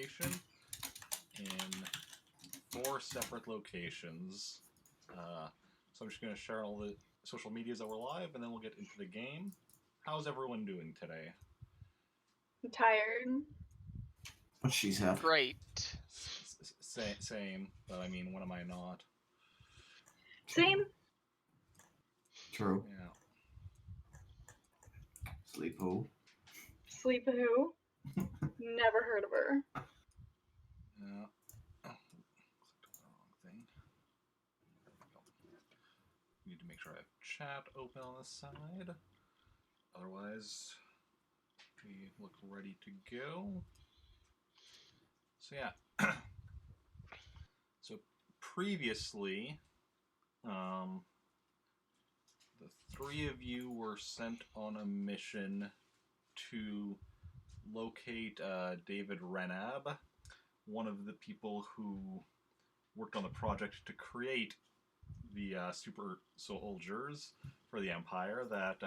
information in 4 separate locations. So I'm just going to share all the social medias that were live, and then we'll get into the game. How's everyone doing today? I'm tired. What she's have? Great. Same, but I mean, when am I not? Same. True. Yeah. Sleep who? Sleep who? Never heard of her. Yeah. Oh, clicked on the wrong thing. There we go. Need to make sure I have chat open on this side. Otherwise, we look ready to go. So yeah. So previously, the 3 of you were sent on a mission to locate David Brinabee, one of the people who worked on the project to create the super soldiers for the Empire that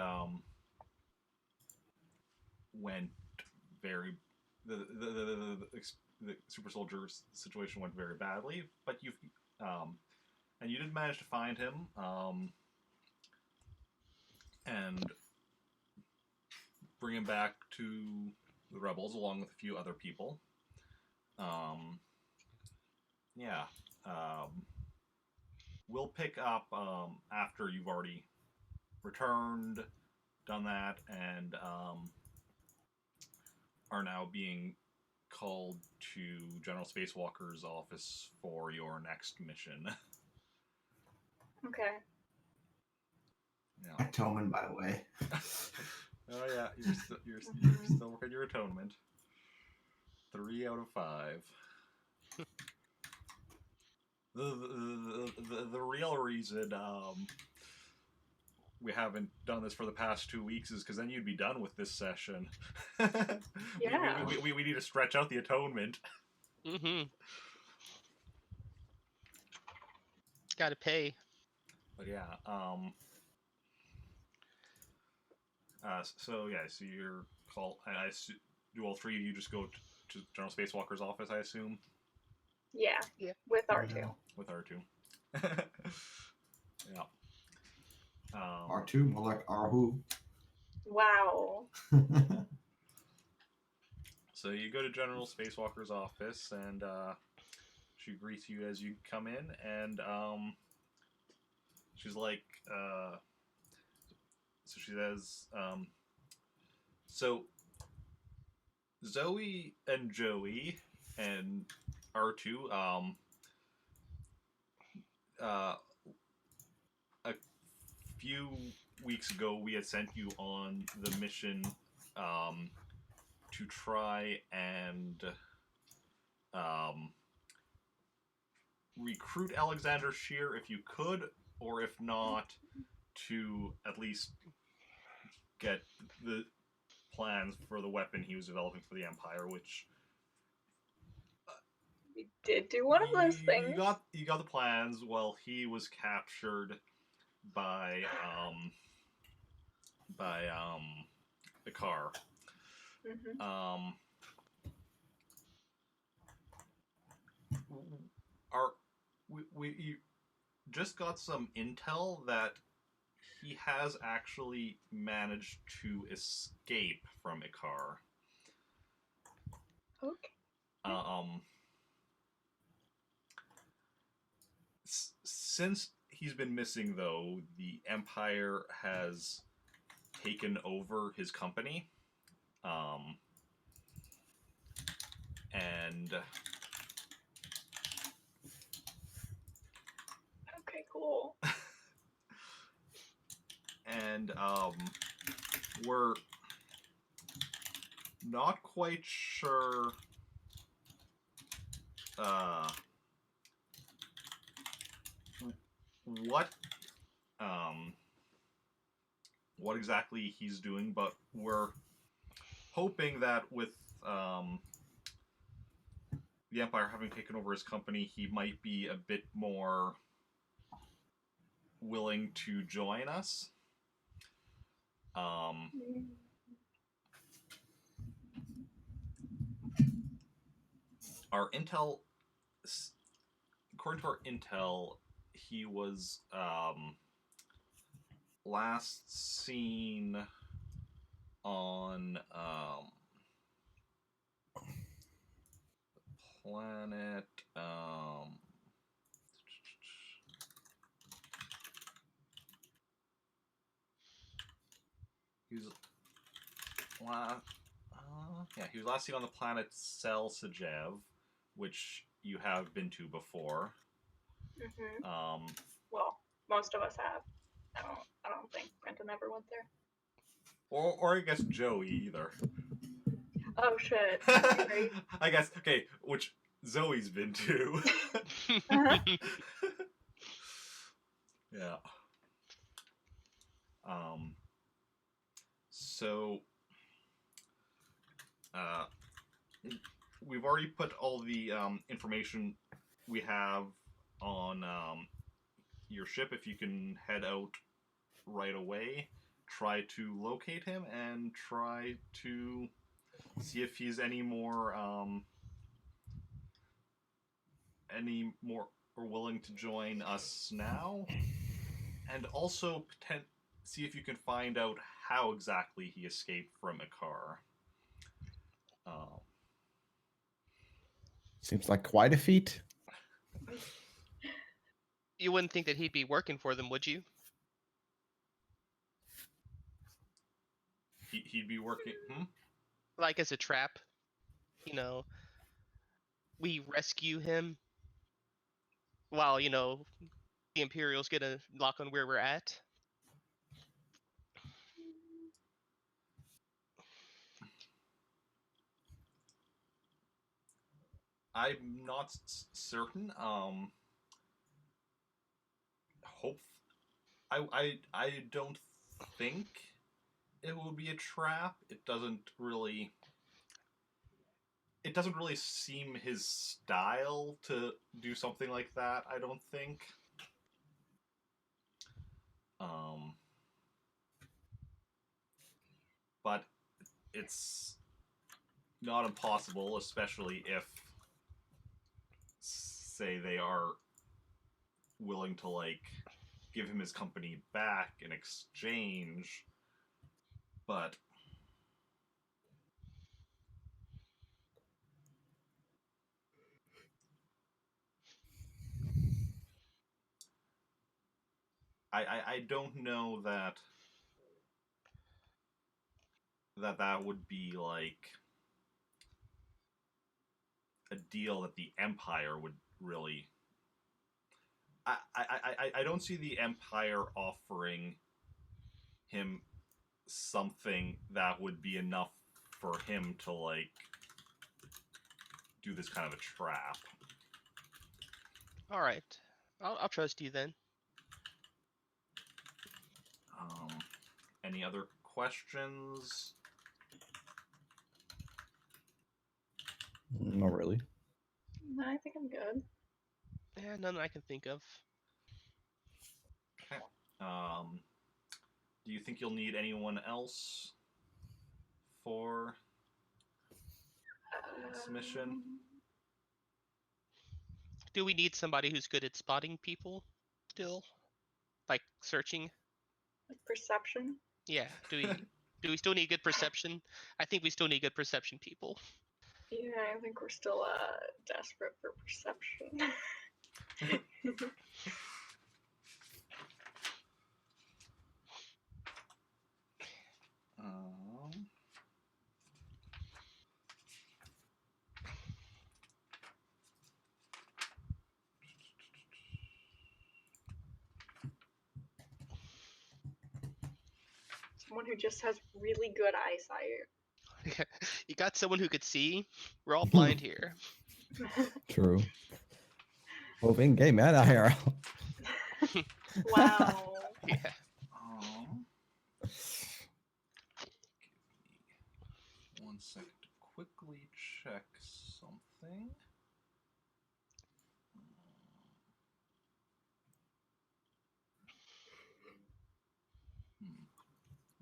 went very... The super soldiers situation went very badly, but you've... and you did manage to find him, and bring him back to the rebels along with a few other people. Yeah. We'll pick up after you've already returned, done that, and are now being called to General Spacewalker's office for your next mission. Okay. Yeah. Atonement, by the way. Oh yeah, you're still working your atonement. 3 out of 5. The real reason we haven't done this for the past 2 weeks is because then you'd be done with this session. Yeah. We need to stretch out the atonement. Mm-hmm. Gotta pay. But yeah, so you're called. Do all 3 of you just go to General Spacewalker's office? I assume. Yeah. Yeah. With R2. With R2. Yeah. R2, more like R who. Wow. So you go to General Spacewalker's office, and she greets you as you come in, and she's like, so she says, so Zoey and Joey and R2, a few weeks ago we had sent you on the mission to try and recruit Alexander Shear if you could, or if not, to at least get the plans for the weapon he was developing for the Empire, which We did do one of those things. You got the plans while he was captured by the car. Mm-hmm. We just got some intel that he has actually managed to escape from Icar. Okay. Since he's been missing, though, the Empire has taken over his company. And Okay, cool. and we're not quite sure what exactly he's doing, but we're hoping that with the Empire having taken over his company, he might be a bit more willing to join us. Our intel, according to our intel, he was last seen on planet he was he was last seen on the planet Sel Sajev, which you have been to before. Well, most of us have. I don't think Brenton ever went there. Or I guess Joey either. Oh shit. Right. I guess, okay, which Zoe's been to. Yeah. So we've already put all the information we have on your ship. If you can head out right away, try to locate him and try to see if he's any more or willing to join us now, and also see if you can find out how exactly he escaped from Ikar. Seems like quite a feat. You wouldn't think that he'd be working for them, would you? He'd be working. Like as a trap, you know. We rescue him while, you know, the Imperials get a lock on where we're at. I'm not certain. I don't think it will be a trap. It doesn't really seem his style to do something like that, I don't think. But it's not impossible, especially if, say, they are willing to, like, give him his company back in exchange. But I don't know that would be like a deal that the Empire would really. I don't see the Empire offering him something that would be enough for him to, like, do this kind of a trap. All right, I'll trust you then. Any other questions? Not really. No, I think I'm good. Yeah, none I can think of. Okay. Do you think you'll need anyone else for this mission? Do we need somebody who's good at spotting people still? Like searching? Like perception. Yeah, do we still need good perception? I think we still need good perception people. Yeah, I think we're still desperate for perception. Someone who just has really good eyesight. You got someone who could see? We're all blind here. True. Moving game and IRL. Wow. Yeah. Give me 1 second to quickly check something.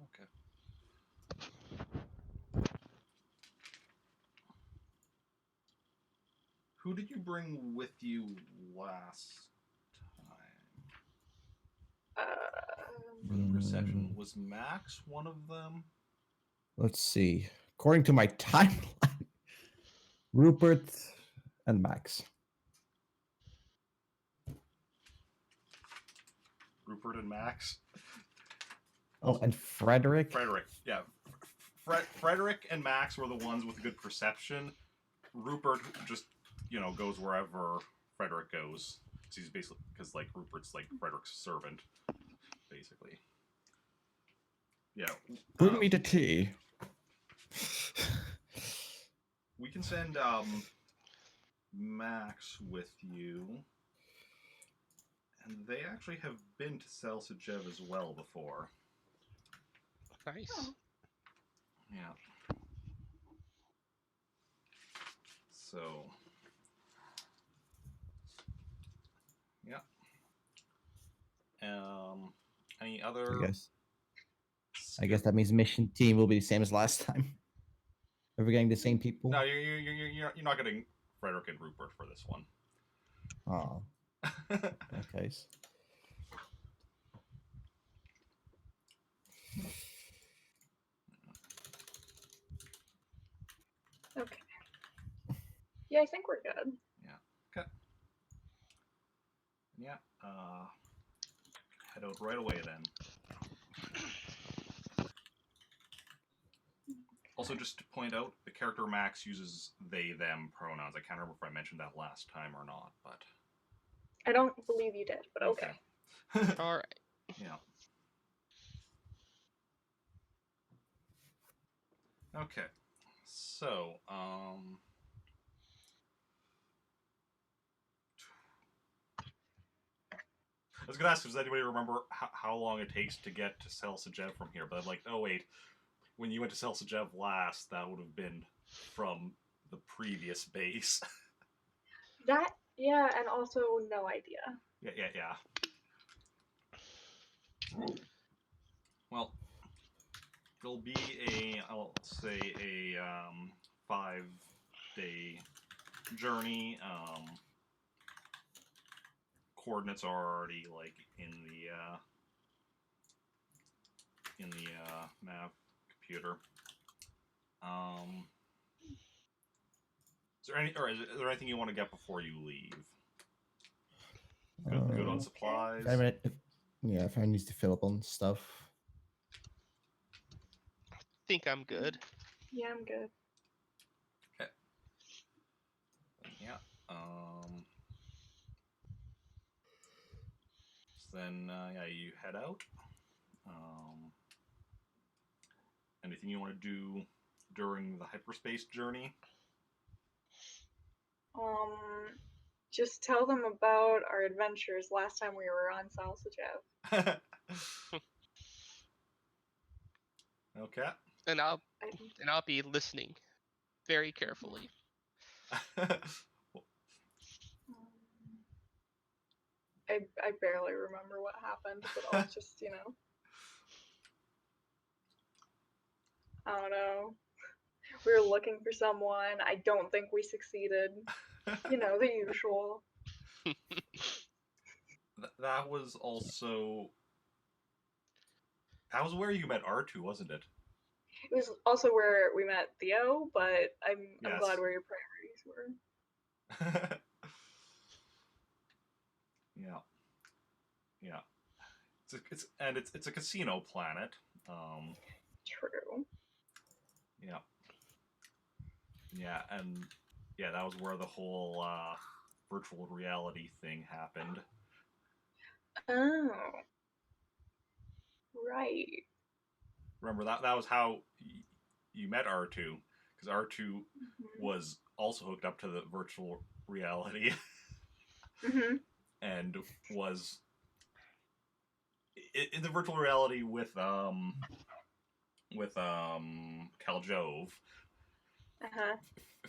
Okay. Who did you bring with you last time for the perception? Was Max one of them? Let's see. According to my timeline, Rupert and Max. Rupert and Max? Oh, and Frederick. Frederick, yeah. Frederick and Max were the ones with good perception. Rupert just, goes wherever Frederick goes. He's basically, because, Rupert's, Frederick's servant, basically. Yeah. Bring me the tea. We can send, Max with you. And they actually have been to Salsajev as well before. Nice. Oh. Yeah. So, yeah. Any other? I guess that means mission team will be the same as last time. Are we getting the same people? No, you're not getting Frederick and Rupert for this one. Oh. Okay. Okay. Yeah, I think we're good. Okay. Yeah. Head out right away then. Also, just to point out, the character Max uses they, them pronouns. I can't remember if I mentioned that last time or not, but... I don't believe you did, but okay. All right. Yeah. Okay. So, I was gonna ask, does anybody remember how long it takes to get to Salsajev from here? But I'm like, oh wait, when you went to Salsajev last, that would have been from the previous base. Yeah, and also no idea. Yeah. Well, it'll be I'll say a 5-day journey. Coordinates are already in the nav computer. Is there anything you want to get before you leave? Good on supplies. If I need to fill up on stuff. Think I'm good. Yeah, I'm good. Okay. Yeah. So then, you head out. Anything you want to do during the hyperspace journey? Just tell them about our adventures last time we were on Salsajev. Okay. And I'll be listening very carefully. I barely remember what happened, but I'll just, I don't know. We were looking for someone. I don't think we succeeded. The usual. That was where you met R2, wasn't it? It was also where we met Theo, but I'm Yes. glad where your priorities were. Yeah. It's a casino planet. True. Yeah. Yeah, and that was where the whole virtual reality thing happened. Oh. Right. Remember that was how you met R2, because R2 was also hooked up to the virtual reality. And was in the virtual reality with Kaljove,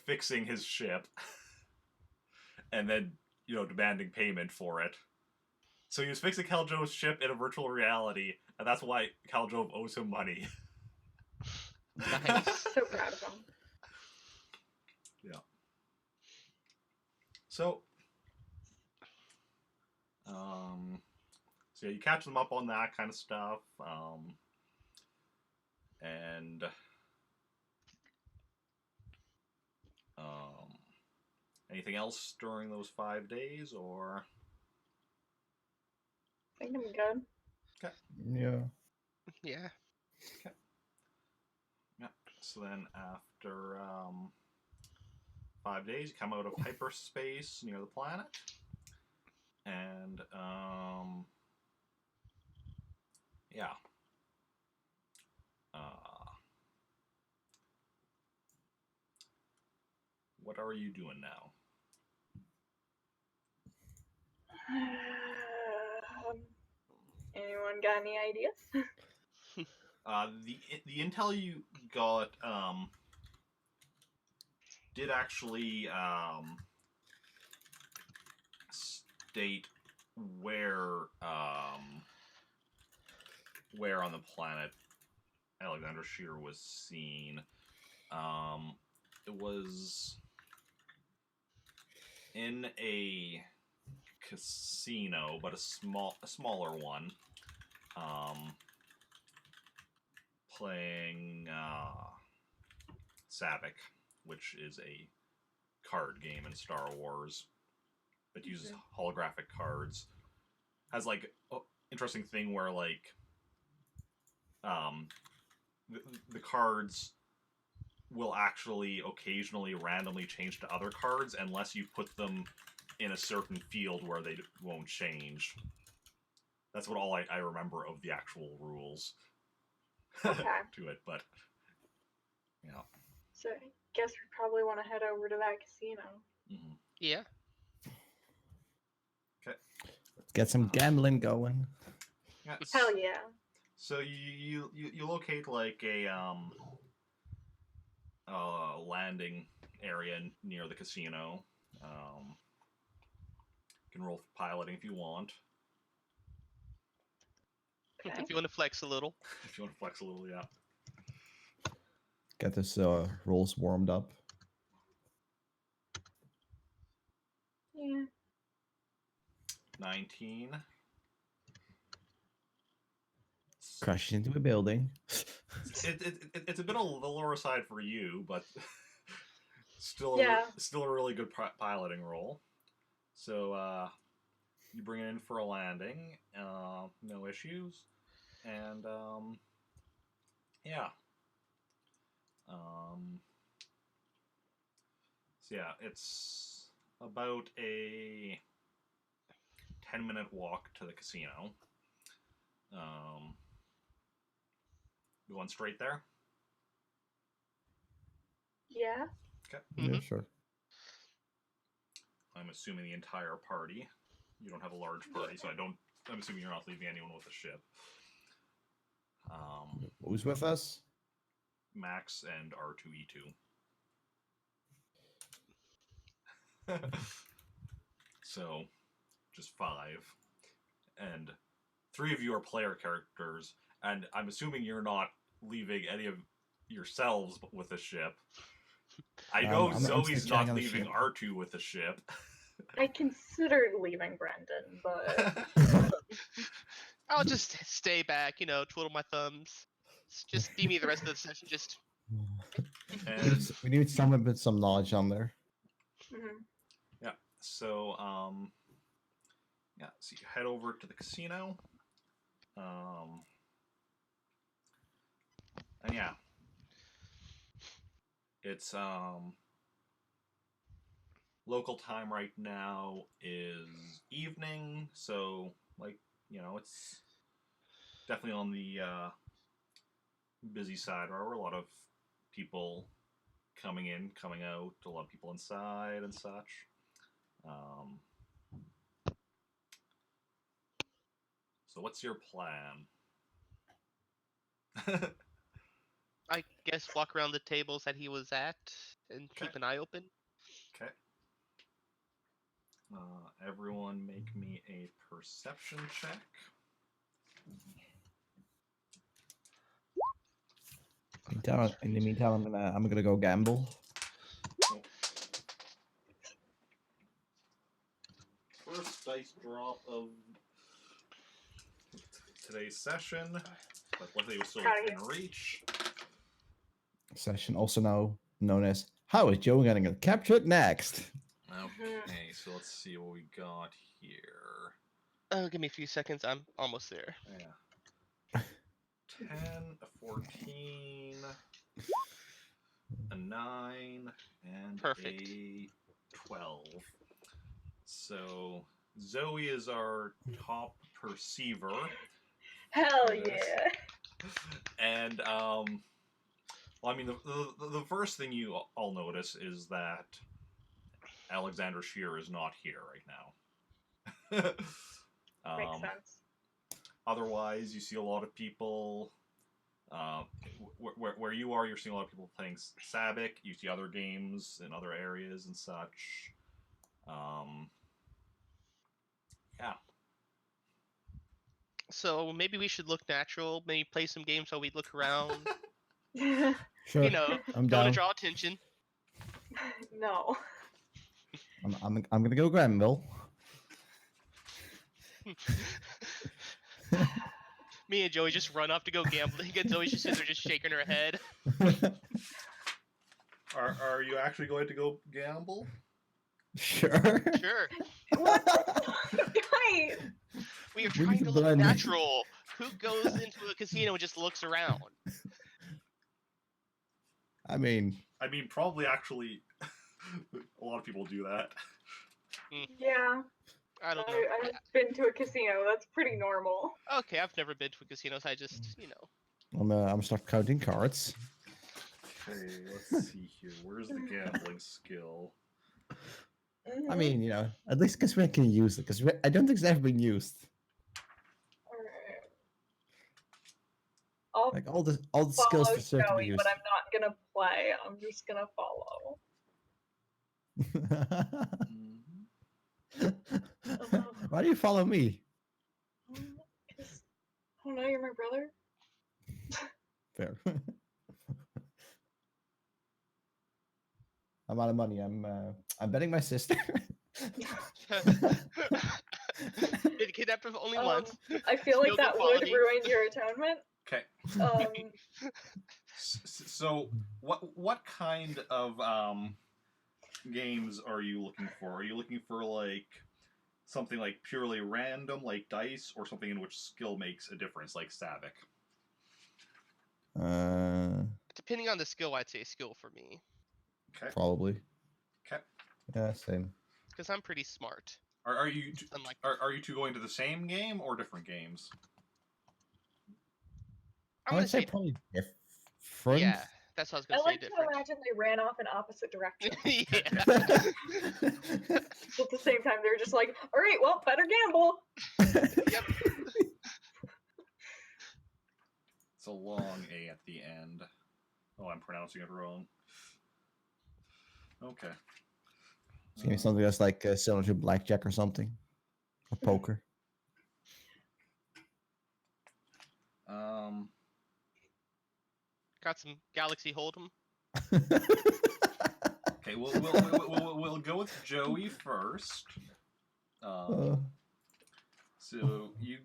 fixing his ship, and then demanding payment for it. So he was fixing Kaljove's ship in a virtual reality, and that's why Kaljove owes him money. Nice. So proud of him. Yeah. So, so yeah, you catch them up on that kind of stuff, and anything else during those 5 days, or I think I'm good. Yeah. Yeah. yeah. So then after 5 days, you come out of hyperspace near the planet, and yeah. What are you doing now? Anyone got any ideas? The intel you got did actually state where on the planet Alexander Shear was seen. It was in a casino, but a smaller one. Playing Savik, which is a card game in Star Wars that uses holographic cards. Has like interesting thing where like the cards will actually occasionally randomly change to other cards unless you put them in a certain field where they won't change. That's what all I remember of the actual rules Okay. to it, but yeah. So I guess we probably want to head over to that casino. Mm-hmm. Yeah. Let's get some gambling going. Yeah, Hell yeah. so you locate like a landing area near the casino. You can roll for piloting if you want. Okay. If you want to flex a little. If you want to flex a little, yeah. Get this rolls warmed up. Yeah. 19. Crashes into a building. It's a bit on the lower side for you, but still still a really good piloting roll. So you bring it in for a landing, no issues, and yeah. So yeah, it's about a 10-minute walk to the casino. Going straight there? Yeah. Okay. Yeah, sure. I'm assuming the entire party. You don't have a large party, so I'm assuming you're not leaving anyone with the ship. Who's with us? Max and R2E2. So, just 5. And 3 of you are player characters, and I'm assuming you're not leaving any of yourselves with the ship. I know Zoe's not leaving R2 with the ship. I considered leaving Brendan, but I'll just stay back, twiddle my thumbs. Just give me the rest of the session. Just. And we need someone with some knowledge on there. yeah, so so you head over to the casino. And yeah, it's local time right now is evening, so it's definitely on the busy side. There are a lot of people coming in, coming out, a lot of people inside and such. So what's your plan? I guess walk around the tables that he was at and keep an eye open. Okay. Everyone make me a perception check. In the meantime, I'm gonna go gamble. first dice drop of today's session. But luckily, it was still Proud of within reach. Session, also now known as How is Joe going to get captured next? Okay, so let's see what we got here. Oh, give me a few seconds. I'm almost there. Yeah. 10, a 14, a 9, and Perfect. a 12. So Zoe is our top perceiver. Hell for this. yeah. And well, I mean, the first thing you all notice is that Alexander Shear is not here right now. Makes sense. Otherwise, you see a lot of people. Where you are, you're seeing a lot of people playing Sabic. You see other games in other areas and such. Yeah. So maybe we should look natural. Maybe play some games while we look around. Sure, You know, I'm don't down. draw attention. No. I'm gonna go Granville. Me and Joey just run off to go gambling, and Zoe's just sitting there just shaking her head. Are you actually going to go gamble? Sure. Sure. What the guys? We are We trying can to look blend. natural. Who goes into a casino and just looks around? I mean, Probably actually, a lot of people do that. Yeah. I don't know. I've been to a casino. That's pretty normal. Okay, I've never been to a casino, so I just, you know. I'm start counting cards. Okay, let's see here. Where's the gambling skill? I mean, at least because we can use it. Because I don't think it's ever been used. Alright. I'll Like all the skills follow for certain to be Zoey, used. but I'm not gonna play. I'm just gonna follow. Why do you follow me? 'Cause, I don't know, you're my brother. Fair. I'm out of money. I'm betting my sister. Been kidnapped only Um, once. I feel like Skill that would quality. ruin your atonement. Okay. So, what kind of games are you looking for? Are you looking for like something like purely random, like dice, or something in which skill makes a difference, like Sabic? Depending on the skill, I'd say skill for me. Okay. Probably. Okay. Yeah, same. Because I'm pretty smart. Are you Unlike are you two going to the same game or different games? I'm I gonna would say say probably different. yeah. That's what I was I gonna say. like to Different. imagine they ran off in opposite directions. Yeah. But at the same time, they're just like, all right, well, better gamble. Yep. It's a long A at the end. Oh, I'm pronouncing it wrong. Okay. It's gonna be something that's like similar to blackjack or something, or poker. Got some Galaxy Hold'em. Okay, we'll go with Joey first. So you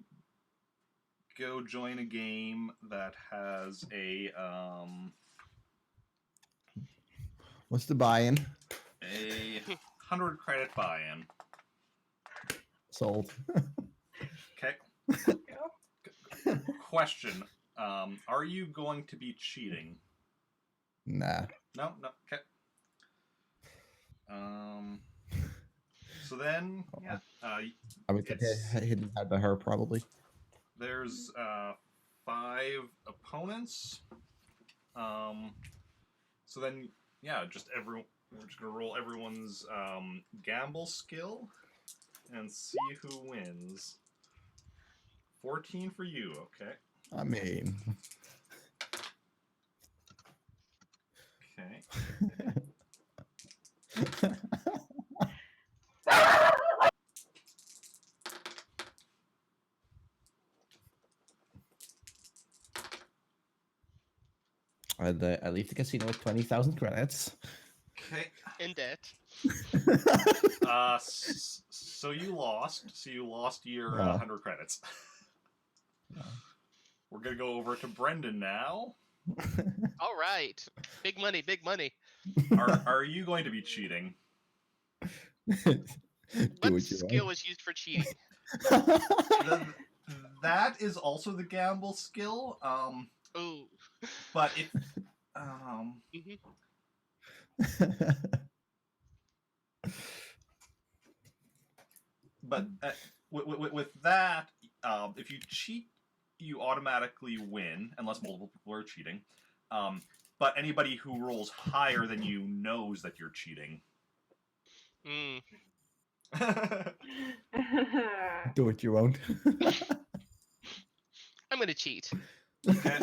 go join a game that has a What's the buy-in? a 100 credit buy-in. Sold. Okay. Question: are you going to be cheating? Nah. No. Okay. So then, yeah. I would get hidden by her probably. There's 5 opponents. So then, yeah, we're just gonna roll everyone's gamble skill and see who wins. 14 for you, okay? I mean. Okay. I leave the casino with 20,000 credits. Okay. In debt. So So you lost. So you lost your Oh. 100 credits. We're gonna go over to Brendan now. All right. Big money, big money. Are you going to be cheating? Do What what you skill want. was used for cheating? That is also the gamble skill. Ooh. But if Mhm. but with that, if you cheat, you automatically win unless multiple people are cheating. But anybody who rolls higher than you knows that you're cheating. Mm. Do what you want. I'm gonna cheat. Okay.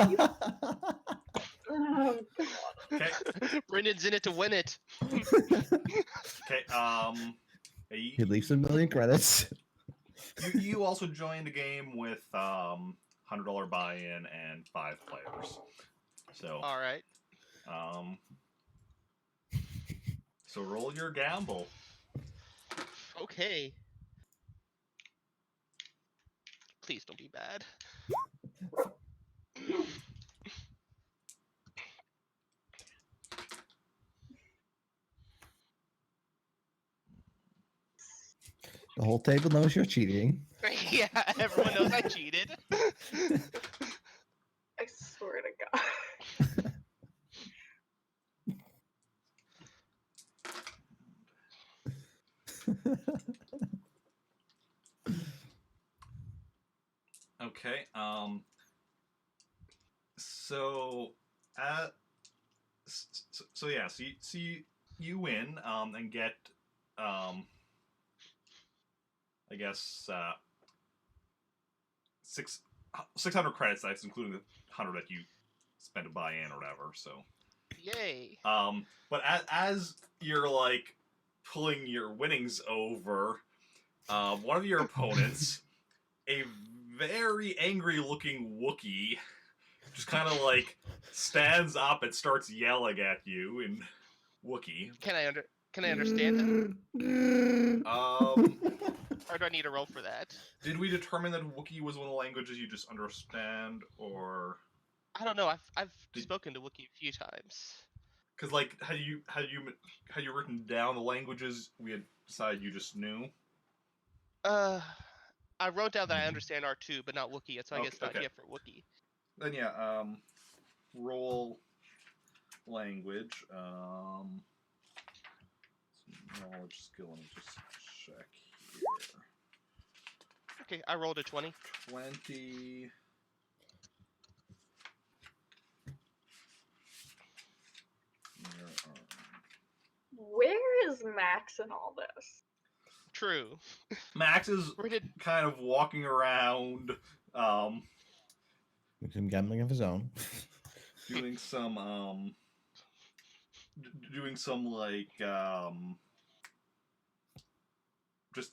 Oh, God. Okay. Brendan's in it to win it. Okay. He leaves a million credits. You also joined a game with $100 buy-in and 5 players. So All right. So roll your gamble. Okay. Please don't be bad. The whole table knows you're cheating. Yeah, everyone knows I cheated. I swear to God. Okay. So, yeah. So you win. And get I guess 600 credits. That's including the 100 that you spent to buy in or whatever. So. Yay. But as you're like pulling your winnings over, one of your opponents, a very angry-looking Wookiee, just kind of like stands up and starts yelling at you in Wookiee. Can I understand him? Or do I need a roll for that? Did we determine that Wookiee was one of the languages you just understand, or I don't know. I've spoken to Wookiee a few times. because like had you written down the languages we had decided you just knew? I wrote down that I understand R2, but not Wookiee, so I guess not Okay. yet for Wookiee. Then yeah, roll language. Knowledge skill. Let me just check here. Okay, I rolled a 20. 20. Where is Max in all this? True. Max is Where did kind of walking around, With him gambling of his own. doing some like just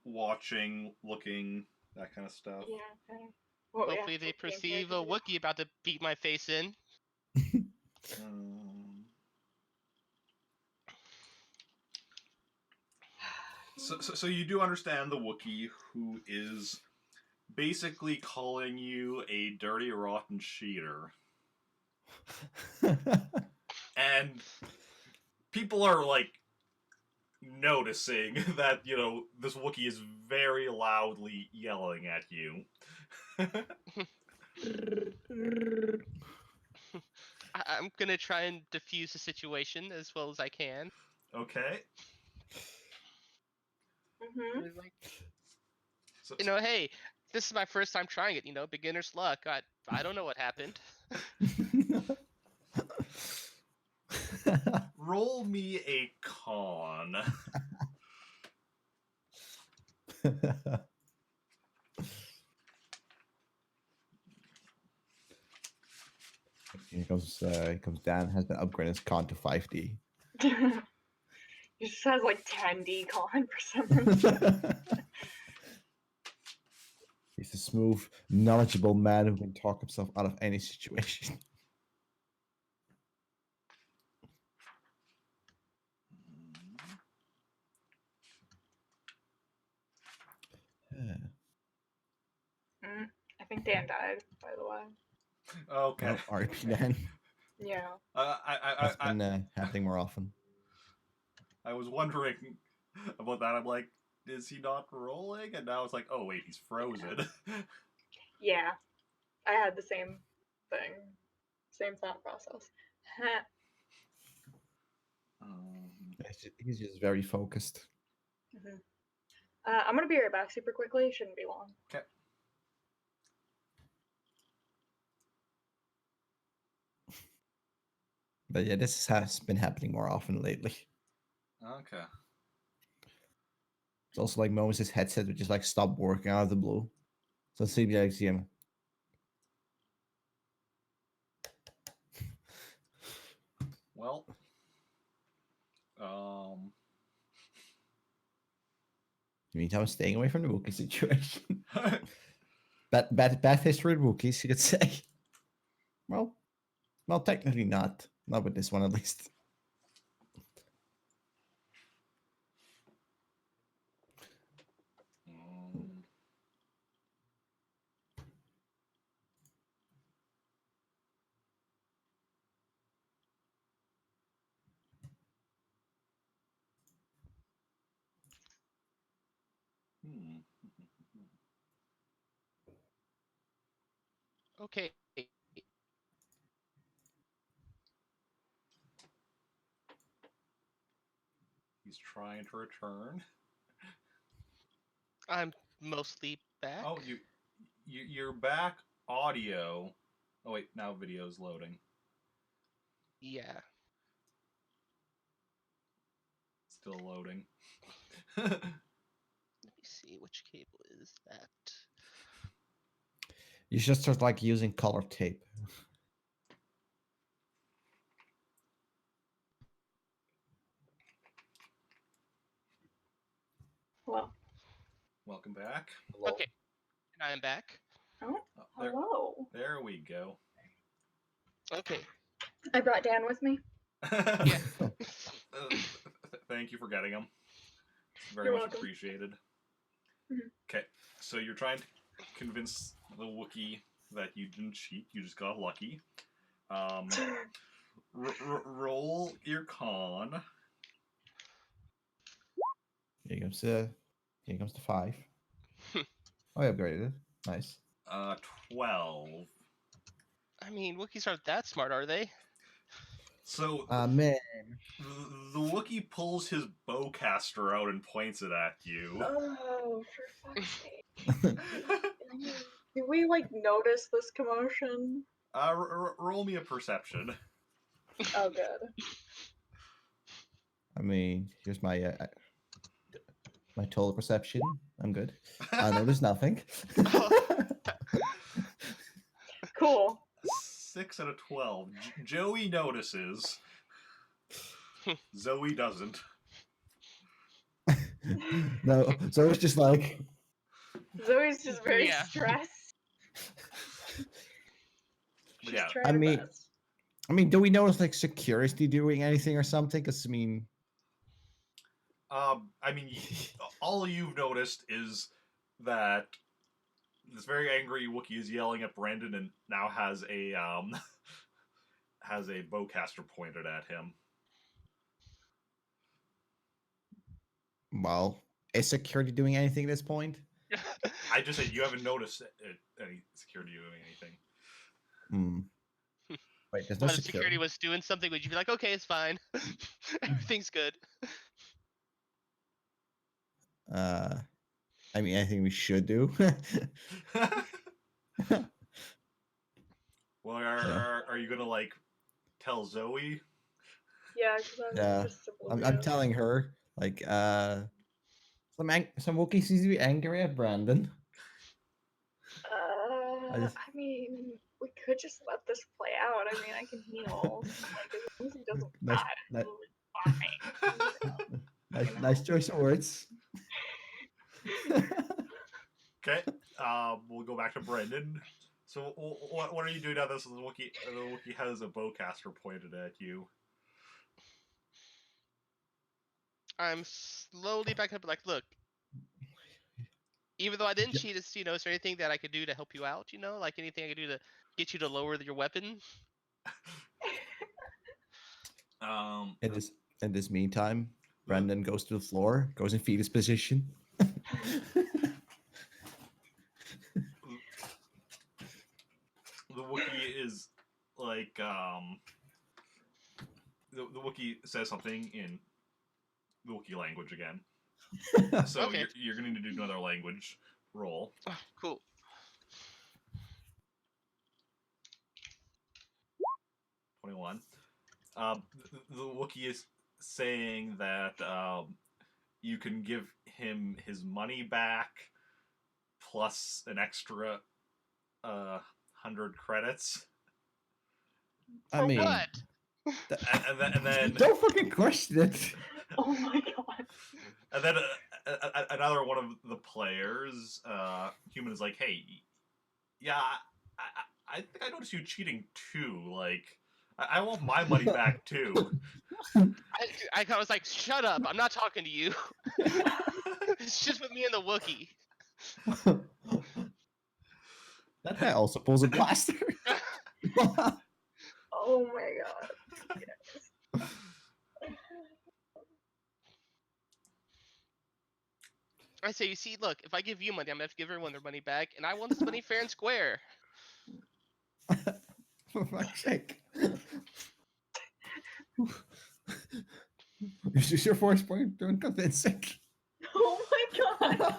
watching, looking, that kind of stuff. Yeah. Okay. Well, yeah, hopefully they what game perceive a character do? Wookiee about to beat my face in? So you do understand the Wookiee, who is basically calling you a dirty, rotten cheater. And people are, like, noticing that, this Wookiee is very loudly yelling at you. I'm gonna try and diffuse the situation as well as I can. Okay. Mm-hmm. Like, So, hey, this is my first time trying it. Beginner's luck. I don't know what happened. roll me a con. Here comes Dan. Has been upgraded his con to 5D. He just has like 10D con for some reason. He's a smooth, knowledgeable man who can talk himself out of any situation. Dan died, by the way. Okay. Well, R.I.P. Dan. Yeah. That's been happening more often. I was wondering about that. I'm like, is he not rolling? And now it's like, oh wait, he's frozen. Yeah. I had the same thing. Same thought process. He's just very focused. Mhm. I'm gonna be right back super quickly. Shouldn't be long. Okay. But yeah, this has been happening more often lately. Okay. It's also like moments his headset would just like stop working out of the blue. So it seems like him. Well. You mean I'm staying away from the Wookiee situation? bad history with Wookiees, you could say. Well, technically not. Not with this one, at least. Okay. He's trying to return. I'm mostly back. Oh, you're back. Audio. Oh wait, now video's loading. Yeah. Still loading. Let me see, which cable is that? You should start like using color tape. Hello. Welcome back. Okay. And I'm back. Oh, Oh, there, hello. there we go. Okay. I brought Dan with me. Yeah. Thank you for getting him. Very You're much welcome. appreciated. Mhm. Okay, so you're trying to convince the Wookiee that you didn't cheat, you just got lucky. Roll your con. Here comes the 5. Oh, I upgraded it. Nice. 12. I mean, Wookiees aren't that smart, are they? So Man. the Wookiee pulls his bowcaster out and points it at you. Oh, for fuck's sake. Do we, like, notice this commotion? Roll me a perception. Oh, good. I mean, here's my total perception. I'm good. I noticed nothing. Cool. 6 out of 12. Joey notices. Zoey doesn't. No, so it's just like Zoe's just very Yeah. stressed. She's Yeah. trying I her mean- best. I mean, do we notice like security doing anything or something? Because I mean, I mean, all you've noticed is that this very angry Wookiee is yelling at Brandon and now has a has a bowcaster pointed at him. well, is security doing anything at this point? I just said you haven't noticed any security doing anything. Hmm. Wait, there's no But if security. security was doing something, would you be like, okay, it's fine. Everything's good. I mean, anything we should do. Well, are you gonna like tell Zoe? Yeah, because I'm Yeah, just I'm oblivious. telling her like some Wookiee seems to be angry at Brandon. I just- mean, we could just let this play out. I mean, I can heal. Like, as long as he doesn't Nice- die, ni- it's fine. nice choice of words. Okay, we'll go back to Brendan. So, what are you doing now? This is the Wookiee has a bowcaster pointed at you. I'm slowly backing up, like, look, Even though I didn't Yeah. cheat, is there anything that I could do to help you out? Like anything I could do to get you to lower your weapon? Um, In this meantime, Brandon goes to the floor, goes in fetus position. the Wookiee is like the Wookiee says something in the Wookiee language again. So Okay. you're going to do another language roll. Oh, cool. 21. The Wookiee is saying that you can give him his money back plus an extra 100 credits. I mean, What? And then don't fucking question it. Oh my god. and then another one of the players, human, is like, "Hey, yeah, I think I noticed you cheating too. Like, I want my money back too." I was like, shut up! I'm not talking to you. It's just with me and the Wookiee. That guy also pulls a blaster. Oh my god. Yes. I say, you see, look, if I give you money, I'm gonna have to give everyone their money back, and I want this money fair and square. For fuck's sake. Is this your force point doing convincing? Oh my god.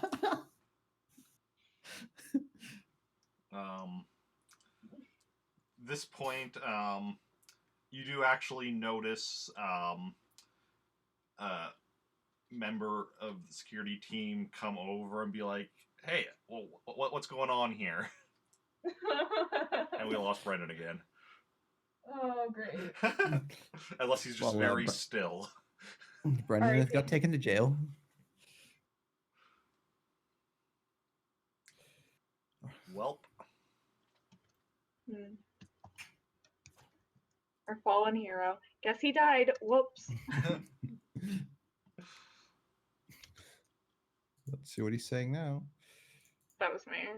This point, you do actually notice a member of the security team come over and be like, "Hey, well, what's going on here?" And we lost Brendan again. Oh, great. Unless he's just Well, very still. Brendan Alright, got taken to jail. Welp. Hmm. Our fallen hero. Guess he died. Whoops. Let's see what he's saying now. That was me.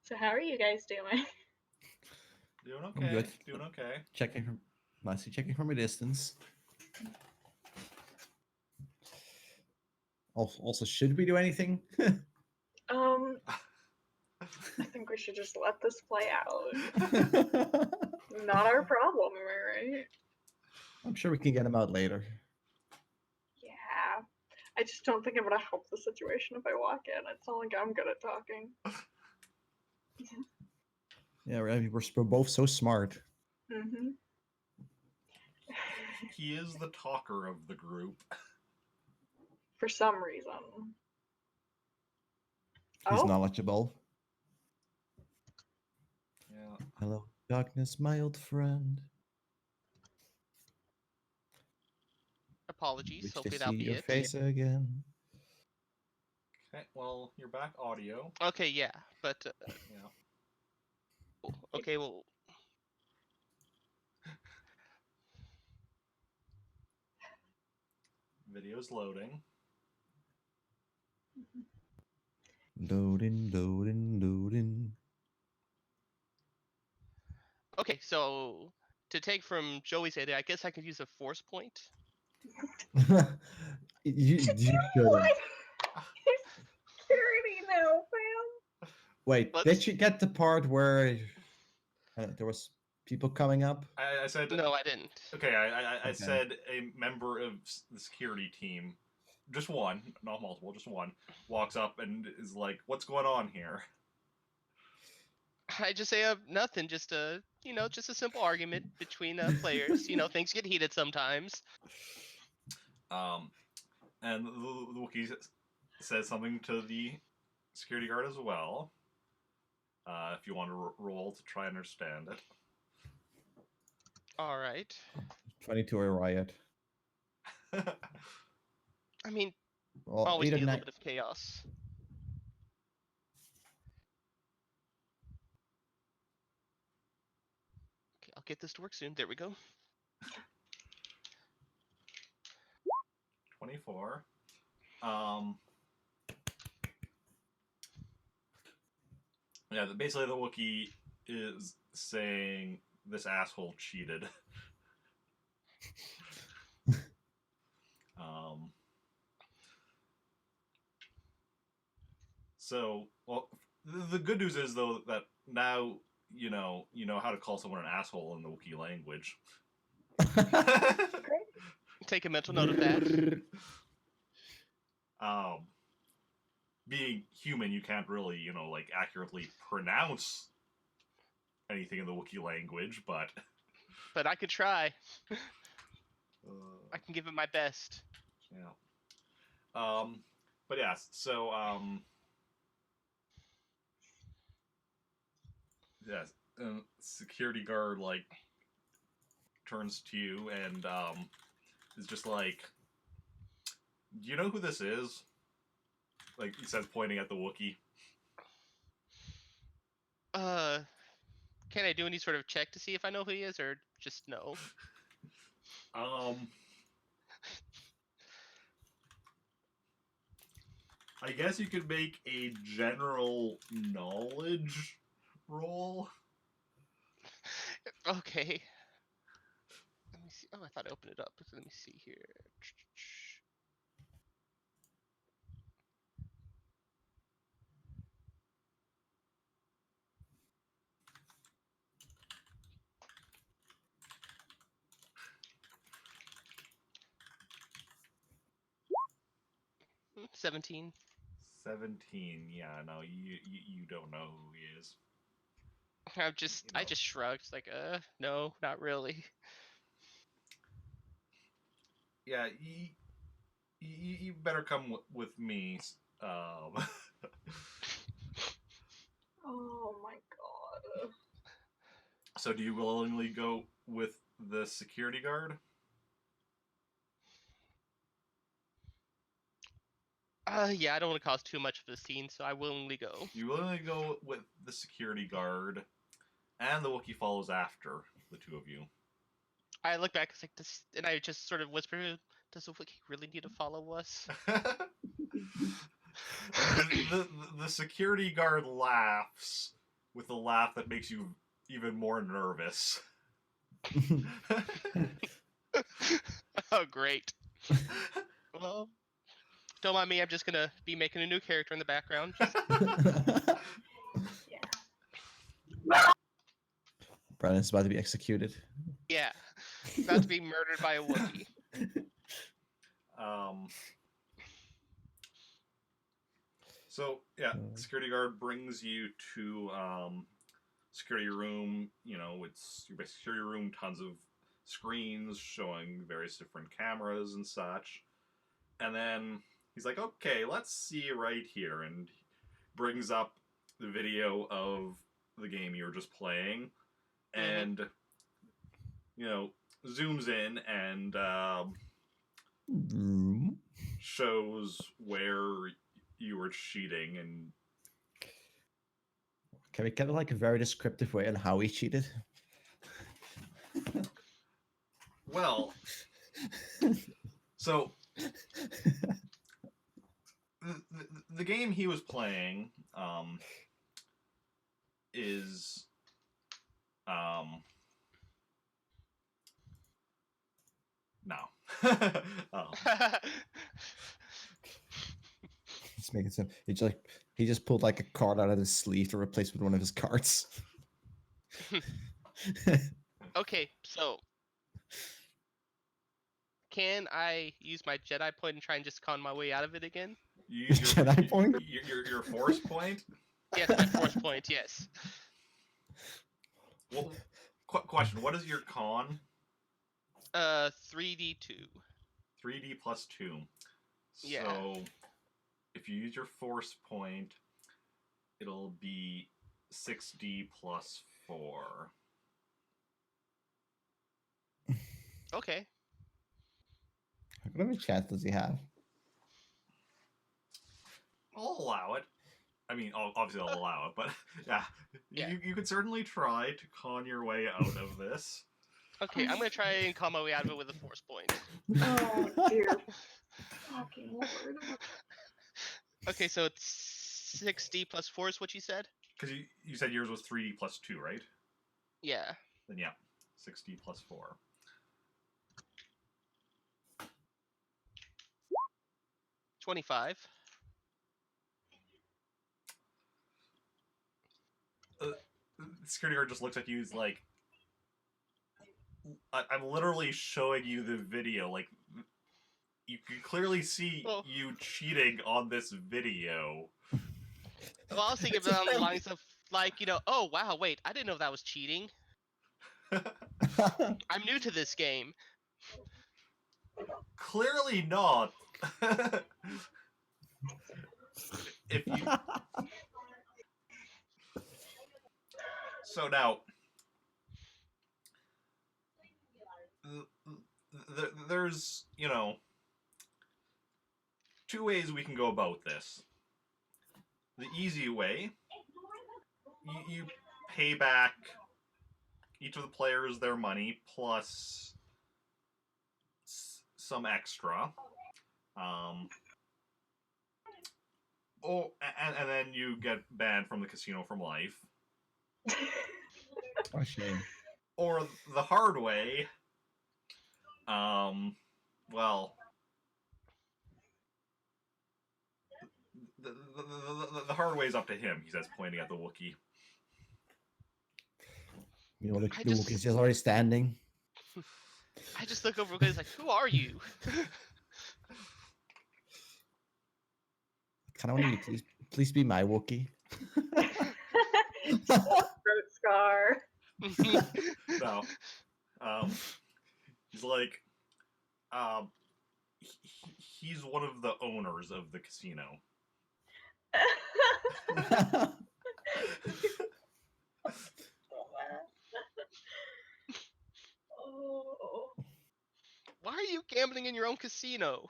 So how are you guys doing? Doing I'm okay. good. Doing okay. Nicely checking from a distance. Also, should we do anything? I think we should just let this play out. Not our problem, am I right? I'm sure we can get him out later. Yeah. I just don't think I'm gonna help the situation if I walk in. It's not like I'm good at talking. Yeah, we're both so smart. Mm-hmm. He is the talker of the group. For some reason. He's Oh, knowledgeable. Yeah. Hello, darkness, my old friend. Apologies. Wish to Hopefully see that'll be your it. face again. Okay. Well, you're back audio. Okay, yeah, but Yeah. okay, well, Video's loading. Loading. okay. So to take from Joey's idea, I guess I could use a force point. you what? shouldn't. Security now, fam. Wait, Let's- did you get the part where there was people coming up? I said No, I didn't. Okay, I Okay. said a member of the security team, just one, not multiple, just one, walks up and is like, "What's going on here?" I just say nothing. Just a just a simple argument between players. Things get heated sometimes. And the Wookiee says something to the security guard as well. If you want to roll to try and understand it. All right. 22 or riot. I mean, Well, always 8 need or a 9. little bit of chaos. I'll get this to work soon. There we go. 24. Yeah, basically the Wookiee is saying this asshole cheated. So, well, the good news is though that now you know how to call someone an asshole in the Wookiee language. Great. Take a mental note of that. Being human, you can't really, like accurately pronounce anything in the Wookiee language, but But I could try. I can give it my best. yeah. But yeah, so yes, security guard like turns to you and is just like, "Do you know who this is?" Like he says, pointing at the Wookiee. Can I do any sort of check to see if I know who he is, or just no? I guess you could make a general knowledge roll. Okay. Let me see. Oh, I thought I opened it up. Let me see here. 17. 17. Yeah, no, you don't know who he is. I You know. just shrugged, like, no, not really. Yeah, you better come with me. Oh my god. So, do you willingly go with the security guard? Yeah, I don't want to cause too much of a scene, so I willingly go. You willingly go with the security guard, and the Wookiee follows after the two of you. I look back, it's like this, and I just sort of whisper, "Does the Wookiee really need to follow us?" the security guard laughs with a laugh that makes you even more nervous. Oh, great. Well, don't mind me. I'm just gonna be making a new character in the background. Just... Yeah. Brandon's about to be executed. Yeah, about to be murdered by a Wookiee. So yeah, security guard brings you to security room. It's your security room. Tons of screens showing various different cameras and such. And then he's like, "Okay, let's see right here," and brings up the video of the game you were just playing, and zooms in and shows where you were cheating. And can we get like a very descriptive way on how he cheated? Well, so the game he was playing is no. It's making sense. He just pulled like a card out of his sleeve to replace with one of his cards. Okay, so can I use my Jedi point and try and just con my way out of it again? You use Jedi point? Your force point? Yes, my force point, yes. Well, question, what is your con? 3d2. 3d plus 2. Yeah. So, if you use your force point, it'll be 6d plus 4. Okay. What kind of a chance does he have? I'll allow it. I mean, obviously I'll allow it, but yeah, Yeah. you could certainly try to con your way out of this. Okay, I'm gonna try and calm my way out of it with a force point. Oh dear fucking lord. Okay, so it's 6d plus 4 is what you said? Because you said yours was 3D plus 2, right? Yeah. Then yeah, 6D plus 4. 25. The security guard just looks at you. He's like, I'm literally showing you the video. Like, you can clearly see Oh. you cheating on this video. Well, I was thinking about the lines of, like, oh, wow, wait, I didn't know that was cheating. I'm new to this game. Clearly not. If you so now, there's two ways we can go about this. The easy way, you pay back each of the players their money plus some extra. And then you get banned from the casino for life. What a shame. Or the hard way, well, the hard way is up to him, he says, pointing at the Wookiee. You know, the I Wookiee's just- just already standing. I just look over and like, who are you? Kind of want you to please be my Wookiee. Throat scar. No. He's like, he's one of the owners of the casino. Oh. Why are you gambling in your own casino?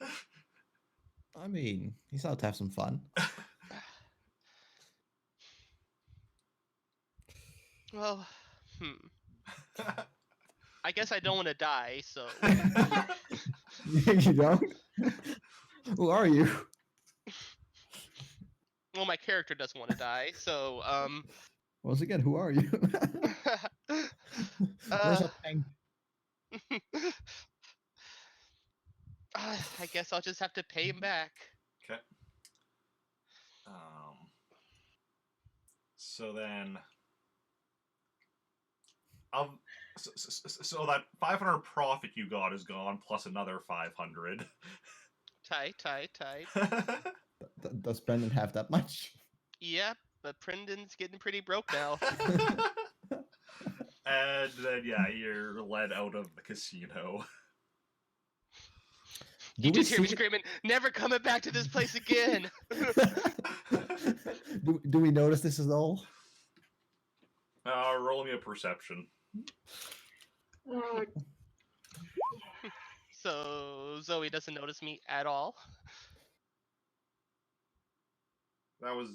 I mean, he's out to have some fun. Well, I guess I don't want to die, so. You don't? Who are you? Well, my character doesn't want to die, so, Once again, who are you? Where's that thing? I guess I'll just have to pay him back. Okay. So then, so that 500 profit you got is gone, plus another 500. Tight. Does Brendan have that much? Yep, but Brendan's getting pretty broke now. And then, yeah, you're led out of the casino. You Do we just hear me see- screaming, never coming back to this place again! do we notice this at all? Roll me a perception. Oh, So, Zoe doesn't notice me at all. That was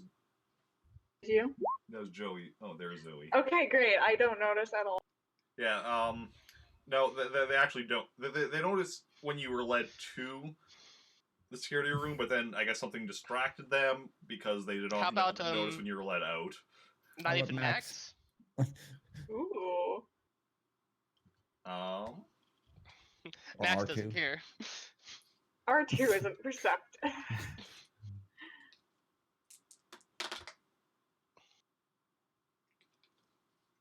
you? Joey. Oh, there's Zoe. Okay, great. I don't notice at all. Yeah, no, they actually don't. They notice when you were led to the security room, but then I guess something distracted them because they did How not about, notice when you were led out. Not How even about Max? Ooh. Or Max R2? doesn't care. R2 isn't perceptive.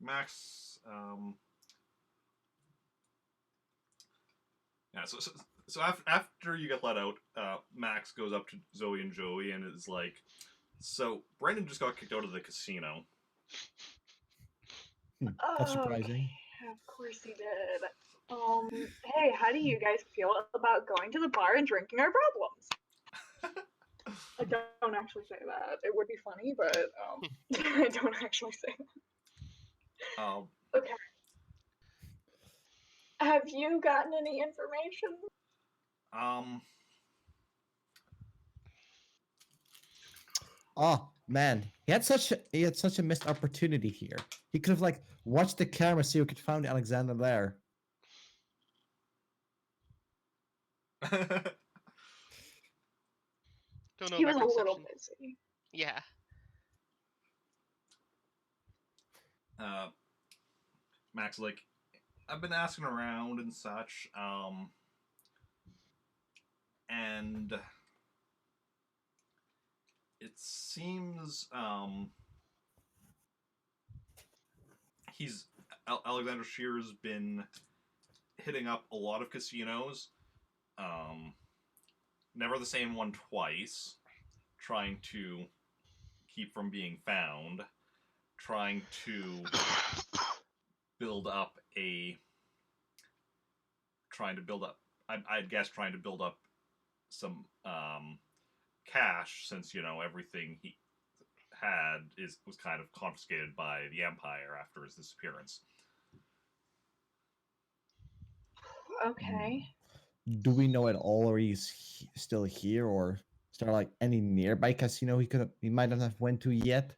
Max, yeah. So after you get let out, Max goes up to Zoe and Joey and is like, "So Brandon just got kicked out of the casino." That's surprising. Of course he did. Hey, how do you guys feel about going to the bar and drinking our problems? I don't actually say that. It would be funny, but I don't actually say that. Okay. Have you gotten any information? Oh man, he had such a missed opportunity here. He could have like watched the camera, see if he could find Alexander there. Don't know He about was a little perception. busy. Yeah. Max, like, I've been asking around and such, and it seems, Alexander Shear's been hitting up a lot of casinos, never the same one twice, trying to keep from being found, trying to build up I'd guess trying to build up some cash, since everything he had was kind of confiscated by the Empire after his disappearance. Okay. Do we know at all, or he's still here, or is there like any nearby casino he might not have went to yet?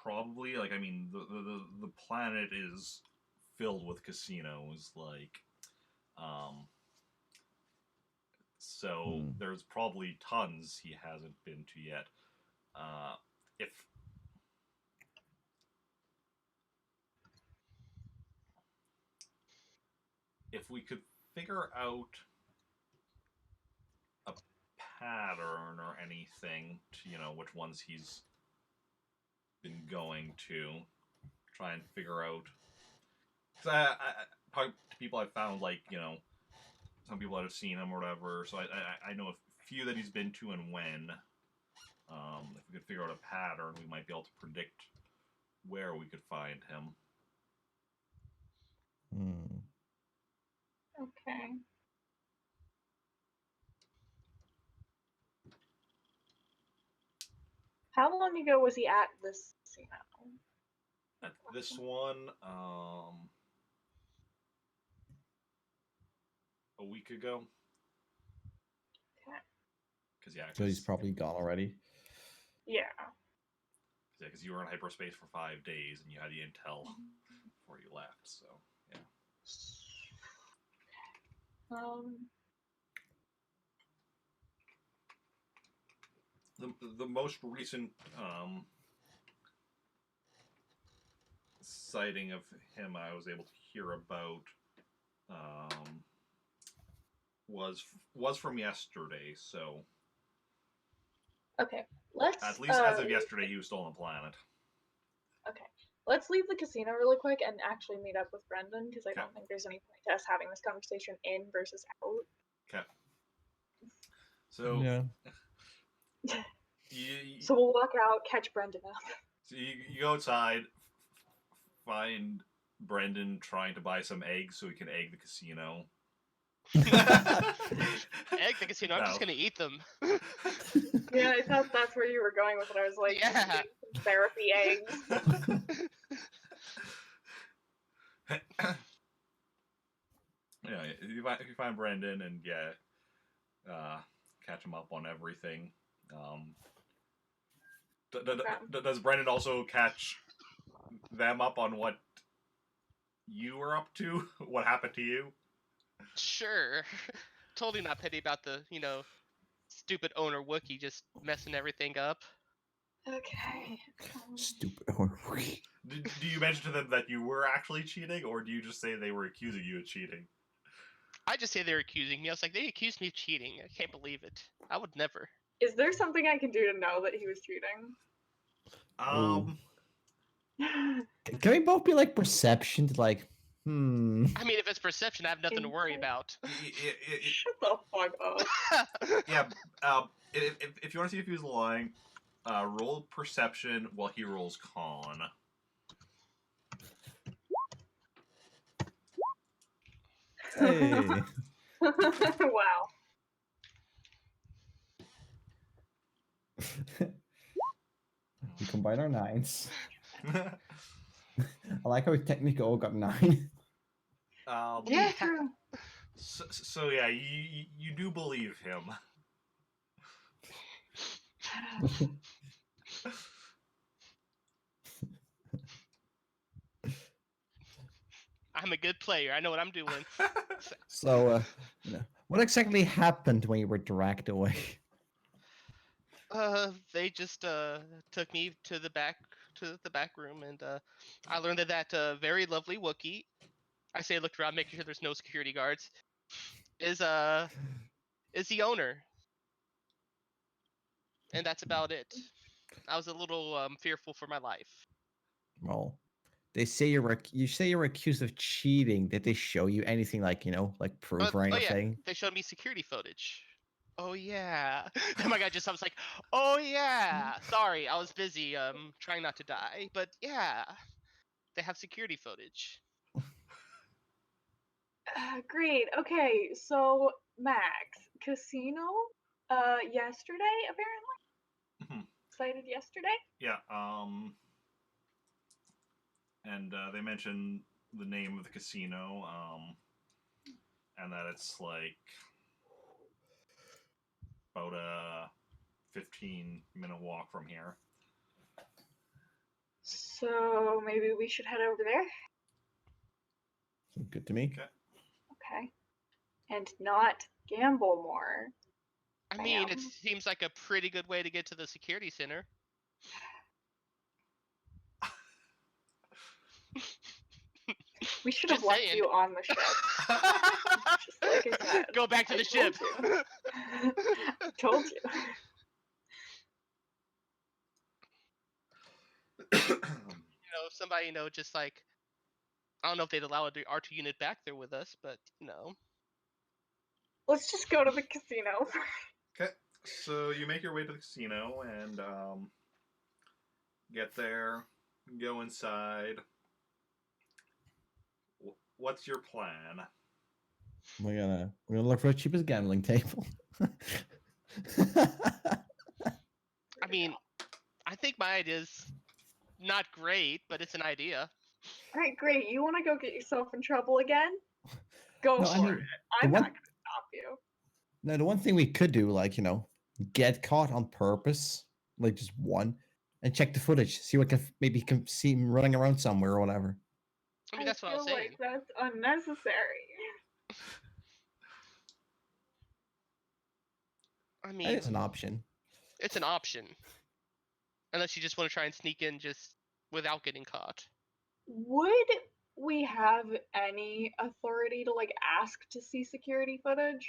Probably, like, I mean, the planet is filled with casinos, like, so there's probably tons he hasn't been to yet. If we could figure out a pattern or anything to, which ones he's been going to, try and figure out. Because I talk to people I've found, like, some people that have seen him or whatever, so I know a few that he's been to and when. If we could figure out a pattern, we might be able to predict where we could find him. Okay. How long ago was he at this casino? At this one, a week ago. Okay. Because So he's probably gone already. Yeah. Yeah, because you were in hyperspace for 5 days and you had the intel before you left. So yeah. The most recent sighting of him I was able to hear about was from yesterday. So Okay. Let's. at least as of yesterday, he was still on the planet. Okay. Let's leave the casino really quick and actually meet up with Brendan, because I don't think there's any point to us having this conversation in versus out. Okay. So yeah. So we'll walk out, catch Brendan up. So you go outside, find Brendan trying to buy some eggs so he can egg the casino. Egg the casino. I'm just gonna eat them. Yeah, I thought that's where you were going with it. I was like, Yeah. therapy eggs. Yeah, if you find Brendan and catch him up on everything. Does Brendan also catch them up on what you were up to? What happened to you? Sure. Totally not petty about the, stupid owner Wookiee just messing everything up. Okay. Stupid. Do you mention to them that you were actually cheating, or do you just say they were accusing you of cheating? I just say they're accusing me. I was like, they accused me of cheating. I can't believe it. I would never. Is there something I can do to know that he was cheating? Can we both be like perception to like, I mean, if it's perception, I have nothing to worry about. Shut the fuck up. Yeah, if you want to see if he was lying, roll perception while he rolls con. hey. Wow. We combine our 9s. I like how we technically all got 9. Yeah, true. So yeah, you do believe him. I'm a good player. I know what I'm doing. So, what exactly happened when you were dragged away? They just took me to the back room, and I learned that very lovely Wookiee. I say I looked around, making sure there's no security guards. Is the owner, and that's about it. I was a little fearful for my life. Well, they say you say you're accused of cheating. Did they show you anything like like proof or Oh yeah, anything? they showed me security footage. Oh yeah. And my guy just I was like, oh yeah. Sorry, I was busy trying not to die, but yeah, they have security footage. Great. Okay, so Max, casino, yesterday apparently. Mhm. Cited yesterday. Yeah. And they mention the name of the casino. And that it's like about a 15-minute walk from here. So maybe we should head over there. Sounds good to me. Okay. Okay. And not gamble more. I mean, it Bam. seems like a pretty good way to get to the security center. We should have Just left saying. you on the ship. Just like I said. Go back to I the told ship. you. I told you. Somebody, just like, I don't know if they'd allow the R2 unit back there with us, but, Let's just go to the casino. Okay. So you make your way to the casino and get there, go inside. What's your plan? We're gonna look for the cheapest gambling table. I mean, I think my idea's not great, but it's an idea. Alright, great. You want to go get yourself in trouble again? Go No, for I mean, it. I'm the not one, going to stop you. no, the one thing we could do, like get caught on purpose, like just one, and check the footage, see what maybe can see him running around somewhere or whatever. I mean, that's what I was feel saying. like that's unnecessary. I That mean, is an option. it's an option. Unless you just want to try and sneak in just without getting caught. Would we have any authority to ask to see security footage?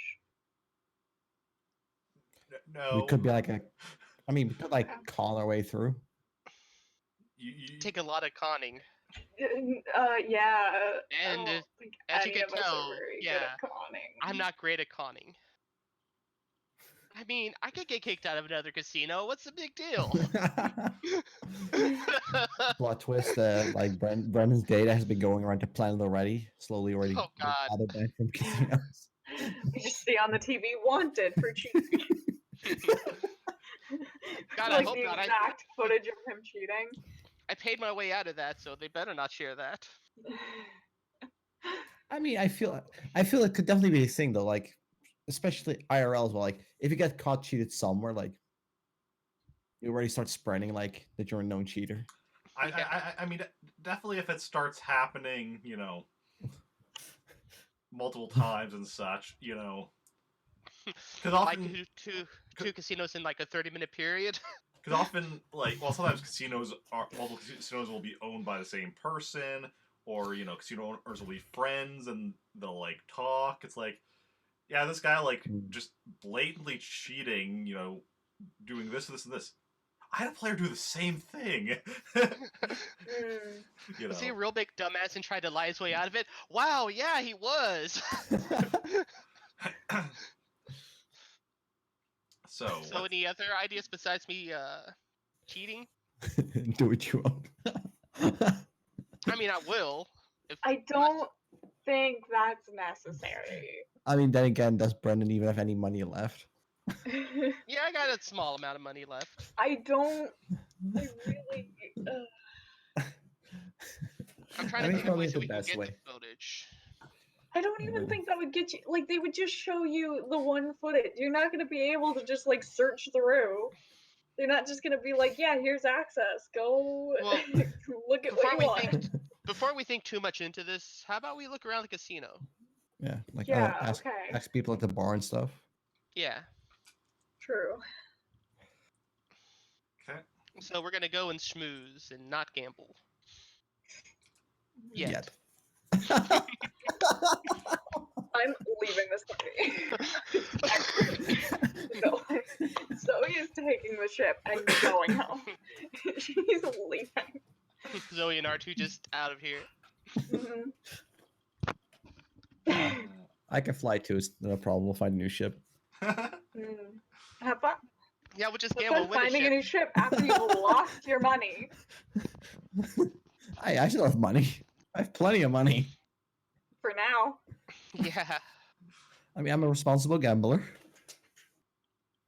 No. We could be like we could Okay. call our way through. You Take a lot of conning. Yeah. And I don't think as you any can of us tell, are very good yeah, at conning. I'm not great at conning. I mean, I could get kicked out of another casino. What's the big deal? Plot twist: Brennan's data has been going around the planet already, slowly already. Oh, God. Added back from casinos. We just see on the TV wanted for cheating. God, I like hope the not. exact footage of him cheating. I paid my way out of that, so they better not share that. I mean, I feel it could definitely be a thing though, especially IRL as well. Like, if you get caught cheated somewhere, you already start spreading that you're a known cheater. I mean, definitely if it starts happening, multiple times and such, because often like two casinos in like a 30-minute period. Because often, sometimes multiple casinos will be owned by the same person, or casino owners will be friends and they'll talk. It's yeah, this guy just blatantly cheating, doing this, this, and this. I had a player do the same thing. Was he a real big dumbass and tried to lie his way out of it? Wow, yeah, he was. So any other ideas besides me cheating? Do what you want. I mean, I will. I don't think that's necessary. I mean, then again, does Brendan even have any money left? Yeah, I got a small amount of money left. I don't. I really. I'm trying I to mean, think of probably ways that the we can best get way. to footage. I don't Yeah, even really. think that would get you. Like, they would just show you the one footage. You're not going to be able to just, like, search through. They're not just going to be like, yeah, here's access. Go Well, look at what you want. Before we think too much into this, how about we look around the casino? Yeah, like Yeah, ask okay. ask people at the bar and stuff. Yeah. True. Okay. So we're gonna go and schmooze and not gamble. Yet. I'm leaving this party. No. Zoe is taking the ship and going home. She's leaving. Zoe and R2 just out of here. Mhm. I can fly too. It's no problem. We'll find a new ship. Mm. Have fun. Yeah, we'll just Have gamble fun and win a finding a ship. new ship after you've lost your money. I still have money. I have plenty of money. For now. Yeah, I mean, I'm a responsible gambler.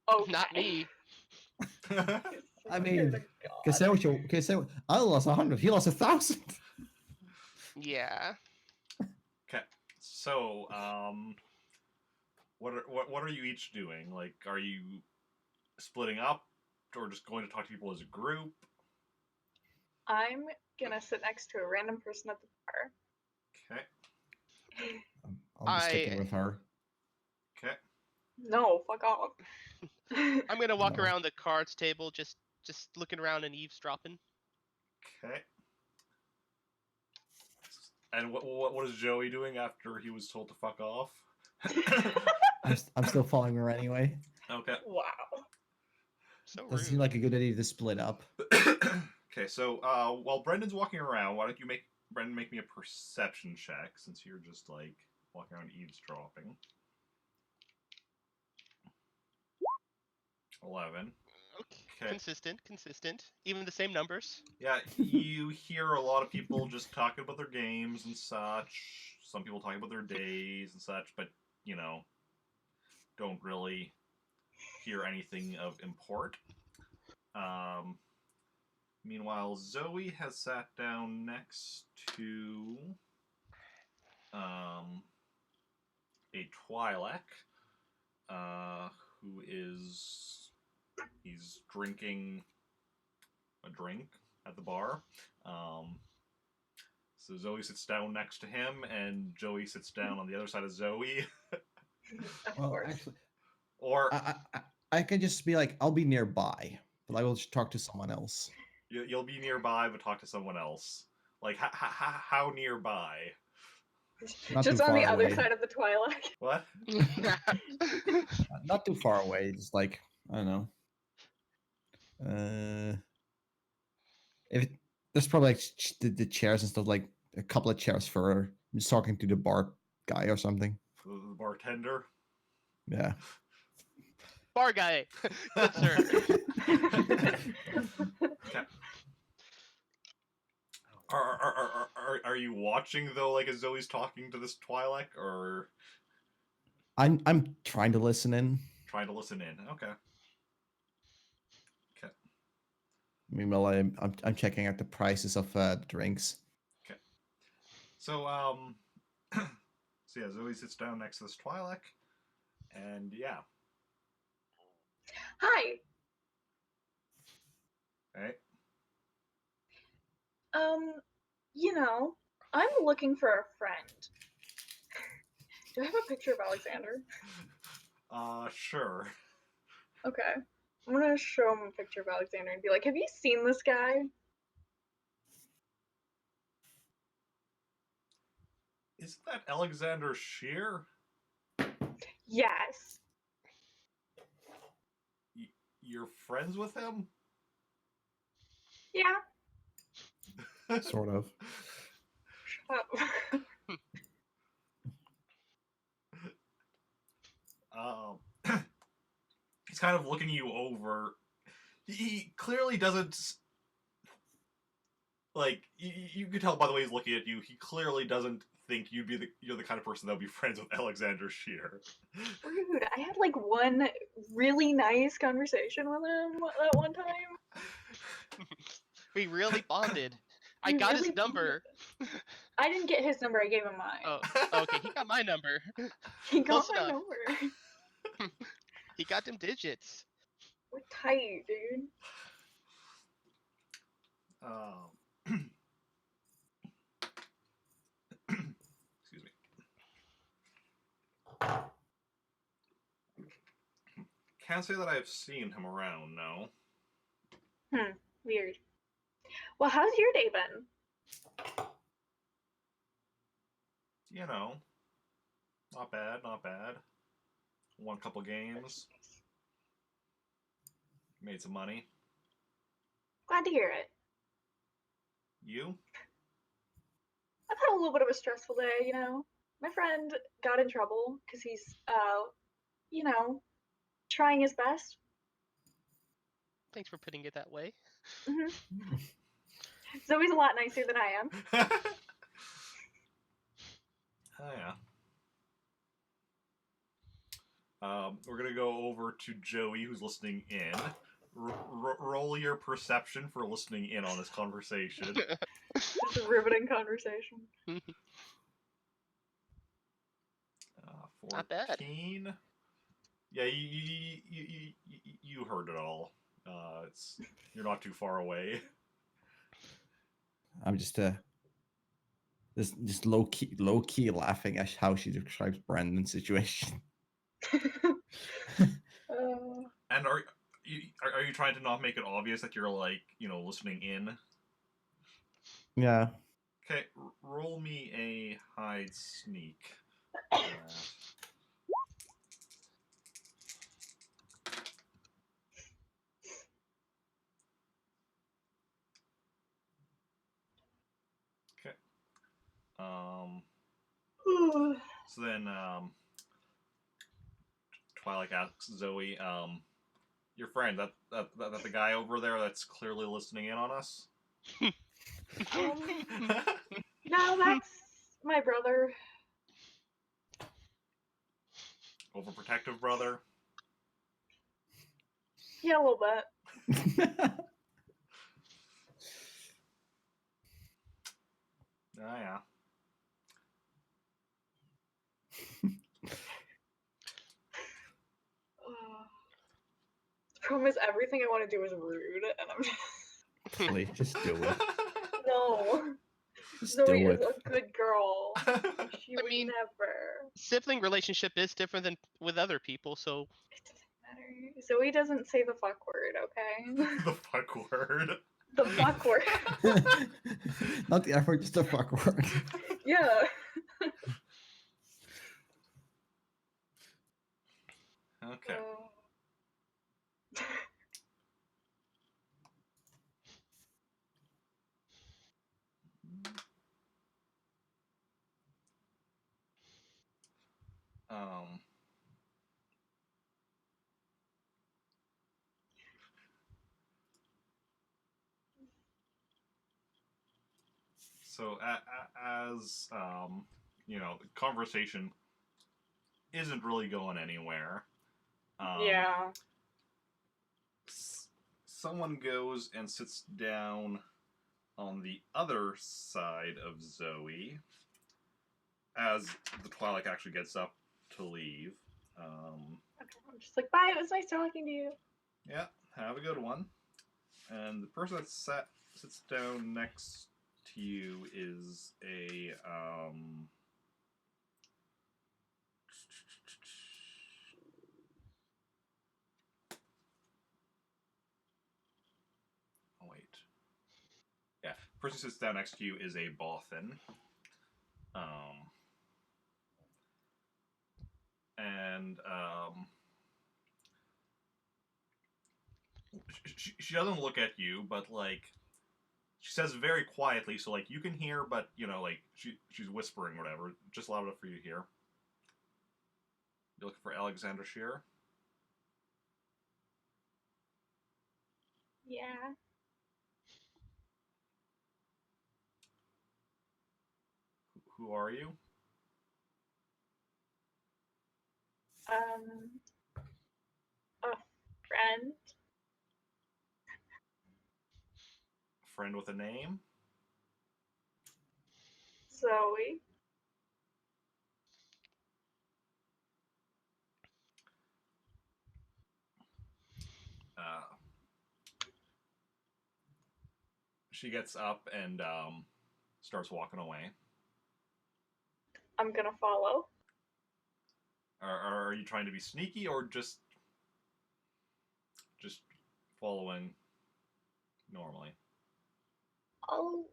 Oh, not me. I mean, can say what you can say. I lost 100. He lost 1,000. Yeah. Okay. So, what are you each doing? Like, are you splitting up, or just going to talk to people as a group? I'm gonna sit next to a random person at the bar. Okay. I'll be sticking with her. Okay. No, fuck off. I'm gonna walk No. around the cards table, just looking around and eavesdropping. Okay. And what is Joey doing after he was told to fuck off? I'm still following her anyway. Okay. Wow. So Doesn't seem rude. like a good idea to split up. Okay, so while Brendan's walking around, why don't you Brendan make me a perception check, since you're just like walking around eavesdropping. 11. Okay. Consistent. Even the same numbers. Yeah, you hear a lot of people just talking about their games and such. Some people talking about their days and such, but, you know, don't really hear anything of import. Meanwhile, Zoe has sat down next to a Twi'lek, who he's drinking a drink at the bar. So Zoe sits down next to him, and Joey sits down on the other side of Zoe. Of Well, course. actually, Or I could just be like, I'll be nearby, but I will just talk to someone else. you'll be nearby, but talk to someone else. Like, how nearby? Not Just too on the far other away. side of the Twilight. What? Not too far away. Just like, I don't know. There's probably like the chairs and stuff, like a couple of chairs for her. I'm just talking to the bar guy or something. The bartender? Yeah. Bar guy. Good sir. Okay. Are you watching though, like as Zoe's talking to this Twi'lek, or I'm trying to listen in. trying to listen in? Okay. Okay. Meanwhile, I'm checking out the prices of drinks. Okay. So so yeah, Zoe sits down next to this Twi'lek, and yeah. Hi. Right. You know, I'm looking for a friend. Do I have a picture of Alexander? Sure. Okay. I'm gonna show him a picture of Alexander and be like, have you seen this guy? Isn't that Alexander Shear? Yes. You're friends with him? Yeah. Sort of. Shut up. He's kind of looking you over. He clearly doesn't. Like, you can tell by the way he's looking at you, he clearly doesn't think you're the kind of person that would be friends with Alexander Shear. Rude. I had like one really nice conversation with him that one time. We really bonded. I You got really his number. I didn't get his number. I gave him mine. Oh, okay. He got my number. He got Close my enough. number. He got them digits. We're tight, dude. Excuse me. Can't say that I've seen him around, no. Weird. Well, how's your day been? You know, not bad, not bad. Won a couple games. Made some money. Glad to hear it. You? I've had a little bit of a stressful day, you know. My friend got in trouble because he's, you know, trying his best. Thanks for putting it that way. Mm-hmm. Zoe's a lot nicer than I am. Oh, yeah. We're gonna go over to Joey, who's listening in. Roll your perception for listening in on this conversation. Just a riveting conversation. 14. Not bad. Yeah, you heard it all. You're not too far away. I'm just low key laughing at how she describes Brandon's situation. And are you trying to not make it obvious that you're like, listening in? Yeah. Okay, roll me a hide sneak. Okay. So then, Twilight asks Zoe, your friend, that the guy over there that's clearly listening in on us? No, that's my brother. Overprotective brother? Yeah, a little bit. Oh, yeah. The problem is everything I want to do is rude, and I'm just... Please, just do it. No. Just Zoe do is it. a good girl. She I would mean- never. Sibling relationship is different than with other people, so It doesn't matter. Zoe doesn't say the fuck word, okay? The fuck word. The fuck word. Not the F word, just the fuck word. Yeah. Okay. Um. So as the conversation isn't really going anywhere. Yeah. Someone goes and sits down on the other side of Zoe as the Twilight actually gets up to leave. Okay, I'm just like, bye, it was nice talking to you. Yeah, have a good one. And the person that sits down next to you is a oh wait. Yeah, the person who sits down next to you is a Bothan. And she doesn't look at you, but like she says very quietly, so like you can hear, but like she's whispering whatever, just loud enough for you to hear. You're looking for Alexander Shearer? Yeah. Who are you? A friend. Friend with a name? Zoe. She gets up and starts walking away. I'm gonna follow. Are you trying to be sneaky or just following normally? I'll.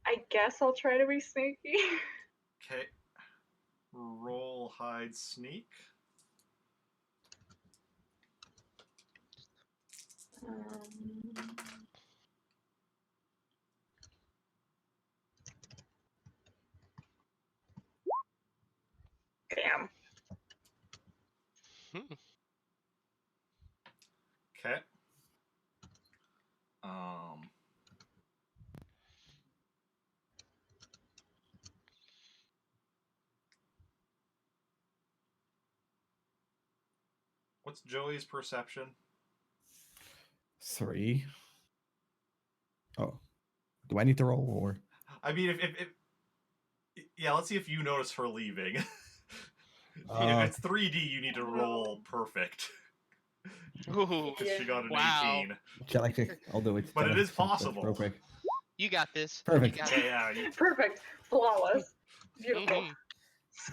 I guess I'll try to be sneaky. Okay. Roll hide sneak. Damn. Okay. What's Joey's perception? 3. Oh, do I need to roll or? I mean, if yeah, let's see if you notice her leaving. If it's 3D, you need to roll perfect. Ooh, Because she got an wow. 18. Shall I click? I'll do it. But Shall it I is click possible. Real quick. You got this. Perfect. You got Okay, yeah. Perfect. Flawless. it. Beautiful. Mhm.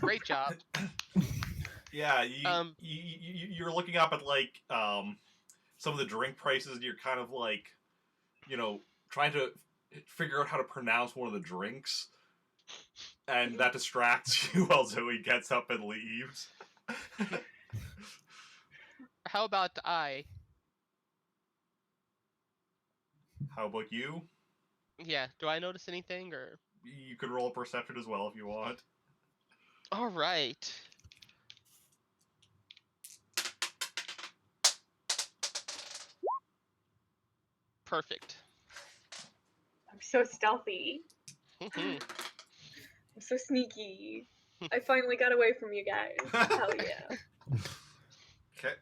Great job. Yeah, you're looking up at like some of the drink prices, and you're kind of like, trying to figure out how to pronounce one of the drinks, and that distracts you while Zoe gets up and leaves. How about I? How about you? Yeah, do I notice anything or? You could roll a perception as well if you want. All right. Perfect. I'm so stealthy. Mhm. I'm so sneaky. I finally got away from you guys. Hell yeah. Okay.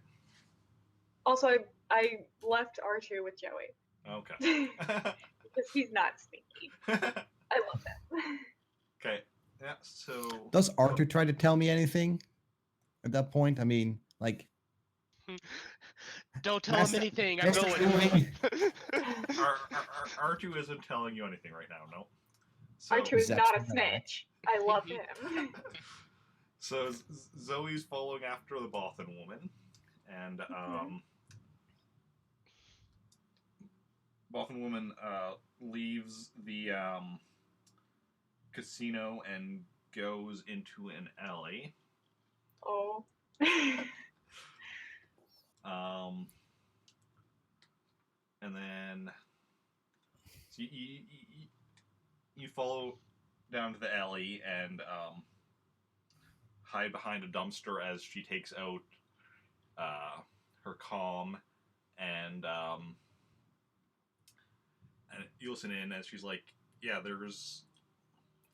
Also, I left R2 with Joey. Okay. Because he's not sneaky. I love him. Okay. Yeah, so... Does Arthur try to tell me anything at that point? I mean, like... Don't tell him Master- anything. I'm Master going. Zoey. R2 isn't telling you anything right now, no. So, R2 is That's not a not snitch. I love him. so Zoe's following after the Bothan woman, and Bothan woman leaves the casino and goes into an alley. Oh. And then so you follow down to the alley and hide behind a dumpster as she takes out her comm and you listen in as she's like, yeah, there's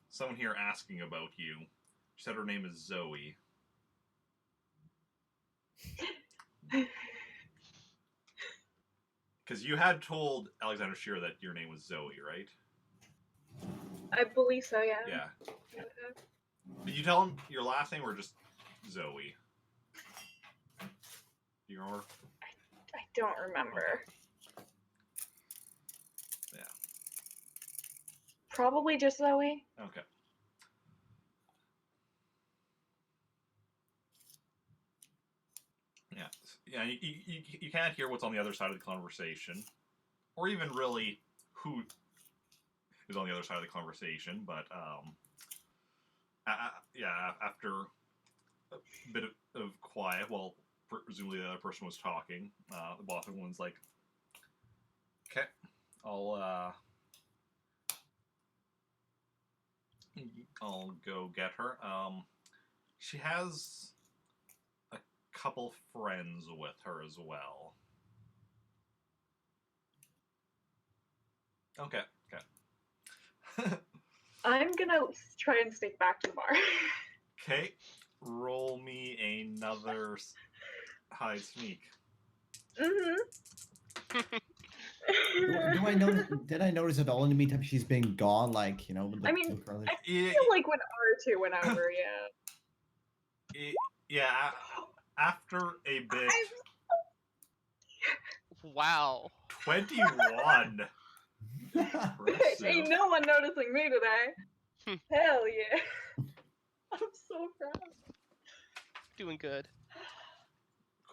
someone here asking about you. She said her name is Zoe. Because you had told Alexander Shearer that your name was Zoe, right? I believe so, yeah. Yeah. Did you tell him your last name or just Zoe? Do you remember? I don't remember. Yeah. Probably just Zoe. Okay. Yeah. Yeah. You can't hear what's on the other side of the conversation, or even really who is on the other side of the conversation. But yeah, after a bit of quiet, while presumably the other person was talking, the Bothan one's like, "Okay, I'll go get her." She has a couple friends with her as well. Okay. I'm gonna try and sneak back to the bar. Okay. Roll me another hide sneak. Do I notice? Did I notice at all in the meantime she's been gone? Like, you know, with the, I mean, with Carly? I feel like when R2 went over, yeah. Yeah, after a bit, Wow. 21. Impressive. Ain't no one noticing me today. Hmm. Hell yeah. I'm so proud. Doing good.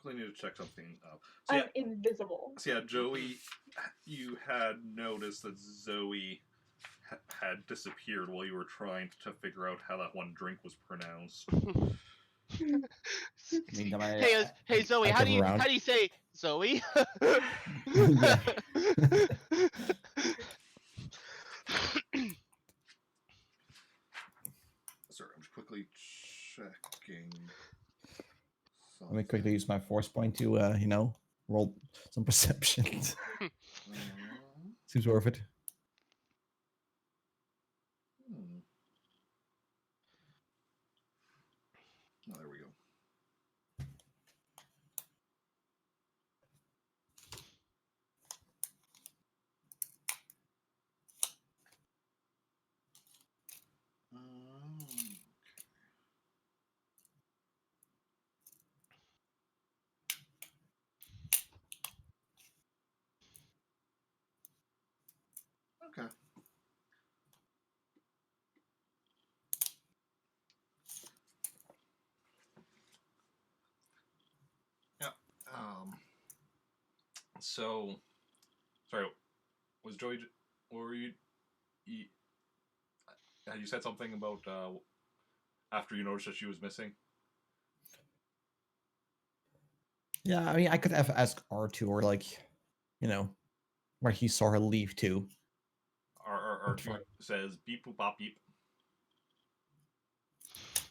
Quickly need to check something up. So I'm invisible. Joey, you had noticed that Zoey had disappeared while you were trying to figure out how that one drink was pronounced. Meantime, Hey Zoe, I how come do you around. say Zoe? Yeah. Sorry, I'm just quickly checking. Let me quickly use my force point to, you know, roll some perception. Seems worth it. Oh, there we go. Okay. Yeah. So, sorry. Was Joey? Or were you? You said something about after you noticed that she was missing. Yeah, I mean, I could have asked R2 or like, you know, where he saw her leave to. R2 says beep boop bop beep.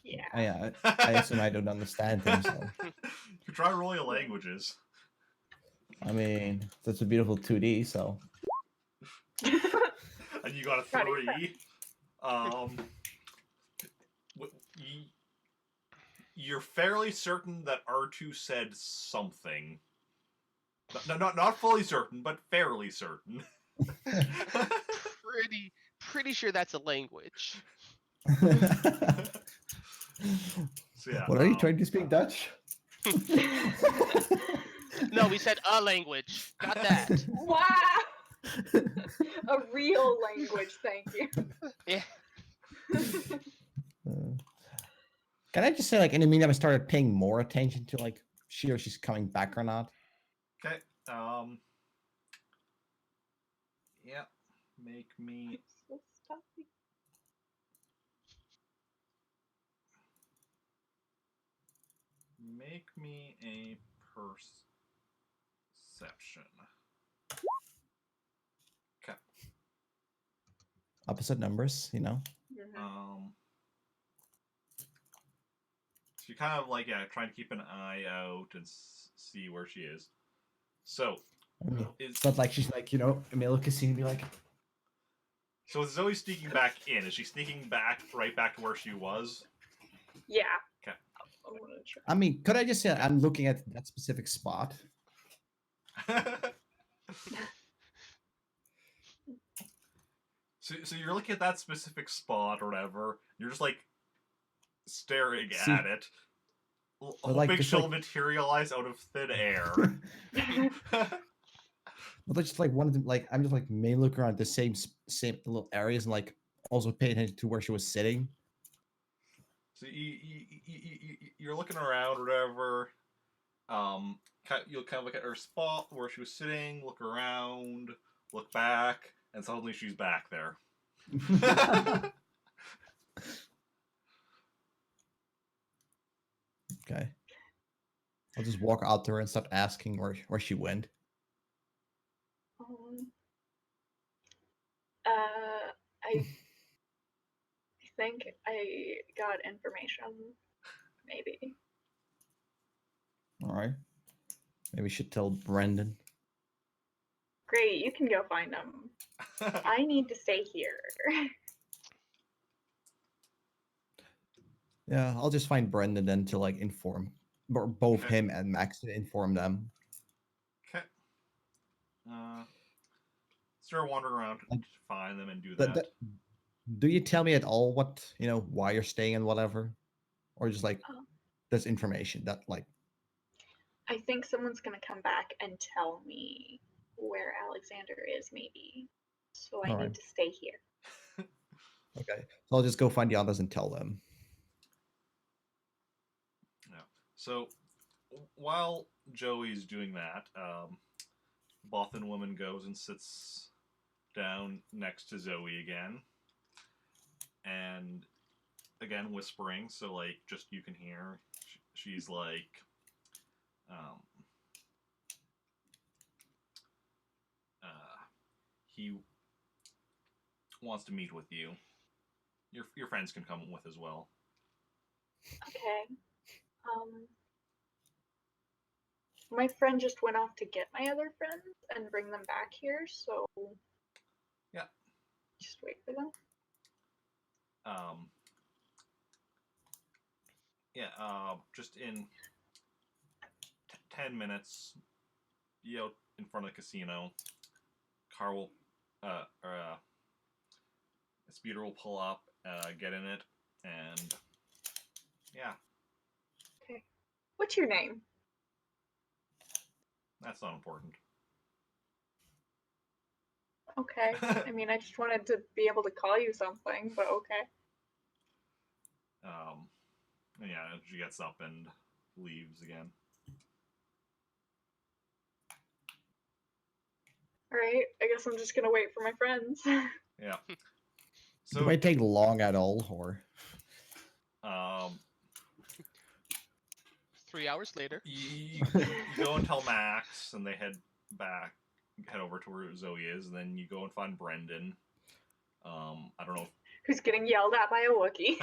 Yeah. I assume I don't understand him, so. You try rolling languages. I mean, that's a beautiful 2D, so. And you got a 3. You're fairly certain that R2 said something. Not fully certain, but fairly certain. Pretty sure that's a language. So yeah, What are you trying to speak Dutch? No, we said a language. Got that. Wow. A real language, thank you. Yeah. Can I just say, like, in the meantime, I started paying more attention to, like, she's coming back or not? Okay. Yeah. Make me. So stuffy. Make me a perception. Okay. Opposite numbers, you know? So you're kind of like, trying to keep an eye out and see where she is. So, I mean, it's not like she's like, you know, Emilio Cassini be like. So is Zoe sneaking back in? Is she sneaking back right back to where she was? Yeah. Okay. I mean, could I just say I'm looking at that specific spot? So you're looking at that specific spot or whatever. You're just like staring See, at it, hoping like, she'll like, materialize out of thin air. But that's just like one of them. Like, I'm just like may look around the same little areas and like also pay attention to where she was sitting. So you're looking around or whatever. You'll kind of look at her spot where she was sitting, look around, look back, and suddenly she's back there. Okay. I'll just walk out to her and start asking where she went. I think I got information. Maybe. All right. Maybe we should tell Brendan. Great, you can go find them. I need to stay here. Yeah, I'll just find Brendan then to like inform both Okay. him and Max to inform them. Okay. Start wandering around to And find them and do the- that. the- Do you tell me at all what why you're staying and whatever, or just like Oh. this information that like I think someone's gonna come back and tell me where Alexander is, maybe. So I Alright. need to stay here. okay, so I'll just go find the others and tell them. So while Joey's doing that, Bothan woman goes and sits down next to Zoey again, and again whispering, so like just you can hear. She's like, he wants to meet with you. Your friends can come with as well. Okay. My friend just went off to get my other friends and bring them back here, so Yeah. just wait for them. Just in 10 minutes, in front of the casino, car will, a speeder will pull up, get in it, and yeah, Okay. What's your name? that's not important. Okay. I mean, I just wanted to be able to call you something, but okay. And yeah, she gets up and leaves again. Alright, I guess I'm just gonna wait for my friends. Yeah. Do it take long at all, or 3 hours later. you go and tell Max, and they head over to where Zoe is, and then you go and find Brendan. I don't know. Who's getting yelled at by a Wookiee.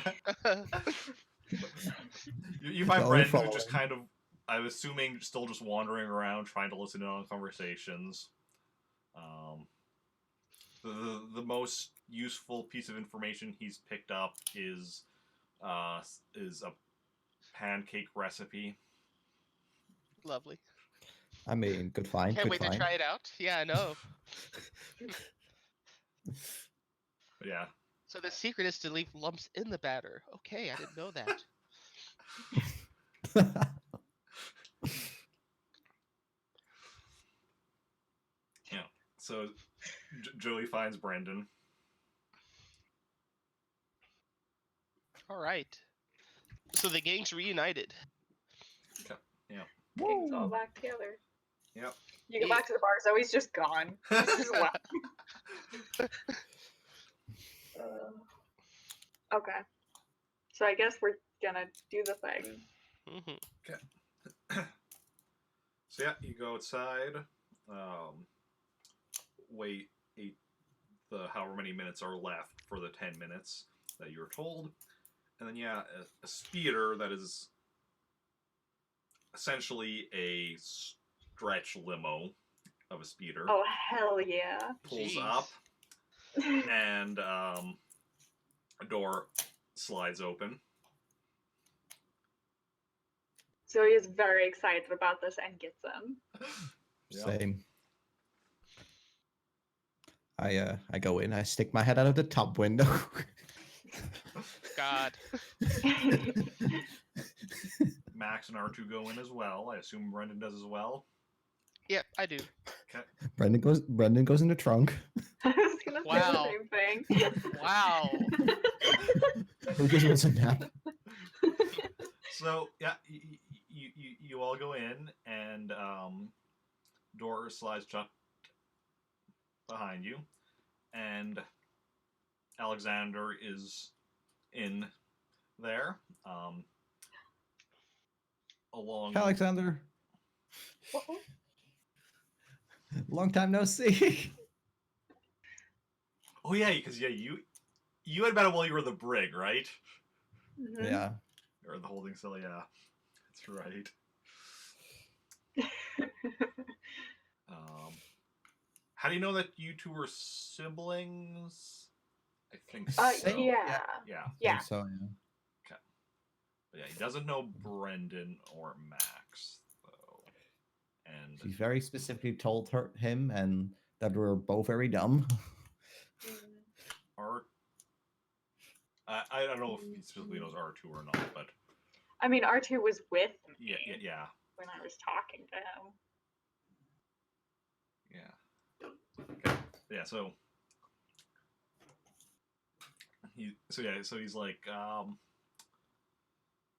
You find Only Brendan who's just following. kind of, I'm assuming, still just wandering around trying to listen in on conversations. The most useful piece of information he's picked up is a pancake recipe. Lovely. I mean, good find, Can't good wait find. to try it out. Yeah, I know. But yeah. So the secret is to leave lumps in the batter. Okay, I didn't know that. So Joey finds Brendan. All right. So the gang's reunited. Gang's all back together. Yep. You go back to the bar, Zoe's just gone. She's just left. Okay. So I guess we're gonna do the thing. Mm-hmm. So yeah, you go outside, wait however many minutes are left for the 10 minutes that you were told, and then yeah, a speeder that is essentially a stretch limo of a speeder Oh, hell yeah. pulls Jeez. up, and a door slides open. Zoe is very excited about this and gets in. Yeah. Same. I go in, I stick my head out of the top window. God. Max and R2 go in as well. I assume Brendan does as well. Yep, I do. Okay. Brendan goes in the trunk. I was gonna say Wow. the same thing. Wow. Who just wants a nap? So yeah, you all go in, and door slides shut behind you, and Alexander is in there. Along. Alexander. Long time no see. Oh yeah, because you had met him while you were the brig, right? Mhm. Yeah. Or the holding cell, yeah. That's right. How do you know that you two were siblings? I think so. Same. Yeah. Yeah. Yeah. So But yeah, he doesn't know Brendan or Max though, and She very specifically told him and that we're both very dumb. Mm, Art. I don't know if he specifically knows R2 or not, but I mean, R2 was with me yeah. when I was talking to him. Yeah. Okay. Yeah, so he's like,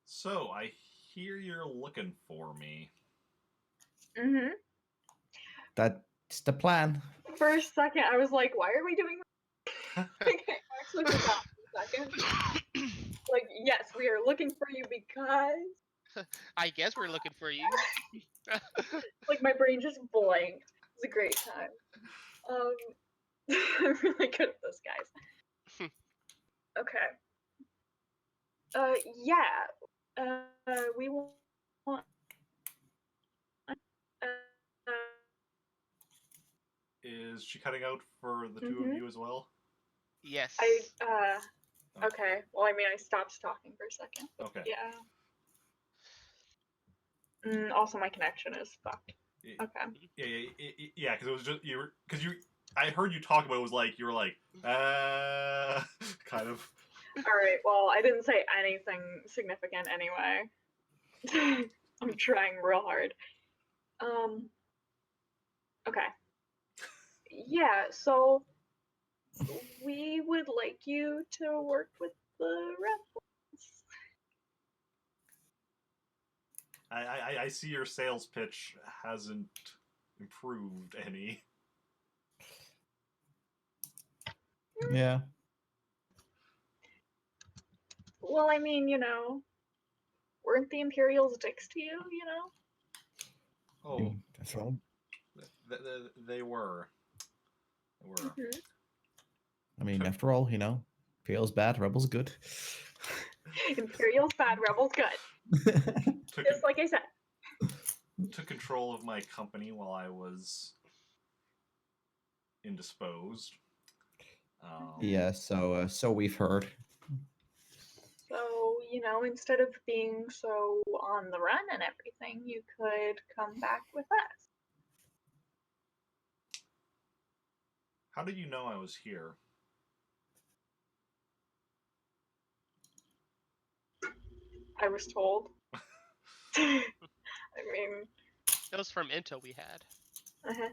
so I hear you're looking for me. Mm-hmm. That's the plan. For a second, I was like, why are we doing this? Like, I actually forgot for a second. Like, yes, we are looking for you because... I guess we're looking for you. Like, my brain just blanked. It was a great time. I'm really good at this, guys. Okay. Yeah. We want... Is she cutting out for the two of you as well? Yes. Okay. Well, I mean, I stopped talking for a second. Okay. Yeah. Also, my connection is fucked. Okay. Yeah, because it was just I heard you talk about it was like you were like kind of. All right. Well, I didn't say anything significant anyway. I'm trying real hard. Okay. Yeah. So we would like you to work with the Rebels. I see your sales pitch hasn't improved any. Yeah. Well, I mean, weren't the Imperials dicks to you? Oh, That's all. they were. They were. Mhm. I mean, after all, Imperial's bad, Rebels good. Imperials bad, Rebels good. Just like I said. Took control of my company while I was indisposed. Yeah, so we've heard. So, instead of being so on the run and everything, you could come back with us. How did you know I was here? I was told. I mean, That was from intel we had. uh-huh.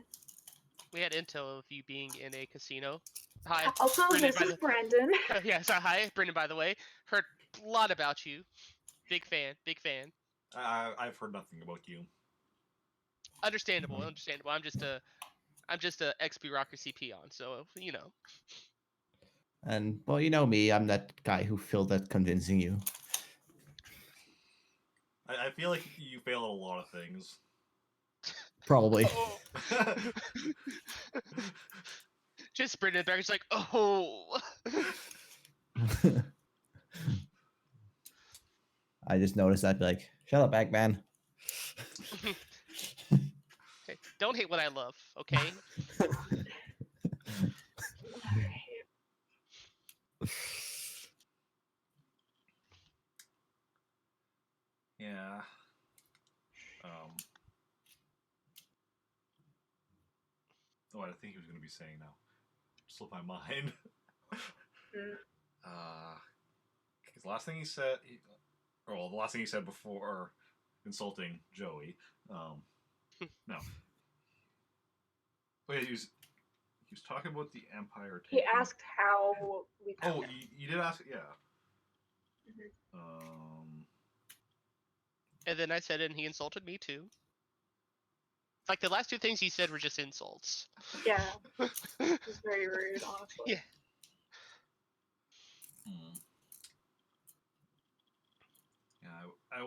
We had intel of you being in a casino. Hi. Also, Brendan, this is Brandon. Yeah, so hi, Brendan, by the way. Heard a lot about you. Big fan, big fan. I've heard nothing about you. Understandable. I'm just a ex-bureaucracy peon, so And, well, you know me, I'm that guy who failed at convincing you. I feel like you fail at a lot of things. Probably. Oh. Just Brendan back. It's like, oh. I just noticed that, like, shut up, Bagman. Okay. Don't hate what I love, okay? Yeah. Oh, I think he was going to be saying now. Slipped my mind. Because the last thing he said, the last thing he said before insulting Joey, no. Wait, he was talking about the Empire. He asked how we found Oh, him. you did ask, yeah. And then I said it, and he insulted me too. Like the last two things he said were just insults. Yeah. It was very rude, honestly. Yeah. Yeah, I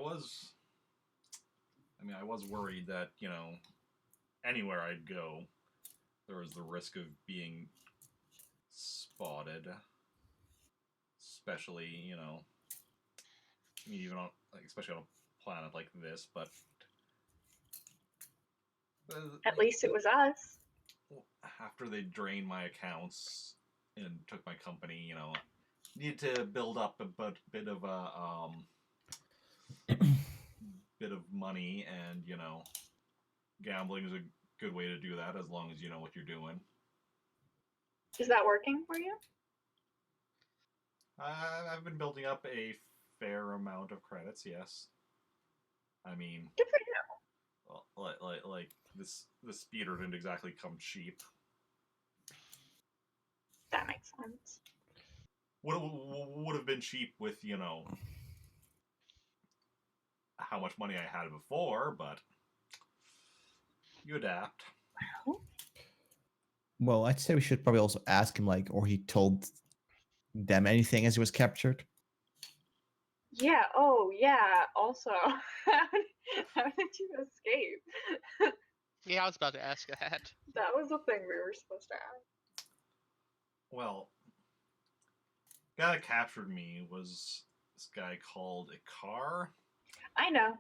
was worried that, anywhere I'd go, there was the risk of being spotted. Especially, even on, especially on a planet like this, but... At least it was us. After they drained my accounts and took my company, needed to build up a bit of a bit of money, and gambling is a good way to do that as long as you know what you're doing. Is that working for you? I've been building up a fair amount of credits. Yes, I mean, Good for you. well, like this speeder didn't exactly come cheap. That makes sense. Would have been cheap with how much money I had before, but you adapt. Well, I'd say we should probably also ask him, like, or he told them anything as he was captured. Yeah. Oh, yeah. Also, how did you escape? Yeah, I was about to ask that. That was a thing we were supposed to ask. Well, the guy that captured me was this guy called Ikar. I know.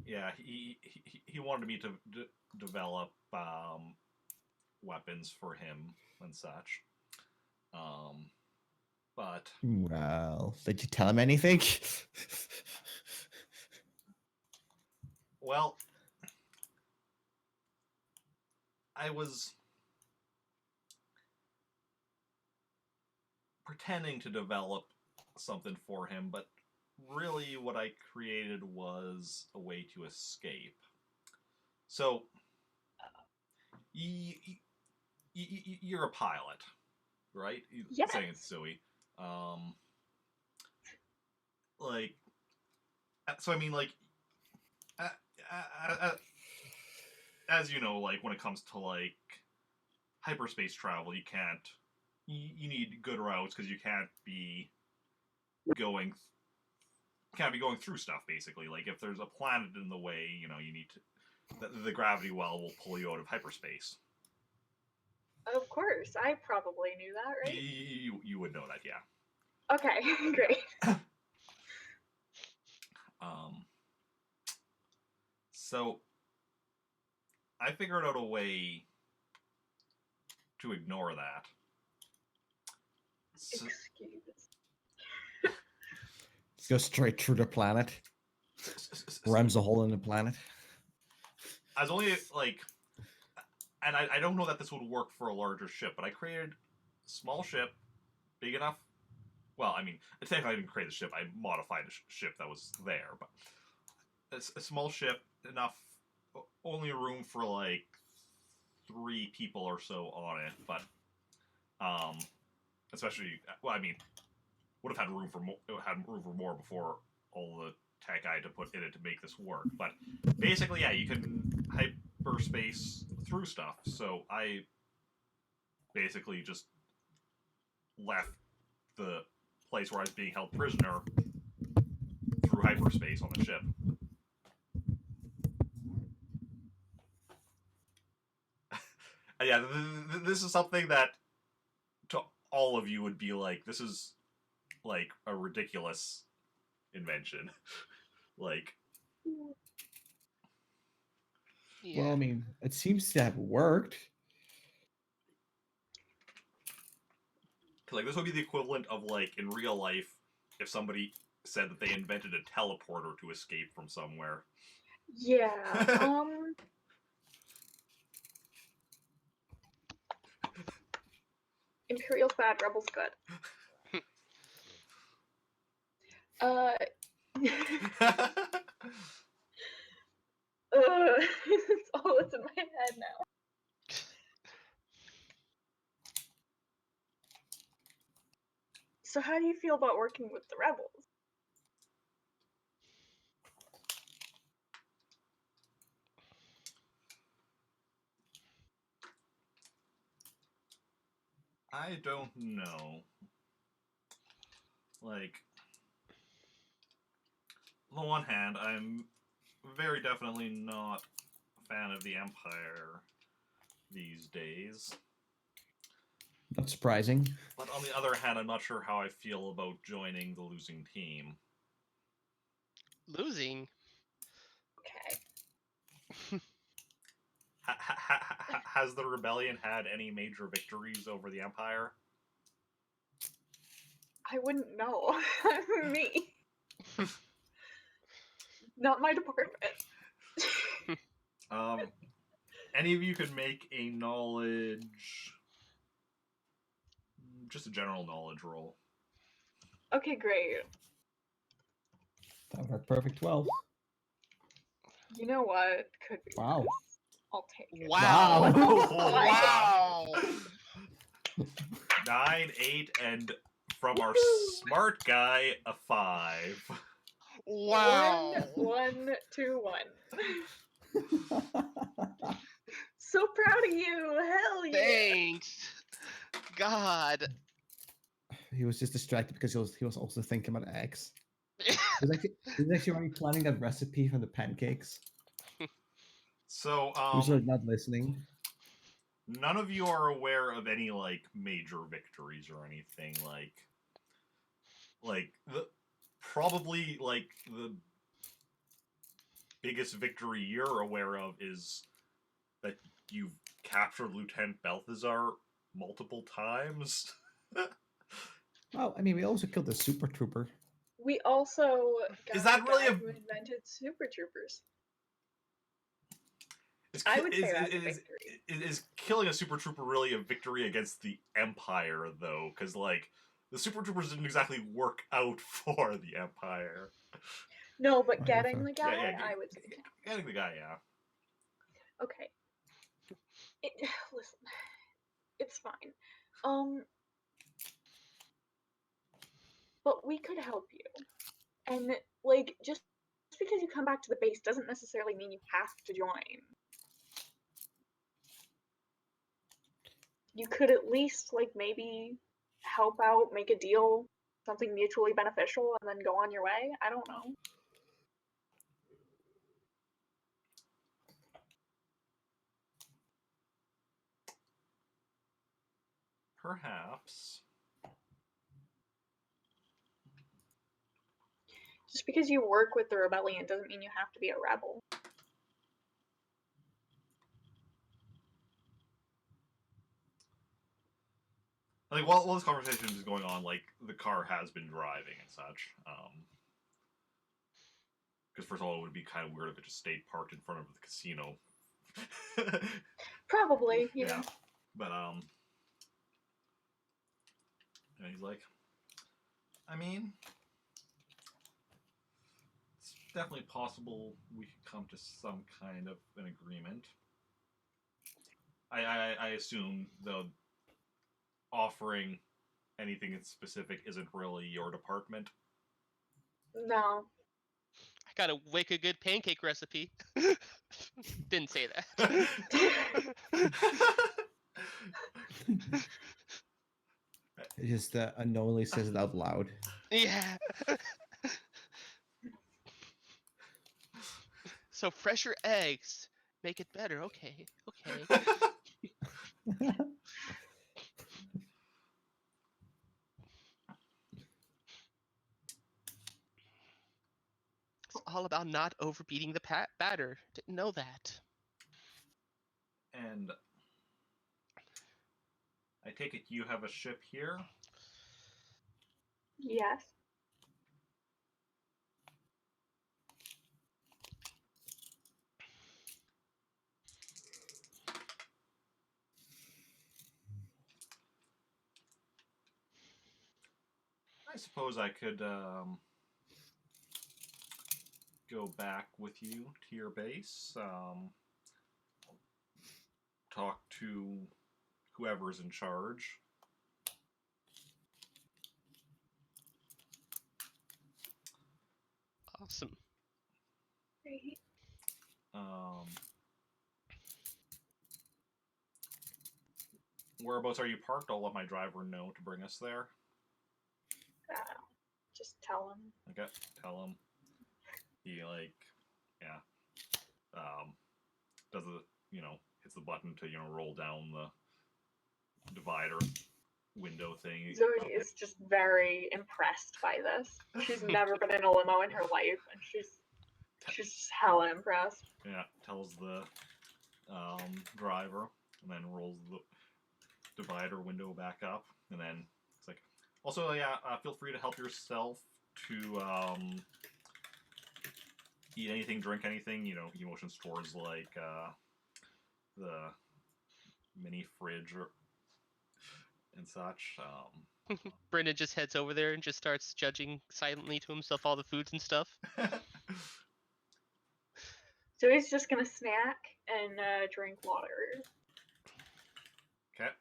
Yeah, he wanted me to develop weapons for him and such. But Well, did you tell him anything? well, I was pretending to develop something for him, but really what I created was a way to escape. So, you're a pilot, right? Yes. Saying it's Zoey. Like, so I mean, like, as you know, like when it comes to like hyperspace travel, you can't. You need good routes because you can't be going through stuff. Basically, like if there's a planet in the way, you need to. The gravity well will pull you out of hyperspace. Of course. I probably knew that, right? You would know that, yeah. Okay, great. So I figured out a way to ignore that. So, Excuse. Go straight through the planet. Rams a hole in the planet. I was only like, and I don't know that this would work for a larger ship, but I created a small ship, big enough. Well, I mean, technically I didn't create the ship. I modified the ship that was there, but a small ship enough, only room for like 3 people or so on it, but especially, well, I mean, would have had room for more before all the tech I had to put in it to make this work. But basically, yeah, you can hyperspace through stuff. So I basically just left the place where I was being held prisoner through hyperspace on the ship. Yeah, this is something that to all of you would be like, this is like a ridiculous invention. Like, Yeah. Well, I mean, it seems to have worked. like this would be the equivalent of like in real life if somebody said that they invented a teleporter to escape from somewhere. Yeah. Imperial's bad, Rebel's good. It's all that's in my head now. So how do you feel about working with the rebels? I don't know. Like, on the one hand, I'm very definitely not a fan of the Empire these days. Not surprising. But on the other hand, I'm not sure how I feel about joining the losing team. Losing? Okay. Has the rebellion had any major victories over the Empire? I wouldn't know. Me. Not my department. Any of you could make a knowledge, just a general knowledge roll. Okay, great. That was perfect 12. You know what? Could be Wow. worse. I'll take it. Wow. Wow. Wow. 9, 8, and from our smart guy, a 5. Wow. 1, 2, 1. So proud of you! Hell yeah! Thanks. God. He was just distracted because he was also thinking about eggs. He was actually already planning that recipe for the pancakes. So, He was like not listening. none of you are aware of any, like, major victories or anything, probably, like, the biggest victory you're aware of is that you've captured Lieutenant Balthazar multiple times. Well, I mean, we also killed the super trooper. We also got Is that the really guy a- who invented Super Troopers. Is, I would say is, that's a is, victory. is killing a super trooper really a victory against the Empire, though? Because, like, the super troopers didn't exactly work out for the Empire. No, but Oh, yeah, getting fair. the guy, Yeah, I would say count. Getting the guy, yeah. Okay. Listen, it's fine. But we could help you. And, like, just because you come back to the base doesn't necessarily mean you have to join. You could at least, like, maybe help out, make a deal, something mutually beneficial, and then go on your way. I don't know. Perhaps. Just because you work with the rebellion doesn't mean you have to be a rebel. Like, while this conversation is going on, like, the car has been driving and such. Because, first of all, it would be kind of weird if it just stayed parked in front of the casino. Probably, yeah. Yeah. But, and he's like, I mean, it's definitely possible we could come to some kind of an agreement. I assume, though, offering anything in specific isn't really your department. No. I gotta make a good pancake recipe. Didn't say that. It just unknowingly says it out loud. Yeah. So fresher eggs make it better. Okay. Okay. It's all about not overbeating the batter. Didn't know that. And I take it you have a ship here? Yes. I suppose I could go back with you to your base, talk to whoever's in charge. Awesome. Great. Whereabouts are you parked? I'll let my driver know to bring us there. Just tell him. Okay, tell him. He, like, yeah, does the, hits the button to, roll down the divider window thing. Zoe is just very impressed by this. She's never been in a limo in her life, and she's just hella impressed. Yeah, tells the driver, and then rolls the divider window back up, and then it's like, also, yeah, feel free to help yourself to eat anything, drink anything, he motions towards like the mini fridge and such. Brendan just heads over there and just starts judging silently to himself all the foods and stuff. So he's just gonna snack and drink water. Okay.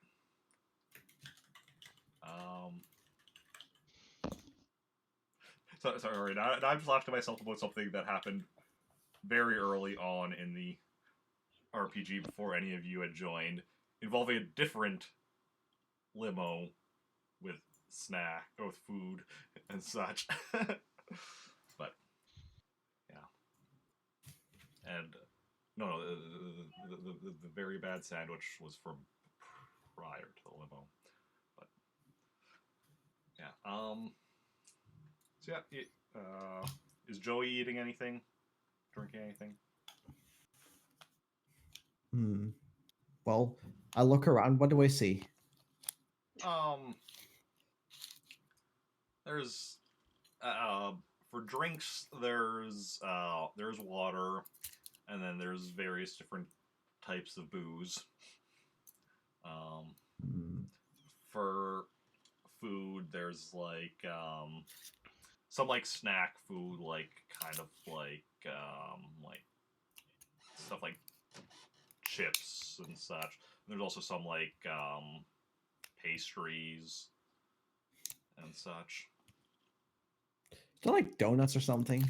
Sorry, now I'm just laughing to myself about something that happened very early on in the RPG before any of you had joined, involving a different limo with food and such. But yeah, and no, the very bad sandwich was from prior to the limo. But yeah, so yeah, is Joey eating anything, drinking anything? Well, I look around. What do I see? There's for drinks, there's water, and then there's various different types of booze. For food, there's like some like snack food, like kind of like stuff like chips and such. And there's also some like pastries and such. Is that like donuts or something?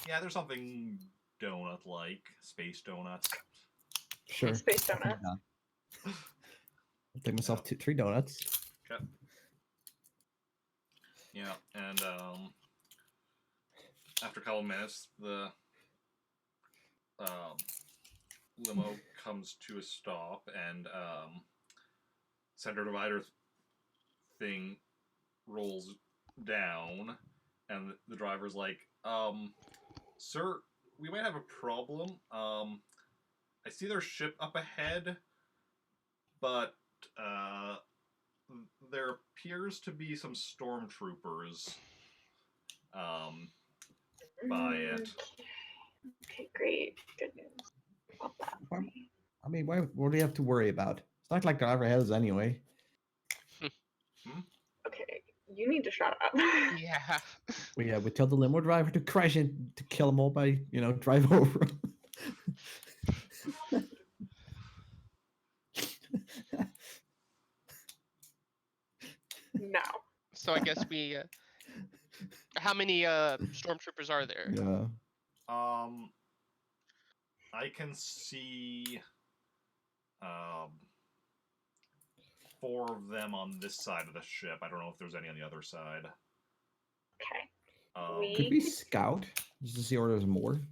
Yeah, there's something donut-like, space donuts. Sure. Space donuts. I'll take myself 3 donuts. Okay. Yeah, and after a couple minutes, the limo comes to a stop, and center divider thing rolls down, and the driver's like, "Sir, we might have a problem. I see their ship up ahead, but there appears to be some stormtroopers by it." Okay, great. Good news about that. I mean, what do you have to worry about? It's not like driver has anyway. Okay, you need to shut up. Yeah. We tell the limo driver to crash it to kill them all by drive over 'em. No. So I guess we. How many stormtroopers are there? Yeah. I can see 4 of them on this side of the ship. I don't know if there's any on the other side. Okay. Could we scout just to see where there's more?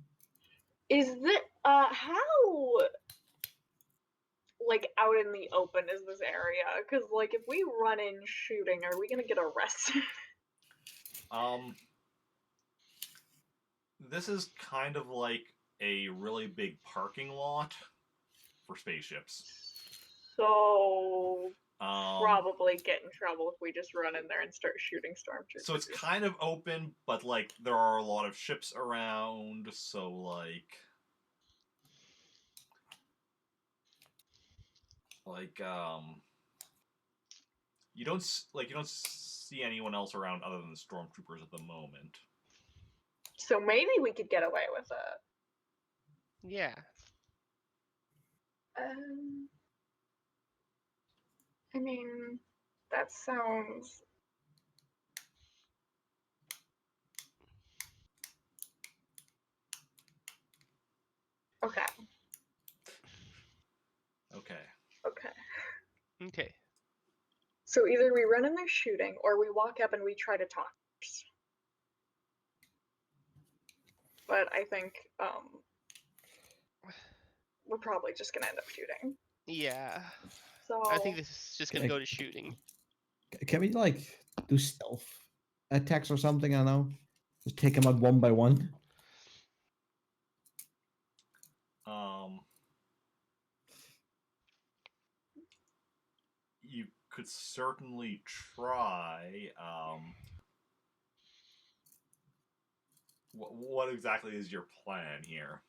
Is that how like out in the open is this area? Because like if we run in shooting, are we gonna get arrested? This is kind of like a really big parking lot for spaceships. So probably get in trouble if we just run in there and start shooting stormtroopers. So it's kind of open, but like there are a lot of ships around, so like you don't see anyone else around other than the stormtroopers at the moment. So maybe we could get away with it. Yeah. I mean, that sounds. Okay. Okay. Okay. So either we run in there shooting, or we walk up and we try to talk. But I think we're probably just gonna end up shooting. Yeah. So I think this is just gonna go to shooting. Can we like do stealth attacks or something? I don't know. Just take them out one by one. You could certainly try. what exactly is your plan here?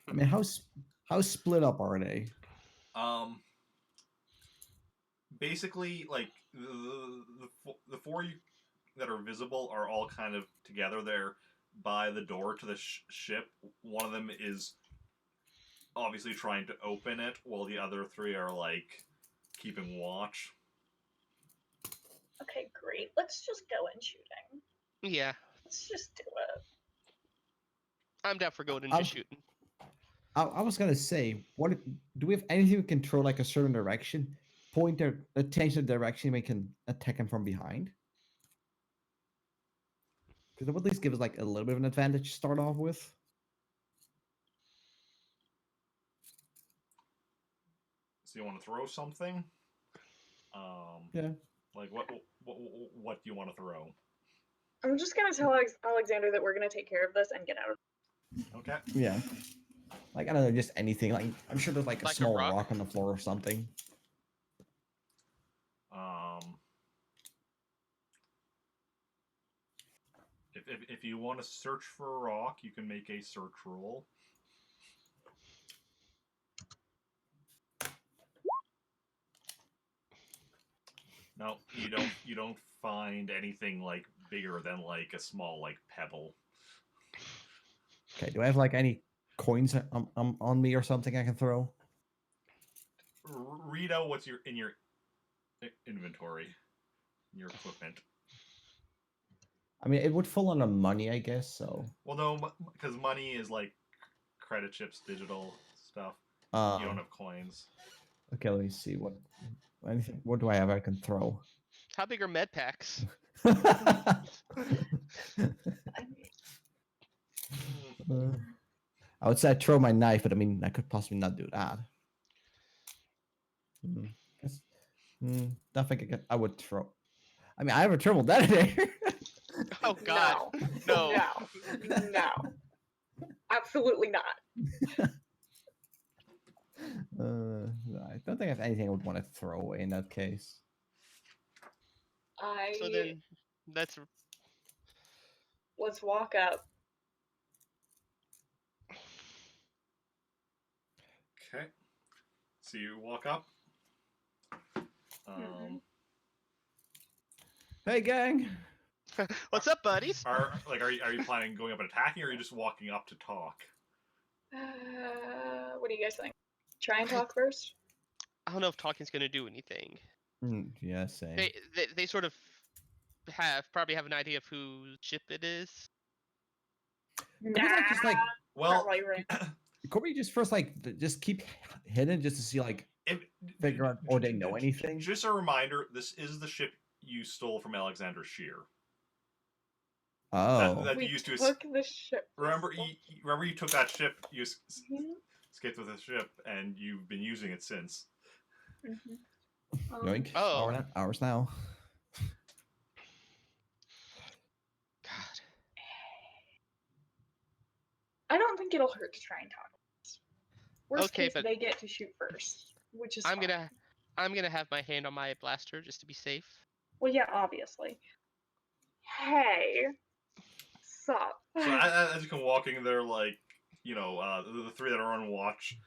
I mean, how split up are they? Basically, like the four you that are visible are all kind of together there by the door to the ship. One of them is obviously trying to open it, while the other three are like keeping watch. Okay, great. Let's just go in shooting. Yeah, Let's just do it. I'm down for going into shooting. I was gonna say, what do we have anything we can throw like a certain direction, point their attention the direction we can attack them from behind? Because that would at least give us like a little bit of an advantage to start off with. So you want to throw something? Yeah. Like what do you want to throw? I'm just gonna tell Alexander that we're gonna take care of this and get out of. Okay. Yeah. Like I don't know, just anything. Like I'm sure there's like a Like a small rock? rock on the floor or something. If you want to search for a rock, you can make a search roll. No, you don't find anything like bigger than like a small like pebble. Okay. Do I have like any coins on me or something I can throw? Read out what's in your inventory, your equipment. I mean, it would fall under money, I guess. So. Well, no, because money is like credit chips, digital stuff. You don't have coins. Okay, let me see what do I have I can throw? How big are med packs? I would say I'd throw my knife, but I mean, I could possibly not do that. Don't think I would throw. I mean, I have a triple detonator. Oh God, no. No. Absolutely not. No, I don't think I have anything I would want to throw away in that case. So then, Let's walk up. Okay. So you walk up. Hey, gang. what's up, buddies? Are you planning on going up and attacking, or are you just walking up to talk? What do you guys think? Try and talk first. I don't know if talking's gonna do anything. Yeah, same. They sort of probably have an idea of whose ship it is. Could we like just like Well, probably right. could we just first like just keep hidden just to see like figure out or they know anything? Just a reminder: this is the ship you stole from Alexander Shear. Oh, That We you used to. took the ship. Remember you took that ship. You escaped with the ship, and you've been using it since. yoink. Oh. Ours now. God. I don't think it'll hurt to try and talk. Worst Okay, case, but they get to shoot first, which is I'm fine. gonna have my hand on my blaster just to be safe. Well, yeah, obviously. Hey, sup? So as you come walking, they're like, the three that are on watch,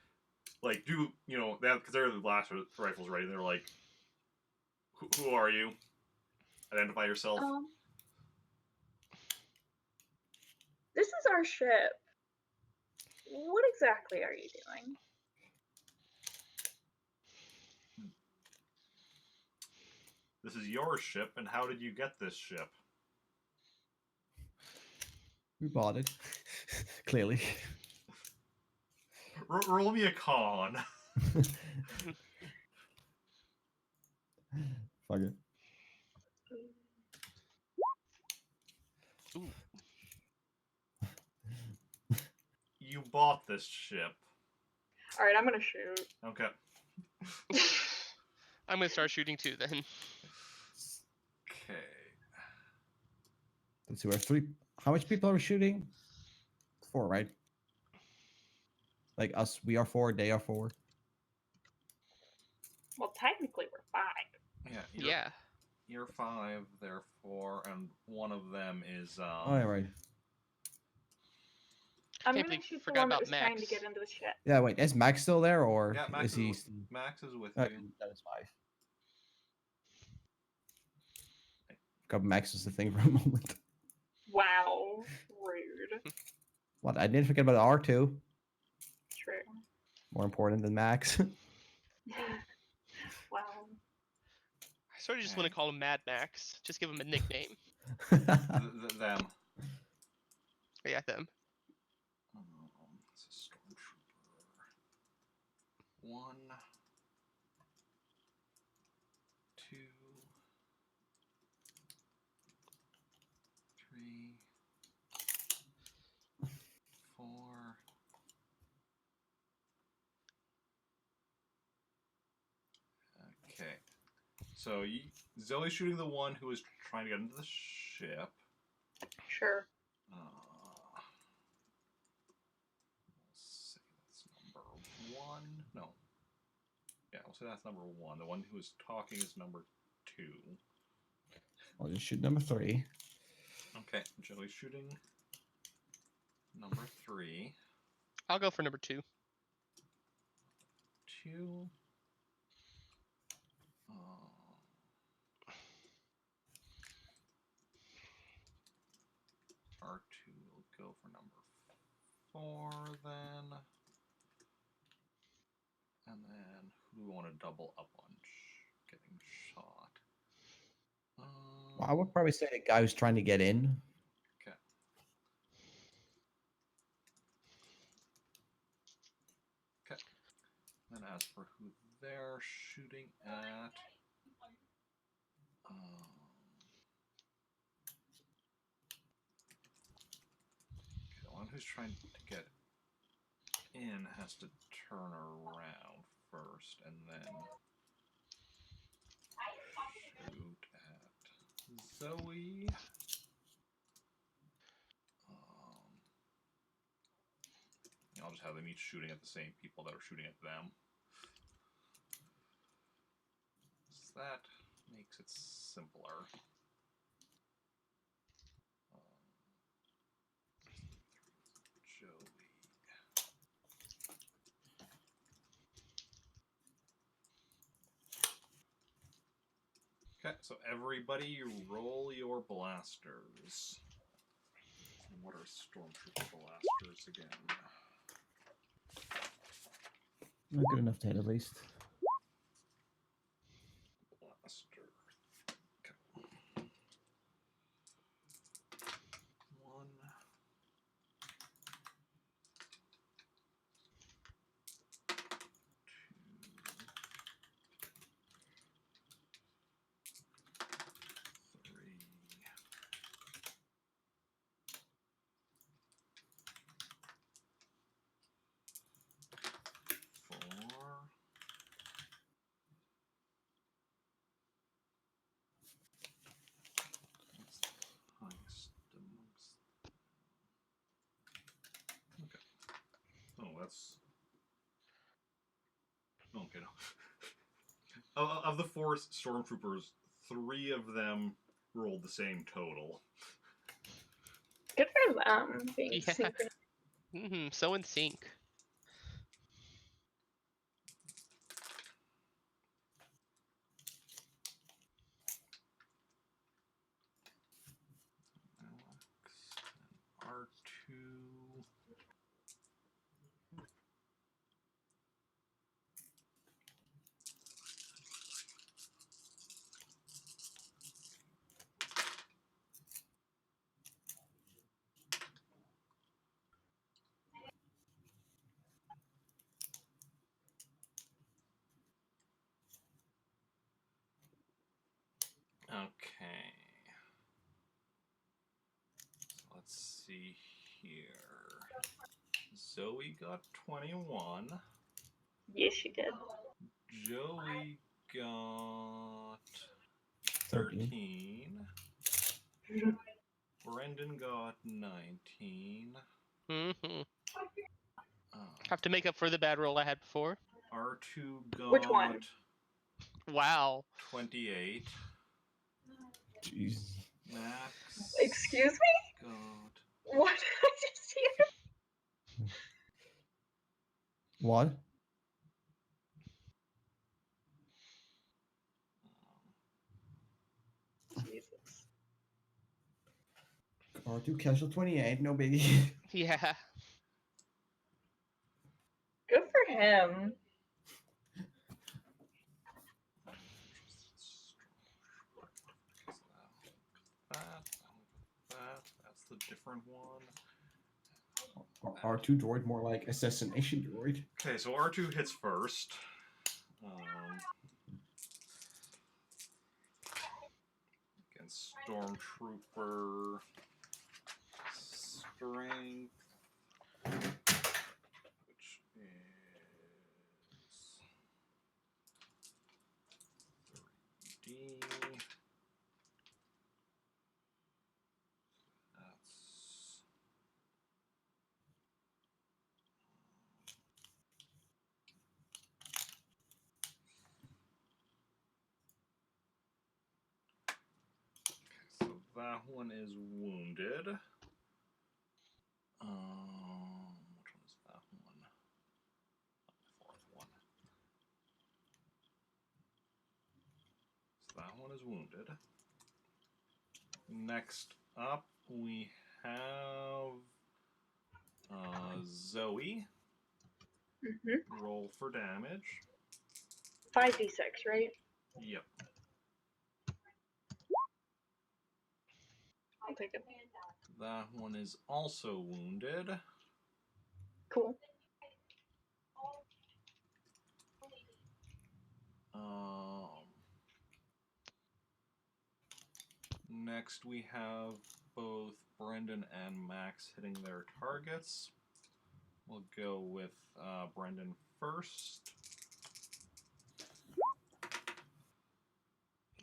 like because they're the blaster rifles ready. They're like, who are you? Identify yourself. This is our ship. What exactly are you doing? This is your ship, and how did you get this ship? We bought it. Clearly. Roll me a con. Fuck it. Ooh. You bought this ship. All right, I'm gonna shoot. Okay. I'm gonna start shooting too then. Okay. Let's see, we're three. How much people are we shooting? 4, right? Like us, we are 4. They are 4. Well, technically we're 5. Yeah. You're 5, therefore, and one of them is Oh, yeah, right. I'm Can't gonna believe- shoot the forgot one that about was trying to Max. get into the ship. Yeah, wait. Is Max still there, or yeah. is he? Max is with Oh, you. that was 5. Forgot Max was the thing for a moment. Wow, rude. What? I didn't forget about R2. True. More important than Max. Wow. I sort of just want to call him Mad Max. Just give him a nickname. Them. Yeah, them. It's a stormtrooper. 1, 2, 3, 4. Okay. So Zoe's shooting the one who is trying to get into the ship. Sure. Let's say that's number 1. No. Yeah, we'll say that's number 1. The one who is talking is number 2. I'll just shoot number 3. Okay, Joey's shooting number 3. I'll go for number 2. 2. R2 will go for number 4 then. And then who do we want to double up on getting shot? Well, I would probably say the guy who's trying to get in. Okay. Okay. Then as for who they're shooting at, the one who's trying to get in has to turn around first and then shoot at Zoe. I'll just have them each shooting at the same people that are shooting at them. So that makes it simpler. Joey. Okay, so everybody roll your blasters. What are stormtrooper blasters again? Not good enough to hit, at least. Blaster. Okay. 1. 3. 4. That's the highest amongst. Okay. Oh, that's. Okay, no. Of the 4 stormtroopers, 3 of them rolled the same total. Good for them being Yeah. synchronous. So in sync. Alex and R2. Okay. So let's see here. Zoe got 21. Yes, she did. Joey got 13. 13. Brendan got 19. Mm-hmm. Uh, Have to make up for the bad roll I had before. R2 got Which one? Wow. 28. Jeez. Max. Excuse me? God. What did I just hear? What? Jesus. R2 casual 28, no biggie. Yeah. Good for him. That's the different one. R2 droid, more like assassination droid. Okay, so R2 hits first. Against Stormtrooper. Strength. Which is 3D. That's so that one is wounded. Which one is that one? The fourth one. So that one is wounded. Next up, we have Zoey. Mm-hmm. Roll for damage. 5d6, right? Yep. I'll take it. That one is also wounded. Cool. Next, we have both Brendan and Max hitting their targets. We'll go with Brendan first.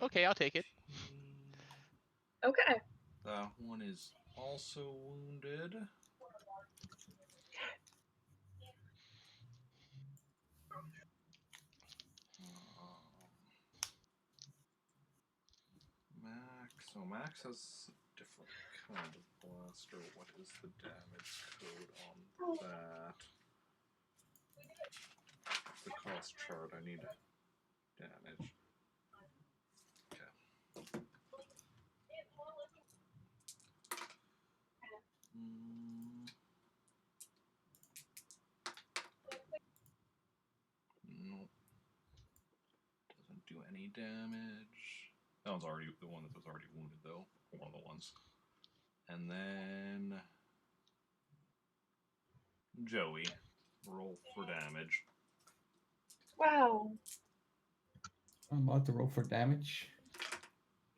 Okay, I'll take it. Okay. That one is also wounded. Max has a different kind of blaster. What is the damage code on that? The cost chart. I need damage. Okay. Nope. Doesn't do any damage. That one's already the one that was already wounded, though. One of the ones. And then Joey, roll for damage. Wow. I'm about to roll for damage.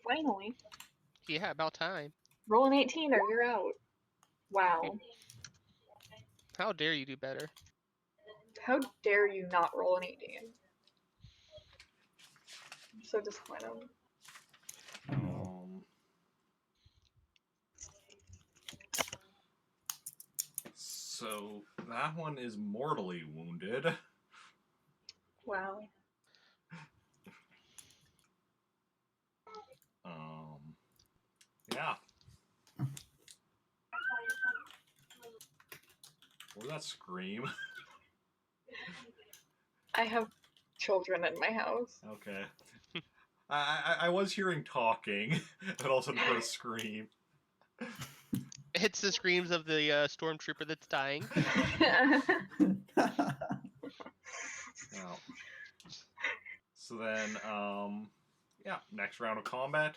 Finally. Yeah, about time. Roll an 18 or you're out. Wow. How dare you do better? How dare you not roll an 18? I'm so disappointed. So that one is mortally wounded. Wow. Yeah. What was that scream? I have children in my house. Okay. I was hearing talking, but also heard a scream. It's the screams of the stormtrooper that's dying. Oh. So then, yeah, next round of combat.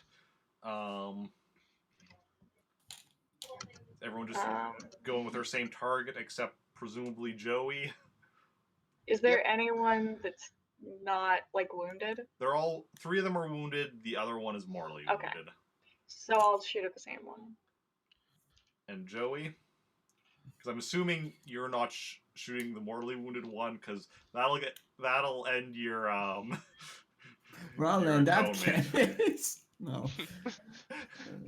Everyone just going with their same target, except presumably Joey. Is there anyone that's not like wounded? They're all 3 of them are wounded. The other one is mortally Okay. wounded. So I'll shoot at the same one. And Joey, because I'm assuming you're not shooting the mortally wounded one, because that'll end your Well, your in that atonement. case, no.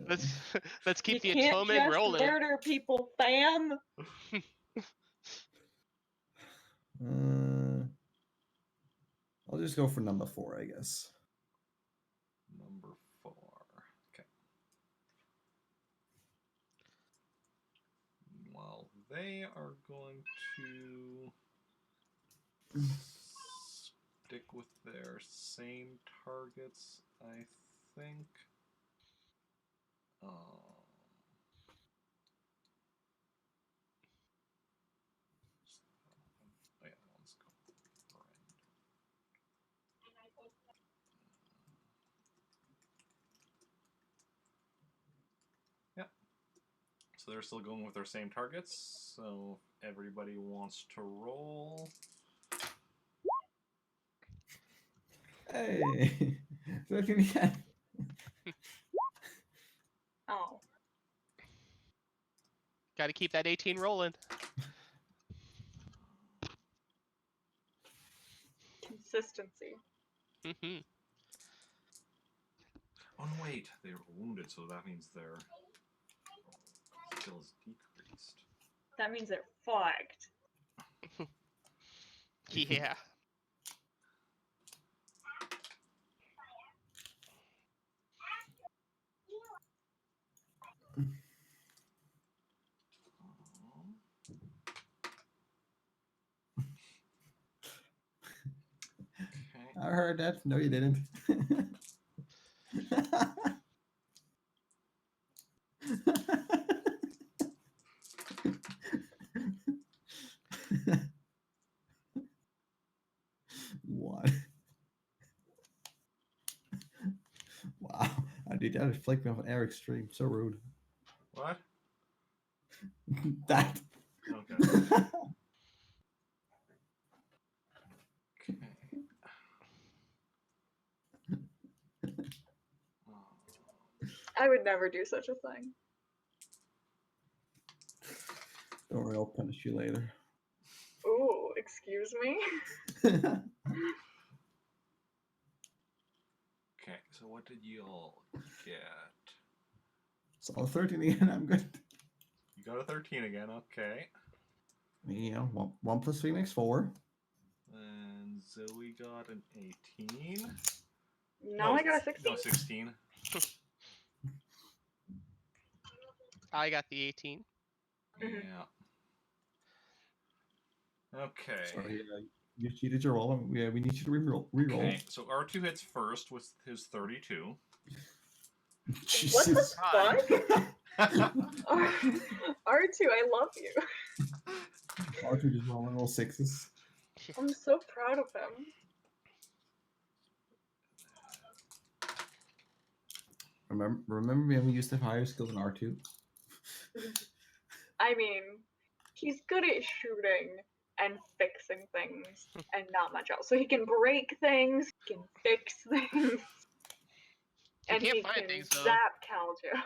Let's keep you the can't atonement just rolling. murder people, fam. I'll just go for number 4, I guess. Number 4. Okay. are going to stick with their same targets, I think. Oh yeah, one's called Brand. Yep. So they're still going with their same targets. So if everybody wants to roll. Hey, 13 again. Oh. Got to keep that 18 rolling. Consistency. Hmm. Oh no, wait, they were wounded, so that means their skill is decreased. That means they're fucked. Yeah. Okay. I heard that. No, you didn't. What? Wow. I did that. Flicked me off an air extreme. So rude. What? That. Okay. Okay. I would never do such a thing. Don't worry, I'll punish you later. Ooh, excuse me? Okay, so what did you all get? So 13 again, I'm good. You got a 13 again, okay. Yeah, 1 plus 3 makes 4. And Zoe got an 18. No, I got a 16. No, 16. I got the 18. Mhm. Yeah. Okay. Sorry, you cheated your roll. Yeah, we need you to re-roll. Okay, so R2 hits first with his 32. What the Jesus. God. fuck? R2, I love you. Arthur just rolling all 6s. I'm so proud of him. Remember when we used to have higher skill than R2? I mean, he's good at shooting and fixing things and not much else. So he can break things, he can fix things, and can't he find can things, though. zap Calja.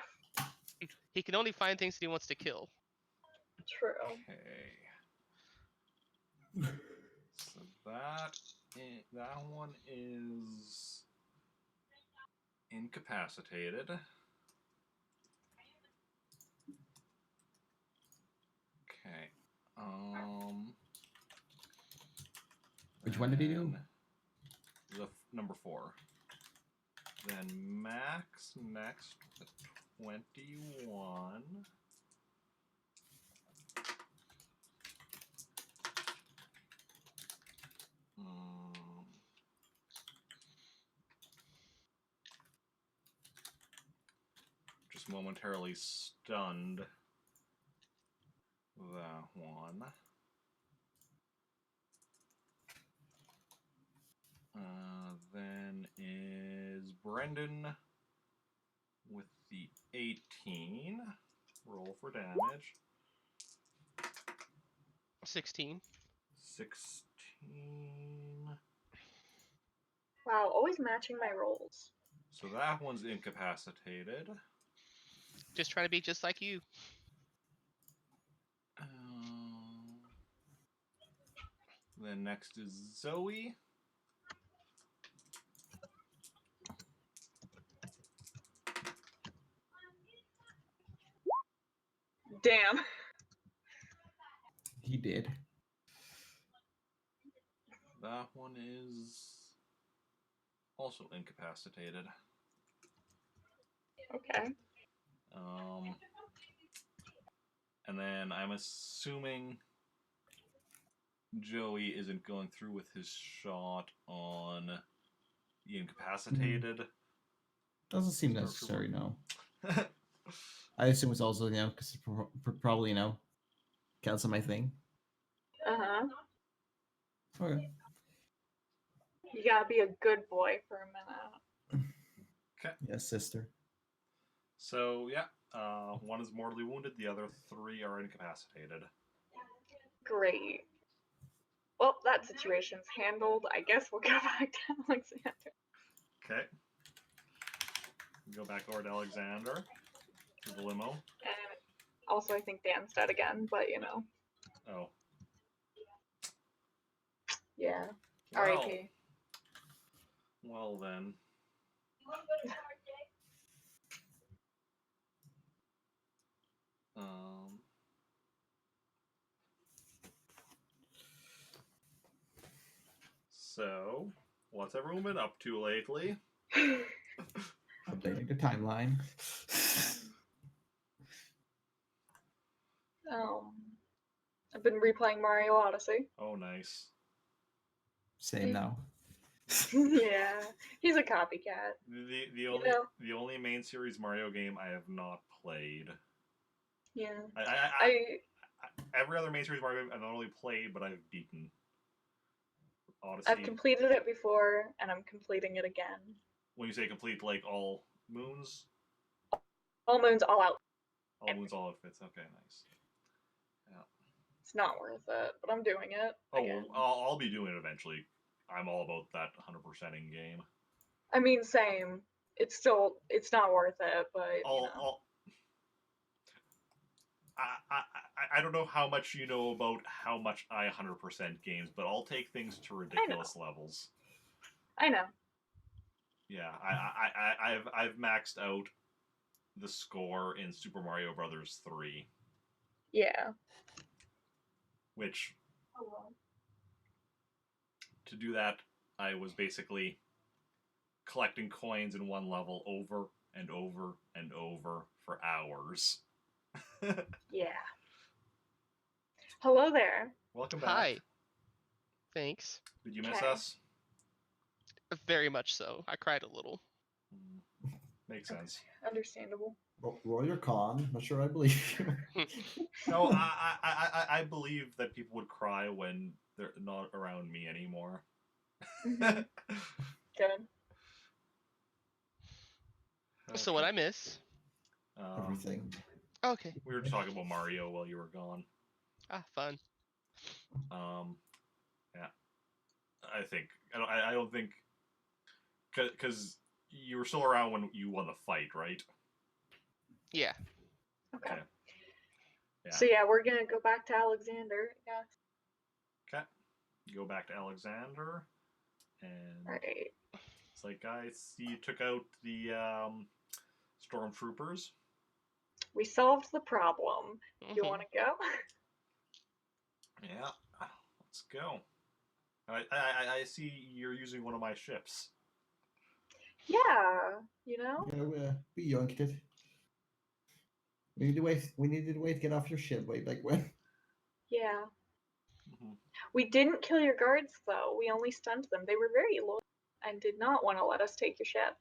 He can only find things that he wants to kill. True. Okay. So that one is incapacitated. Okay. Which one did he do? The number 4. Then Max next with 21. Just momentarily stunned. That one. Then is Brendan with the 18. Roll for damage. 16. 16. Wow, always matching my rolls. So that one's incapacitated. Just trying to be just like you. Then next is Zoe. Damn. He did. That one is also incapacitated. Okay. And then I'm assuming Joey isn't going through with his shot on the incapacitated. Doesn't seem Stormtrooper. necessary, no. I assume it's also, because probably, counts on my thing. Uh-huh. Okay. You gotta be a good boy for a minute. Okay. Yes, sister. So, yeah, one is mortally wounded, the other 3 are incapacitated. Great. Well, that situation's handled. I guess we'll go back to Alexander. Okay. Go back over to Alexander, to the limo. And also, I think Dan's dead again, but you know. Oh. Yeah. Well, R.I.P. well then. So, what's everyone been up to lately? Updating the timeline. I've been replaying Mario Odyssey. Oh, nice. Same now. Yeah, he's a copycat. The only main series Mario game I have not played. Yeah. Every other main series Mario game I've not only played, but I've beaten. Odyssey. I've completed it before, and I'm completing it again. When you say complete, like all moons? All moons, all out. All moons, all outfits. Okay, nice. Yeah. It's not worth it, but I'm doing it. Oh, again. I'll be doing it eventually. I'm all about that 100% in game. I mean, same. It's not worth it, but I don't know how much you know about how much I 100% games, but I'll take things to ridiculous levels. I know. Yeah, I've maxed out the score in Super Mario Brothers 3. Yeah. Which, Oh, well. to do that, I was basically collecting coins in one level over and over and over for hours. Yeah. Hello there. Welcome back. Hi. Thanks. Did you miss Okay. us? Very much so. I cried a little. Makes sense. Understandable. Roll your con. Not sure I believe you. No, I believe that people would cry when they're not around me anymore. Mhm. Good. So what I miss? Everything. Okay. We were talking about Mario while you were gone. Ah, fun. Yeah. I don't think, because you were still around when you won the fight, right? Yeah. Okay. Yeah. So yeah, we're gonna go back to Alexander. Yeah. Okay. Go back to Alexander, and Right. it's like, I see you took out the stormtroopers. We solved the problem. You Mhm. want to go? Yeah. Let's go. I see you're using one of my ships. Yeah. You know. Yeah, we yoinked it. We needed a way to get off your ship way back when. Yeah. Mm-hmm. We didn't kill your guards though. We only stunned them. They were very loyal and did not want to let us take your ship.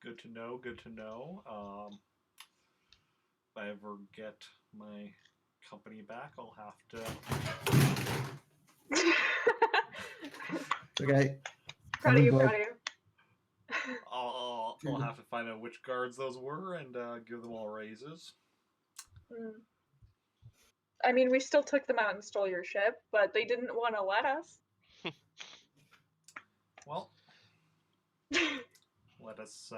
Good to know. Good to know. If I ever get my company back, I'll have to. Okay. Proud of you. Bro. Proud of you. I'll have to find out which guards those were and give them all raises. I mean, we still took them out and stole your ship, but they didn't want to let us. Well, let us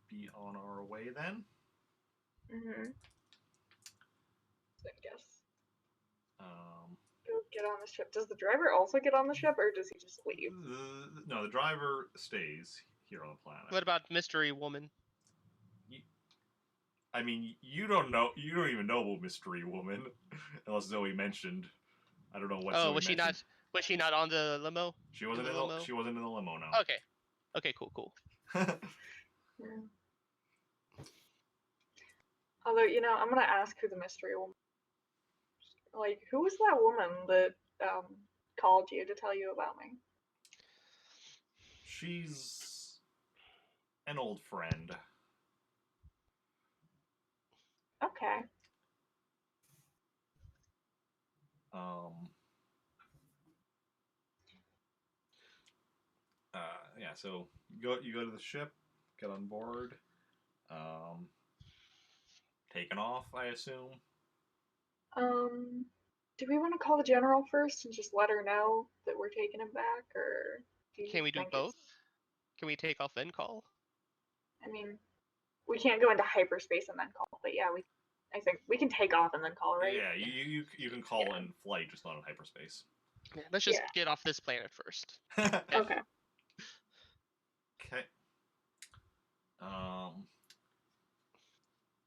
be on our way then. Mm-hmm. I guess. Go get on the ship. Does the driver also get on the ship, or does he just leave? No, the driver stays here on the planet. What about Mystery Woman? I mean, you don't even know about Mystery Woman, unless Zoe mentioned. I don't know what. Oh, Zoe was she mentioned. not? Was she not on the limo? She wasn't in the limo. She wasn't in the limo. No. Okay. Okay. Cool. Yeah. Although, I'm gonna ask who the mystery woman is. Like, who was that woman that called you to tell you about me? She's an old friend. Okay. Um. Yeah. So you go to the ship, get on board. Taken off, I assume. Do we want to call the general first and just let her know that we're taking him back, or do you Can we do think both? it's... Can we take off then call? I mean, we can't go into hyperspace and then call, but yeah, I think we can take off and then call, right? Yeah, you can call Yeah. in flight, just not in hyperspace. Yeah, let's just Yeah. get off this planet first. Okay. Okay.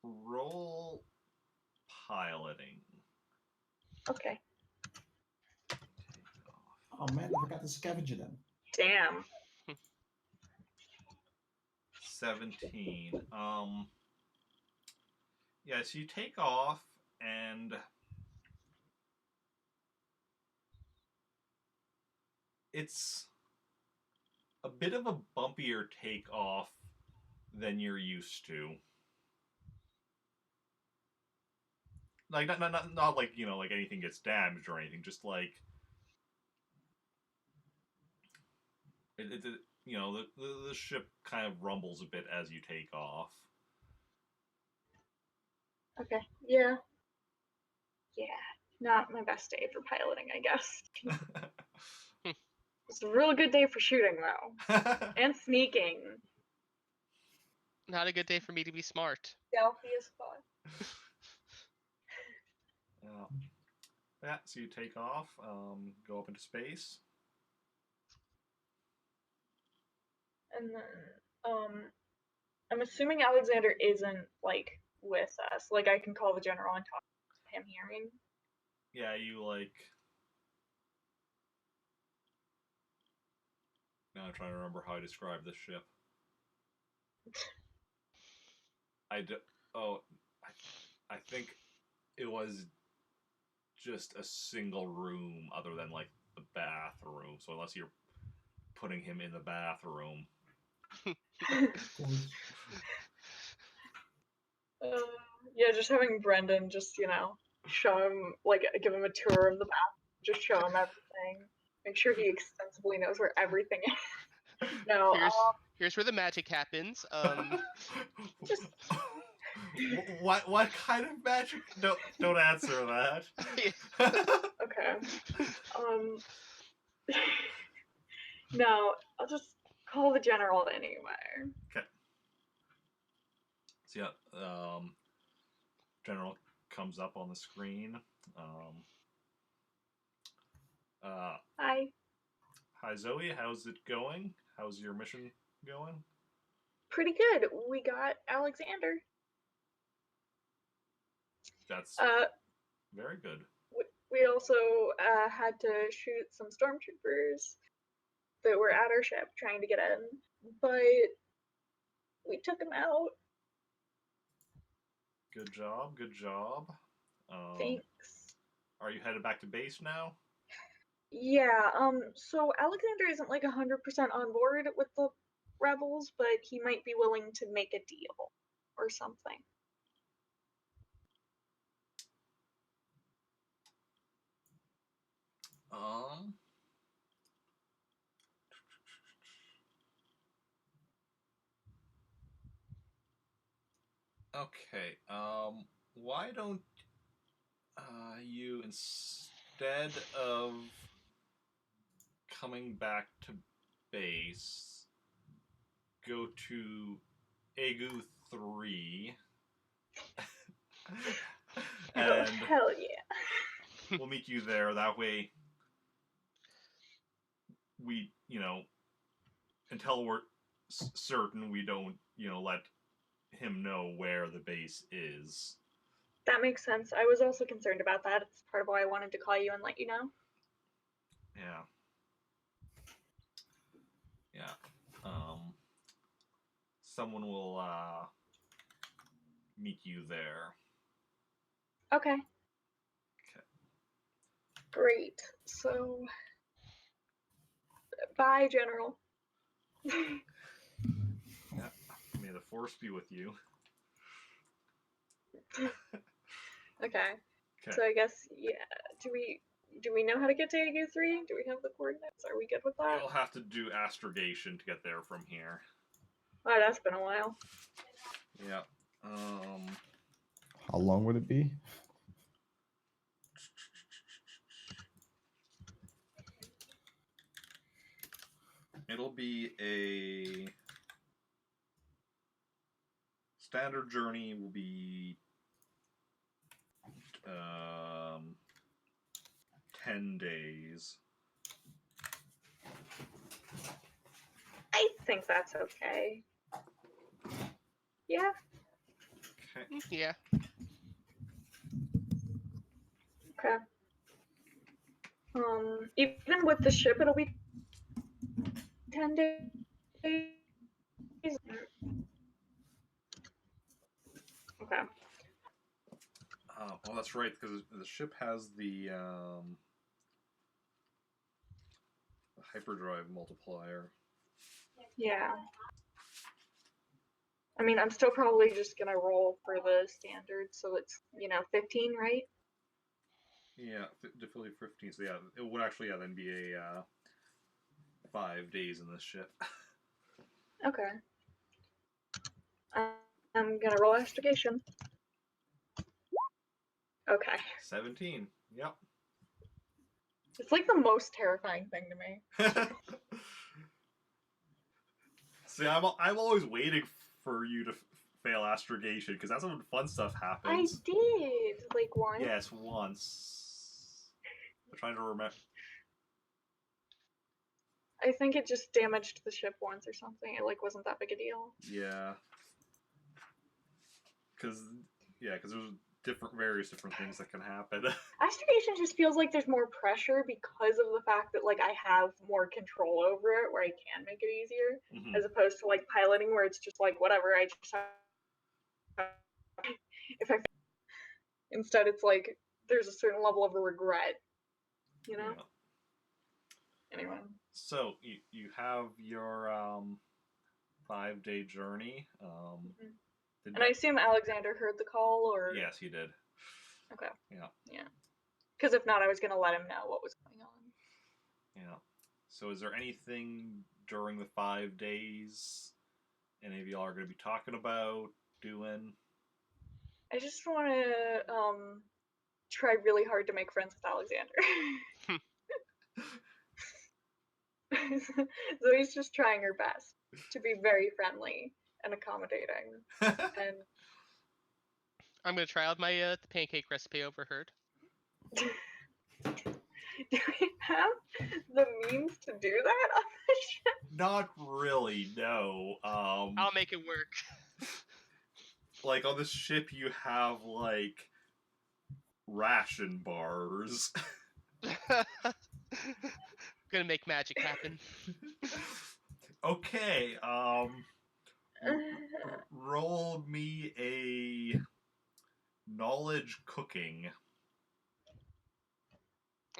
Roll piloting. Okay. Take off. Oh man, I forgot the scavenger then. Damn. 17. Yeah, so you take off and it's a bit of a bumpier takeoff than you're used to. Like not like, you know, like anything gets damaged or anything, just like it you know, the ship kind of rumbles a bit as you take off. Okay. Yeah. Yeah. Not my best day for piloting, I guess. It's a real good day for shooting, though. And sneaking. Not a good day for me to be smart. Stealthy as fuck. Yeah, so you take off, go up into space. And then, I'm assuming Alexander isn't, like, with us. Like, I can call the general and talk to him hearing. Yeah, you like. Now I'm trying to remember how I described this ship. I think it was just a single room other than like the bathroom. So unless you're putting him in the bathroom. Yeah, just having Brendan just, show him, like, give him a tour of the bathroom, just show him everything. Make sure he extensively knows where everything is. No, Here's where the magic happens. just... What kind of magic? Don't answer that. Okay. No, I'll just call the general anyway. Okay. So yeah, general comes up on the screen. Hi. Hi Zoe, how's it going? How's your mission going? Pretty good. We got Alexander. That's very good. We also had to shoot some stormtroopers that were at our ship trying to get in, but we took them out. Good job, good job. Thanks. Are you headed back to base now? Yeah, so Alexander isn't like 100% on board with the rebels, but he might be willing to make a deal or something. Okay, why don't you, instead of coming back to base, go to Egu 3 and Oh, hell yeah. we'll meet you there. That way we, until we're certain, we don't, let him know where the base is. That makes sense. I was also concerned about that. It's part of why I wanted to call you and let you know. Yeah. Someone will meet you there. Okay. Great. So, bye, General. May the force be with you. Okay. Okay. So I guess Do we know how to get to AU3? Do we have the coordinates? Are we good with that? You'll have to do astrogation to get there from here. Oh, that's been a while. Yeah. How long would it be? It'll be a standard journey. Will be 10 days. I think that's okay. Yeah. Okay. Yeah. Okay. Even with the ship, it'll be 10 days. Okay. Oh, that's right, because the ship has the hyperdrive multiplier. Yeah. I mean, I'm still probably just gonna roll for the standard, so it's 15, right? Yeah, difficulty 15. So yeah, it would actually then be a 5 days in this ship. Okay. I'm gonna roll investigation. Okay. 17. Yep. It's like the most terrifying thing to me. See, I'm always waiting for you to fail astrogation because that's when fun stuff I happens. did, like, once. Yes, once. I'm trying to remember. I think it just damaged the ship once or something. It, like, wasn't that big a deal. Yeah. Because there's various different things that can happen. Astrogation just feels like there's more pressure because of the fact that, like, I have more control over it, where I can make it easier, Mhm. as opposed to, like, piloting, where it's just like, whatever, I just have... If I... Instead, it's like, there's a certain level of regret, you know? Yeah. Anyway. So you have your 5-day journey. And I assume Alexander heard the call, or... Yes, he did. Okay. Yeah. Because if not, I was going to let him know what was going on. Yeah. So is there anything during the 5 days any of y'all are going to be talking about, doing? I just want to try really hard to make friends with Alexander. Zoe's just trying her best to be very friendly and accommodating. And I'm gonna try out my the pancake recipe overheard. do we have the means to do that on the ship? Not really, no. I'll make it work. Like on this ship you have like ration bars. Gonna make magic happen. Okay, roll me a knowledge cooking.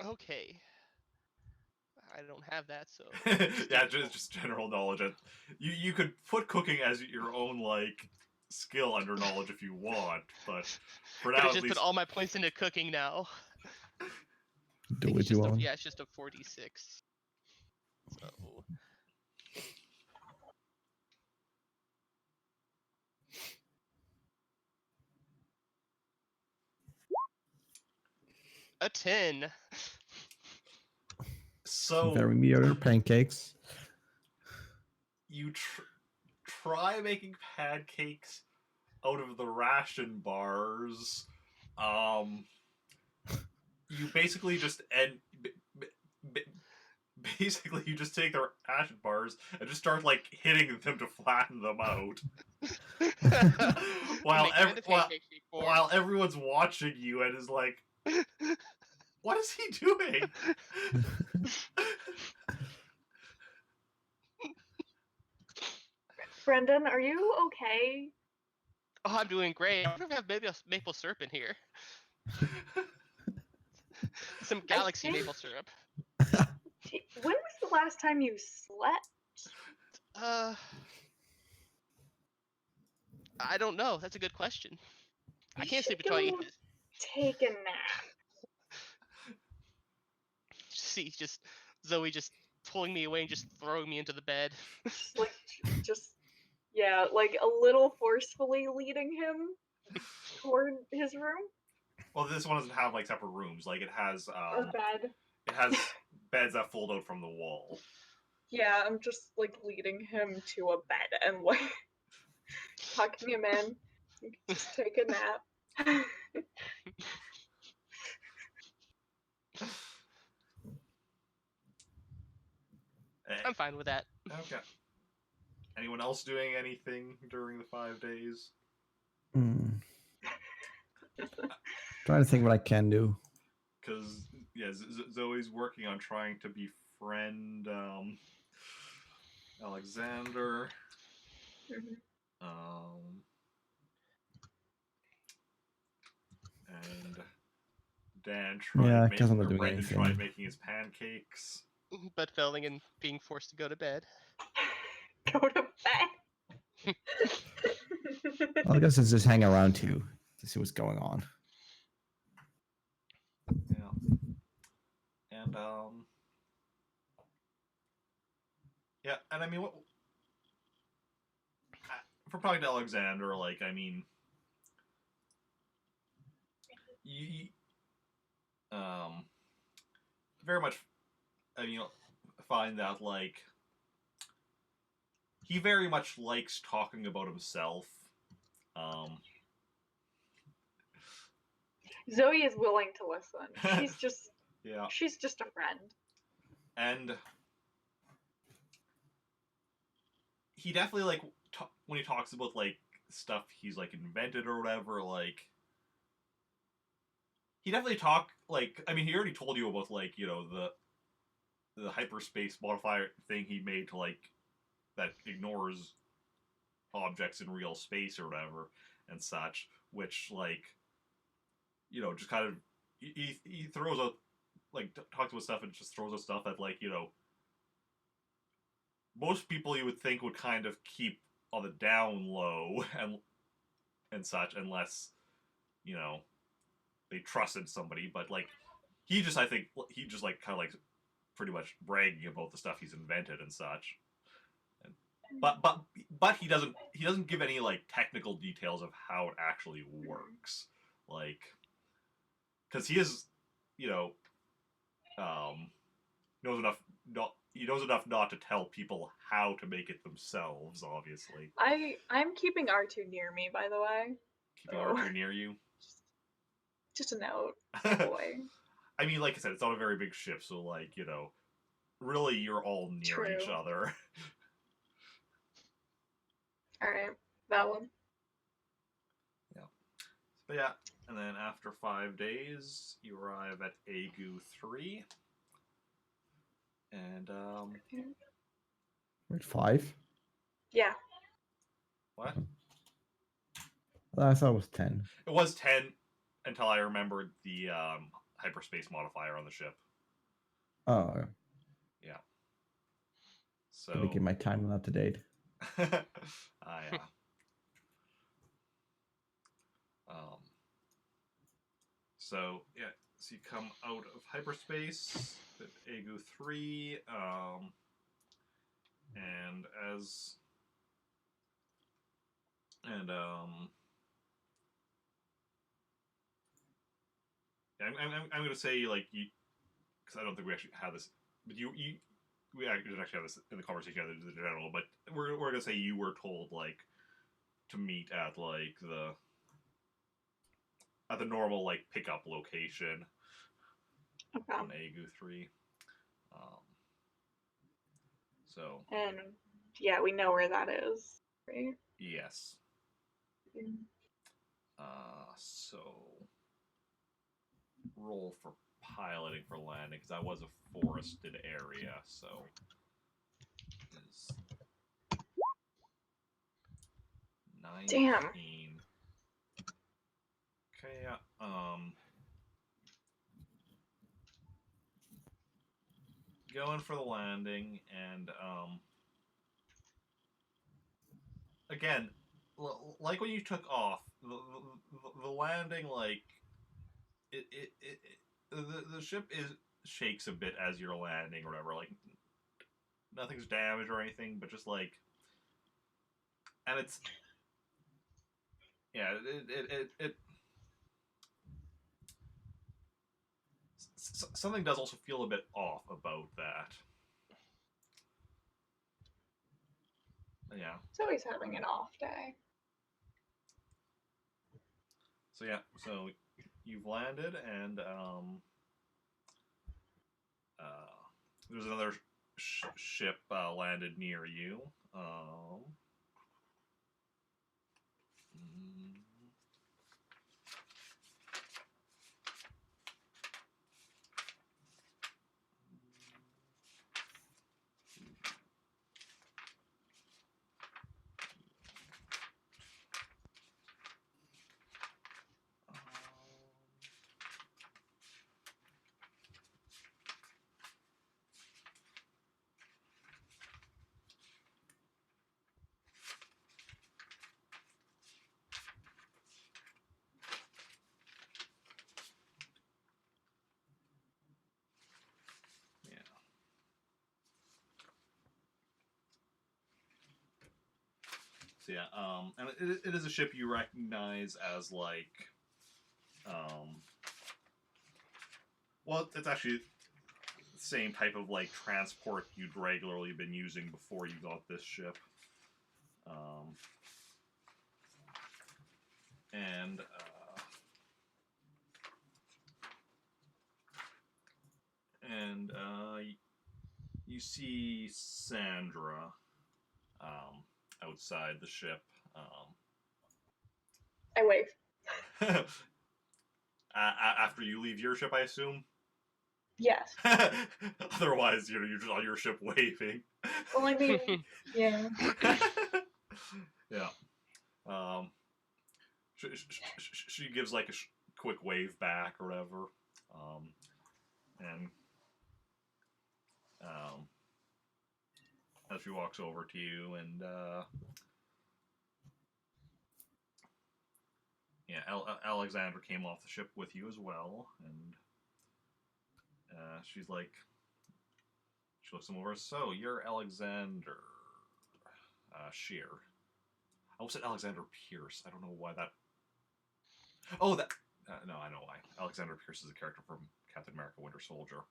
Okay. I don't have that, so. Yeah, just general knowledge. You could put cooking as your own like skill under knowledge if you want, but for now Gonna at just least. put all my points into cooking now. Do what you want. Yeah, it's just a 46. So. A 10. So Very mediocre pancakes. you try making pancakes out of the ration bars. You basically just basically you just take the ration bars and just start like hitting them to flatten them out. while everyone's watching you and is like, what is he doing? Brendan, are you okay? Oh, I'm doing great. I wonder if I have maybe a maple syrup in here. some galaxy think- maple syrup. When was the last time you slept? I don't know. That's a good question. I You can't sleep should until I eat go this. Take a nap. See, just Zoe just pulling me away and just throwing me into the bed. Just yeah, like a little forcefully leading him toward his room Well, this one doesn't have like separate rooms. Like it has or bed. beds that fold out from the wall. Yeah, I'm just like leading him to a bed and like tucking him in. You can just take a nap. I'm fine with that. Okay. Anyone else doing anything during the 5 days? Trying to think what I can do. Because yeah, Zoe's working on trying to befriend Alexander. And Dan Yeah, I tried guess I'm not or doing Brendan anything. tried making his pancakes. But failing and being forced to go to bed. Go to bed. Well, I guess it's just hang around too to see what's going on. Yeah. And yeah, and I mean what for talking to Alexander, like I mean you very much I mean find that like he very much likes talking about himself. Zoe is willing to listen. She's just Yeah. she's just a friend. And he definitely like when he talks about like stuff he's like invented or whatever, like he definitely like I mean he already told you about like, you know, the hyperspace modifier thing he made to like that ignores objects in real space or whatever and such, which like, you know, just kind of he throws out like talks about stuff and just throws out stuff that like, you know, most people you would think would kind of keep on the down low and such unless, you know, they trusted somebody, but like he just I think he just like kind of like pretty much bragging about the stuff he's invented and such. And, but he doesn't give any like technical details of how it actually works, like because he is, you know, knows enough not to tell people how to make it themselves. Obviously, I'm keeping R2 near me, by the way. keeping Arthur near you. Just a note, boy. I mean, like I said, it's not a very big ship, so like, you know, really you're all near each True. other. Alright, that one. But yeah, and then after 5 days, you arrive at Agu 3. And Wait, 5? Yeah. what? I thought it was 10. It was 10 until I remembered the hyperspace modifier on the ship. Oh, Yeah. So let me get my timeline up to date. yeah. So yeah, so you come out of hyperspace at Agu 3, and as and I'm gonna say like you, because I don't think we actually have this, but we actually have this in the conversation in general, but we're gonna say you were told like to meet at like the normal like pickup location Okay. on Agu 3. So And yeah, we know where that is, right? yes. So roll for piloting for landing because that was a forested area. So is 19. Damn. Okay. go in for the landing, and again, like when you took off, the landing, like the ship shakes a bit as you're landing or whatever. Like nothing's damaged or anything, but just like, and it's yeah, it something does also feel a bit off about that. Yeah. Zoe's having an off day. So yeah, so you've landed, and there's another ship landed near you. So yeah, and it is a ship you recognize as like, well, it's actually the same type of like transport you'd regularly been using before you got this ship, and you see Sandra outside the ship. I wave. After you leave your ship, I assume. Yes. Otherwise, you're just on your ship waving. Well, I mean, yeah. Yeah. She gives like a quick wave back or whatever, and as she walks over to you, and yeah, Alexander came off the ship with you as well, and she's like, she looks him over. So you're Alexander Shear. I almost said Alexander Pierce. I don't know why that. Oh, that. No, I know why. Alexander Pierce is a character from Captain America: Winter Soldier.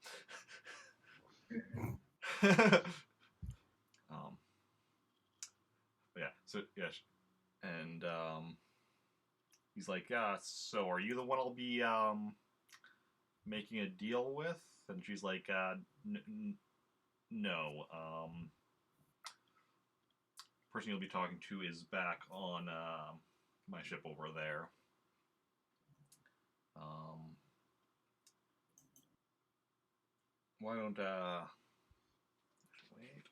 Yeah. So yeah, and he's like, yeah. So are you the one I'll be making a deal with? And she's like, no. Person you'll be talking to is back on my ship over there. Why don't wait.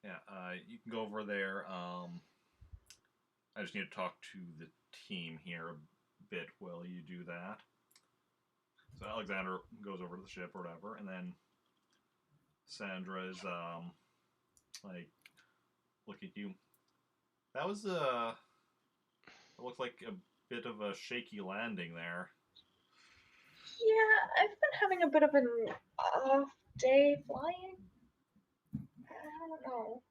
Yeah, you can go over there. I just need to talk to the team here a bit while you do that. So Alexander goes over to the ship or whatever, and then Sandra is like, look at you. That was it looked like a bit of a shaky landing there. Yeah, I've been having a bit of an off day flying. I don't know.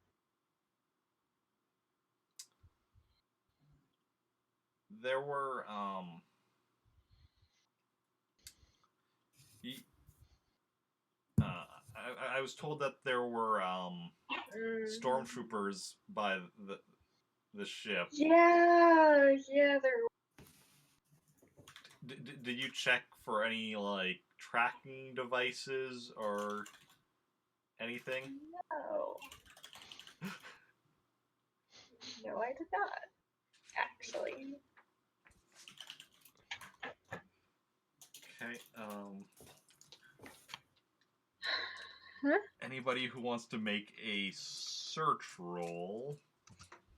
There were I was told that there were stormtroopers by the ship. Yeah, there. Did you check for any like tracking devices or anything? No. No, I did not. Actually. Okay. Huh? Anybody who wants to make a search roll?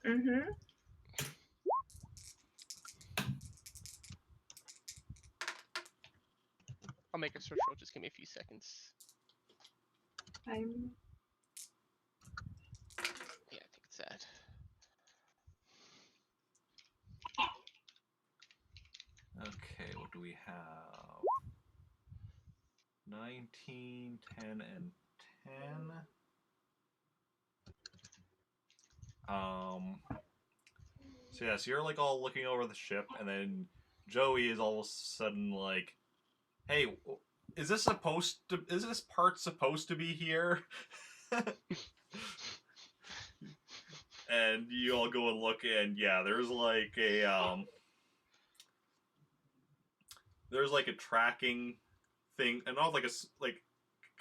Mm-hmm. make a search roll. Just give me a few seconds. I'm Yeah, I think it's that. Okay, what do we have? 19, 10, and 10. So yeah, so you're like all looking over the ship, and then Joey is all of a sudden like, "Hey, is this part supposed to be here?" And you all go and look, and yeah, there's like a tracking thing, and not like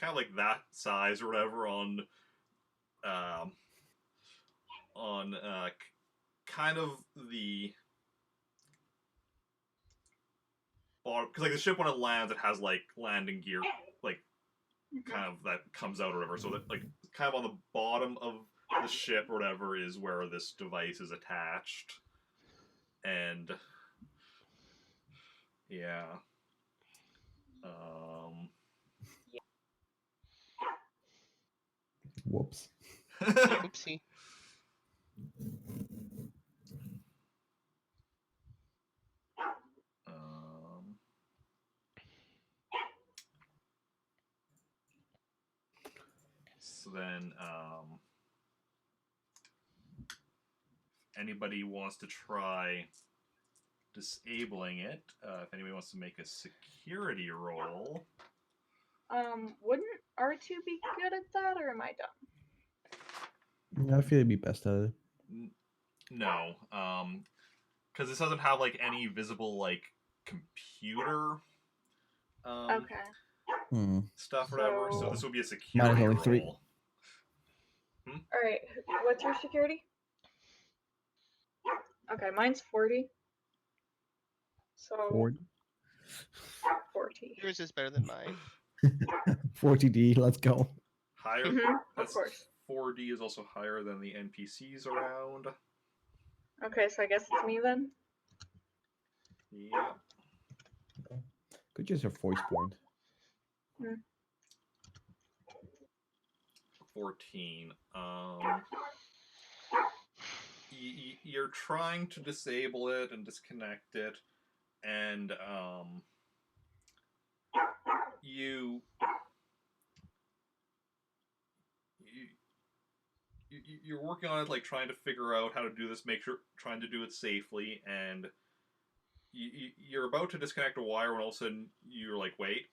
kind of like that size or whatever on kind of the bottom, because like the ship when it lands, it has like landing gear, like kind of that comes out or whatever. So that like kind of on the bottom of the ship or whatever is where this device is attached, and yeah. Whoops. Oopsie. So then, anybody wants to try disabling it, if anybody wants to make a security roll. wouldn't R2 be good at that, or am I dumb? I feel it'd be best at it. No, because this doesn't have like any visible like computer Okay. stuff or whatever. So So- this would be a Mine security is only roll. 3. Alright, what's your security? Okay, mine's 40. So 40. 40. Yours is better than mine. 40D, let's go. Higher. Of That's course. 4D is also higher than the NPCs around. Okay, so I guess it's me then. Yeah. Could use a voice point. 14. You're trying to disable it and disconnect it, and you're working on it, like trying to figure out how to do this, trying to do it safely, and you're about to disconnect a wire when all of a sudden you're like, wait,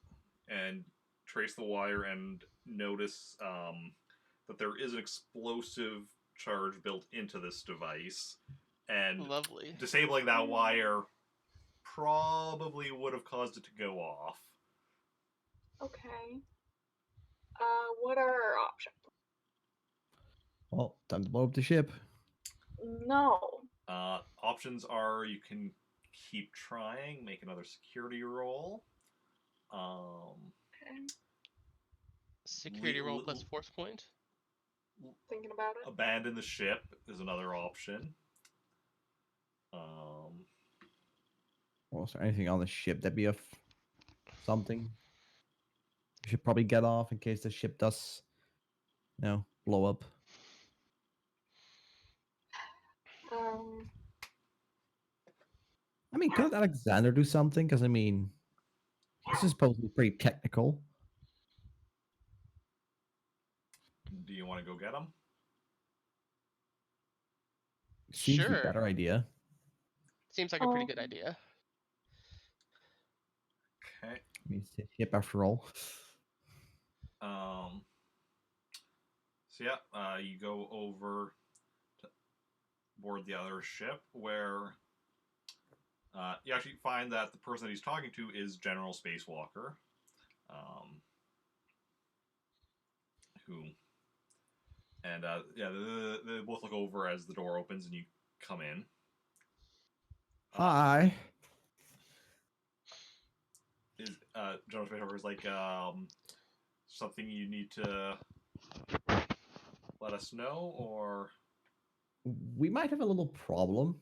and trace the wire and notice that there is an explosive charge built into this device, and Lovely. disabling that wire probably would have caused it to go off. Okay. What are our options? Well, time to blow up the ship. No. Options are you can keep trying, make another security roll. Okay. Security roll plus force point. Thinking about it. Abandon the ship is another option. Well, is there anything on the ship that'd be of something? We should probably get off in case the ship does, blow up. I mean, could Alexander do something? Because, I mean, this is supposed to be pretty technical. Do you want to go get him? Seems to be a Sure. better idea. Seems like a pretty good idea. Okay. I mean, it's a ship after all. So yeah, you go over to board the other ship where you actually find that the person that he's talking to is General Spacewalker, who, and yeah, they both look over as the door opens and you come in. Hi. Is General Spacewalker is like something you need to let us know, or We might have a little problem.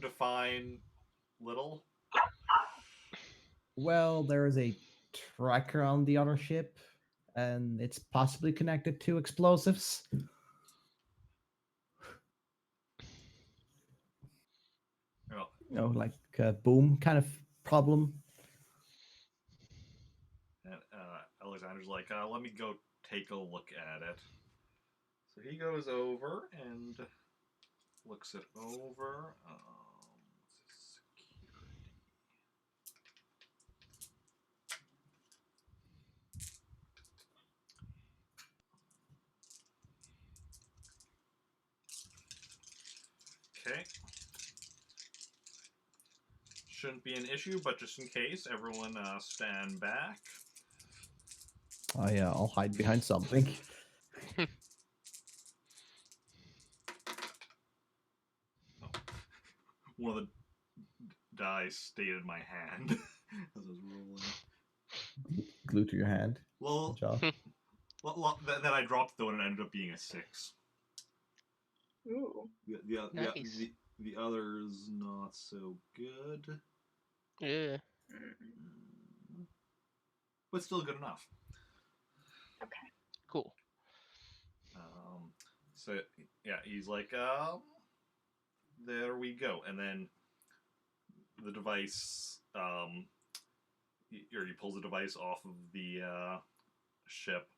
define little? Well, there is a tracker on the other ship, and it's possibly connected to explosives. Well, You know, like a boom kind of problem. and Alexander's like, let me go take a look at it. So he goes over and looks it over. What's his security? Okay. Shouldn't be an issue, but just in case, everyone stand back. Oh yeah, I'll hide behind something. One of the dice stayed in my hand as I was rolling. Glue to your hand. Well, Good job. then I dropped though, and it ended up being a 6. Ooh. Nice. The others not so good, Yeah. but still good enough. Okay. Cool. So yeah, he's like, there we go, and then the device, he pulls the device off of the ship.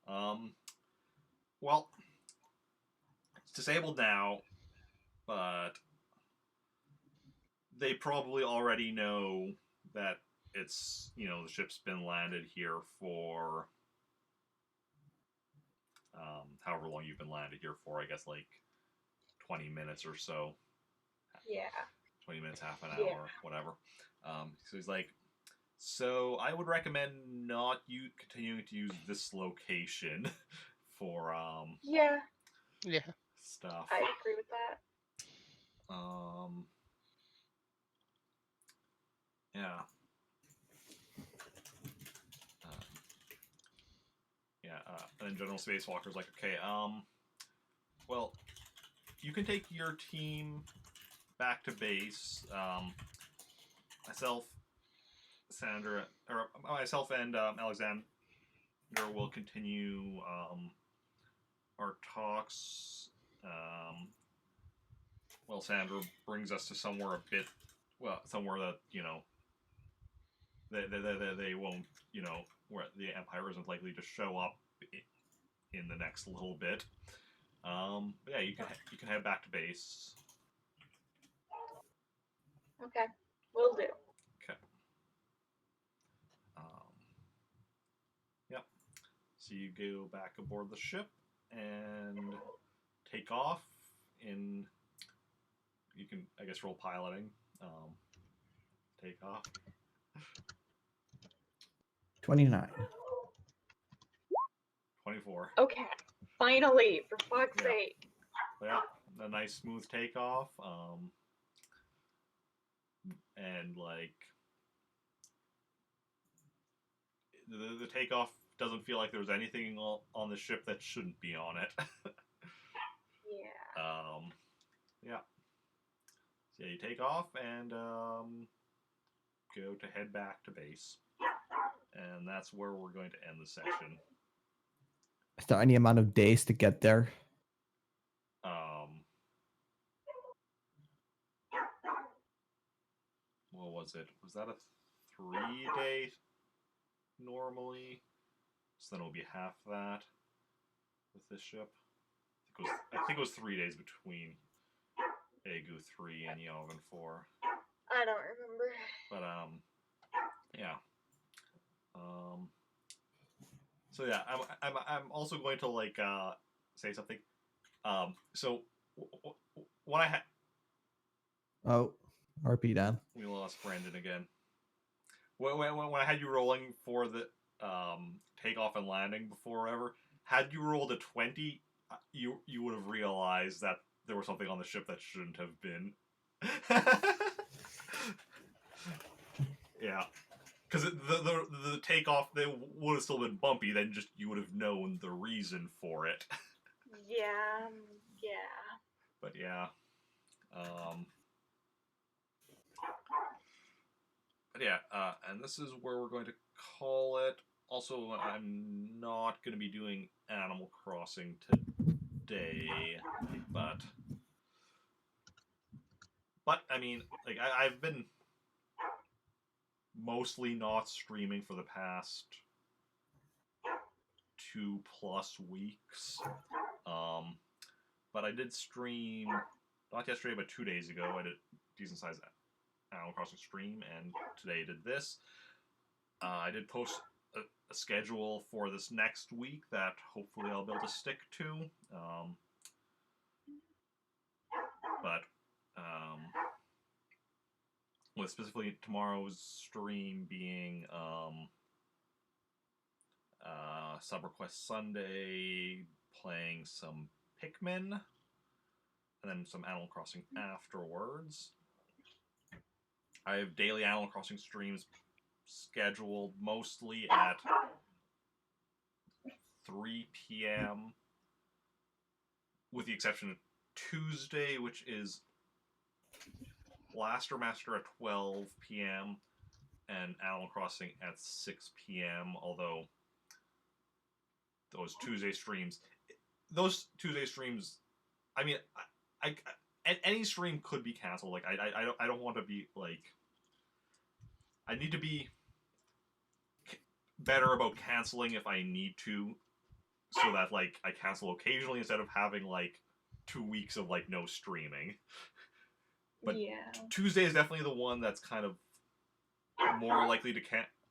Well, it's disabled now, but they probably already know that it's, the ship's been landed here for however long you've been landed here for, I guess like 20 minutes or so. Yeah. 20 minutes, half an hour, Yeah. whatever. So he's like, so I would recommend not you continuing to use this location for Yeah, Yeah. stuff. I agree with that. Yeah. And then General Spacewalker's like, okay, well, you can take your team back to base. Myself, myself and Alexander will continue our talks. Well, Sandra brings us to somewhere somewhere that they won't, where the Empire isn't likely to show up in the next little bit. But yeah, you can head back to base. Okay, will do. Okay. Yep. So you go back aboard the ship and take off. You can, I guess, roll piloting. Take off. 29. 24. Okay, finally, for fuck's Yeah. sake. But yeah, a nice smooth takeoff. And like the takeoff doesn't feel like there's anything on the ship that shouldn't be on it. Yeah. Yeah. So yeah, you take off and go to head back to base, and that's where we're going to end the session. Is there any amount of days to get there? What was it? Was that a 3-day normally? So then it'll be half that with this ship. I think it was 3 days between Egu 3 and Yavin 4. I don't remember. But yeah. So yeah, I'm also going to like say something. So what I had. Oh, RP Dan. We lost Brandon again. When I had you rolling for the takeoff and landing before ever, had you rolled a 20, you would have realized that there was something on the ship that shouldn't have been. Yeah, because the takeoff, they would have still been bumpy. Then just you would have known the reason for it. Yeah. But yeah, But yeah, and this is where we're going to call it. Also, I'm not going to be doing Animal Crossing today, but I mean, like I've been mostly not streaming for the past 2+ weeks. But I did stream not yesterday, but 2 days ago. I did a decent sized Animal Crossing stream, and today I did this. I did post a schedule for this next week that hopefully I'll be able to stick to. With specifically tomorrow's stream being Sub Request Sunday, playing some Pikmin, and then some Animal Crossing afterwards. I have daily Animal Crossing streams scheduled mostly at 3 p.m., with the exception of Tuesday, which is Blaster Master at 12 p.m. and Animal Crossing at 6 p.m., although those Tuesday streams, I mean, any stream could be canceled. Like, I don't want to be, like, I need to be better about canceling if I need to, so that, like, I cancel occasionally instead of having, like, 2 weeks of, like, no streaming. But yeah. Tuesday is definitely the one that's kind of more likely to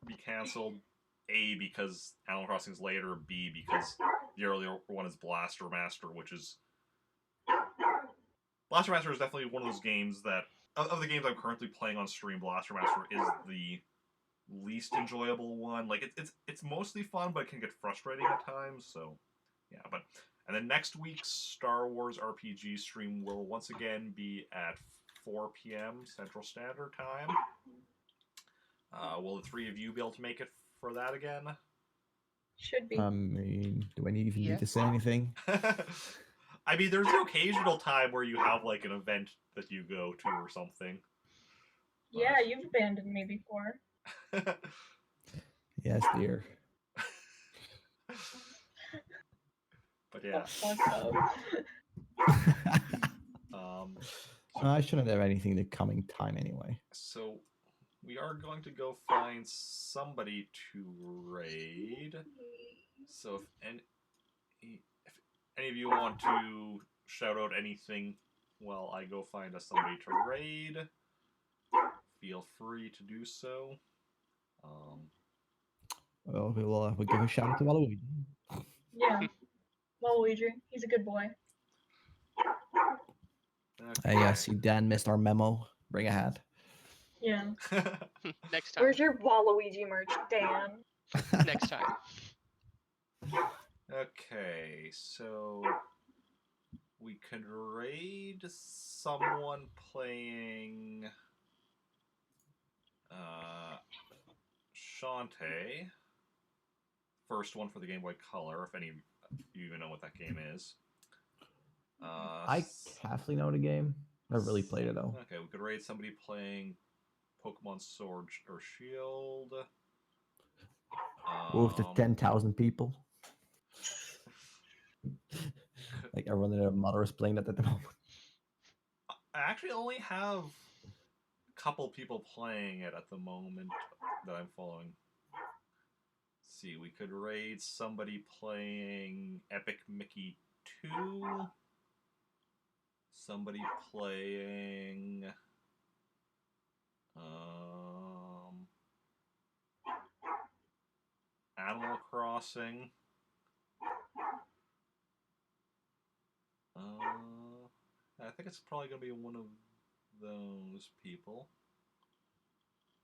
be canceled. A, because Animal Crossing is later. B, because the earlier one is Blaster Master, which is... Blaster Master is definitely one of those games that... Of the games I'm currently playing on stream, Blaster Master is the least enjoyable one. Like, it's mostly fun, but it can get frustrating at times, so... Yeah, but... And then next week's Star Wars RPG stream will once again be at 4 p.m. Central Standard Time. Will the three of you be able to make it for that again? Should be. I mean, do I even Yeah. need to say anything? I mean, there's the occasional time where you have, like, an event that you go to or something. Yeah, you've abandoned me before. Yes, dear. But yeah. Fuck up. I shouldn't have anything the coming time anyway. So we are going to go find somebody to raid. So if any of you want to shout out anything while I go find us somebody to raid, feel free to do so. Well, we'll give a shout out to Waluigi. Yeah. Waluigi, he's a good boy. Hey, I see Dan missed our memo. Bring a hat. Yeah. Next time. Where's your Waluigi merch, Dan? Next time. Okay, so we could raid someone playing Shantae. First one for the Game Boy Color, if any of you even know what that game is. I halfly know the game. Never really played it though. Okay, we could raid somebody playing Pokemon Sword or Shield. With the 10,000 people. Like everyone and their mother is playing that at the moment. I actually only have a couple people playing it at the moment that I'm following. Let's see, we could raid somebody playing Epic Mickey 2. Somebody playing Animal Crossing. I think it's probably going to be one of those people.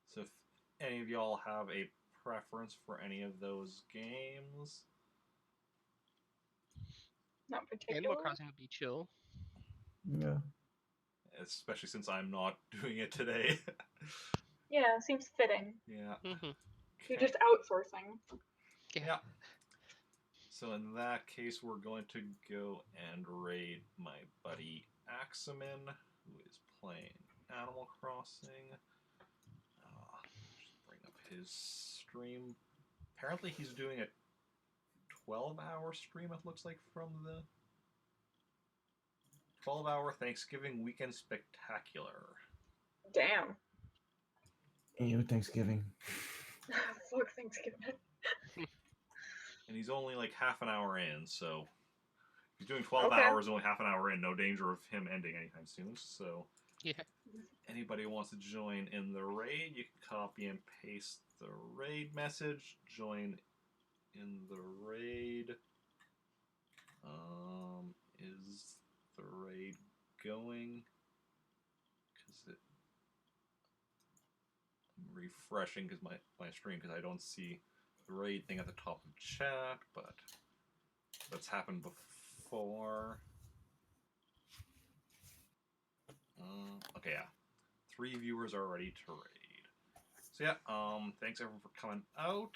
So if any of y'all have a preference for any of those games. Not particular. Animal Crossing would be chill. Yeah. Especially since I'm not doing it today. Yeah, seems fitting. Yeah. You're just outsourcing. Yeah. So in that case, we're going to go and raid my buddy Aximin, who is playing Animal Crossing. his stream. Apparently he's doing a 12-hour stream, it looks like, from the 12-hour Thanksgiving weekend spectacular. Damn. Ew, Thanksgiving. Fuck Thanksgiving. And he's only like half an hour in, so he's doing 12 Okay. hours, only half an hour in. No danger of him ending anytime soon. So, Yeah. anybody who wants to join in the raid, you can copy and paste the raid message. Join in the raid. Is the raid going? Because I'm refreshing because my stream, because I don't see the raid thing at the top of chat, but that's happened before. Okay, yeah. 3 viewers are ready to raid. So yeah, thanks everyone for coming out.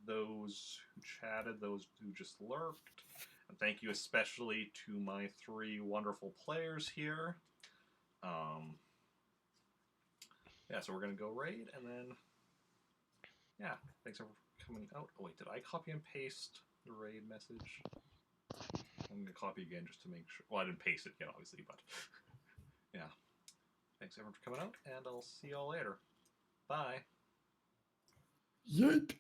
Those who chatted, those who just lurked. And thank you especially to my 3 wonderful players here. Yeah, so we're gonna go raid, and then yeah, thanks everyone for coming out. Oh wait, did I copy and paste the raid message? I'm gonna copy again just to make sure. Well, I didn't paste it yet, obviously, but yeah. Thanks everyone for coming out, and I'll see y'all later. Bye. Yeet.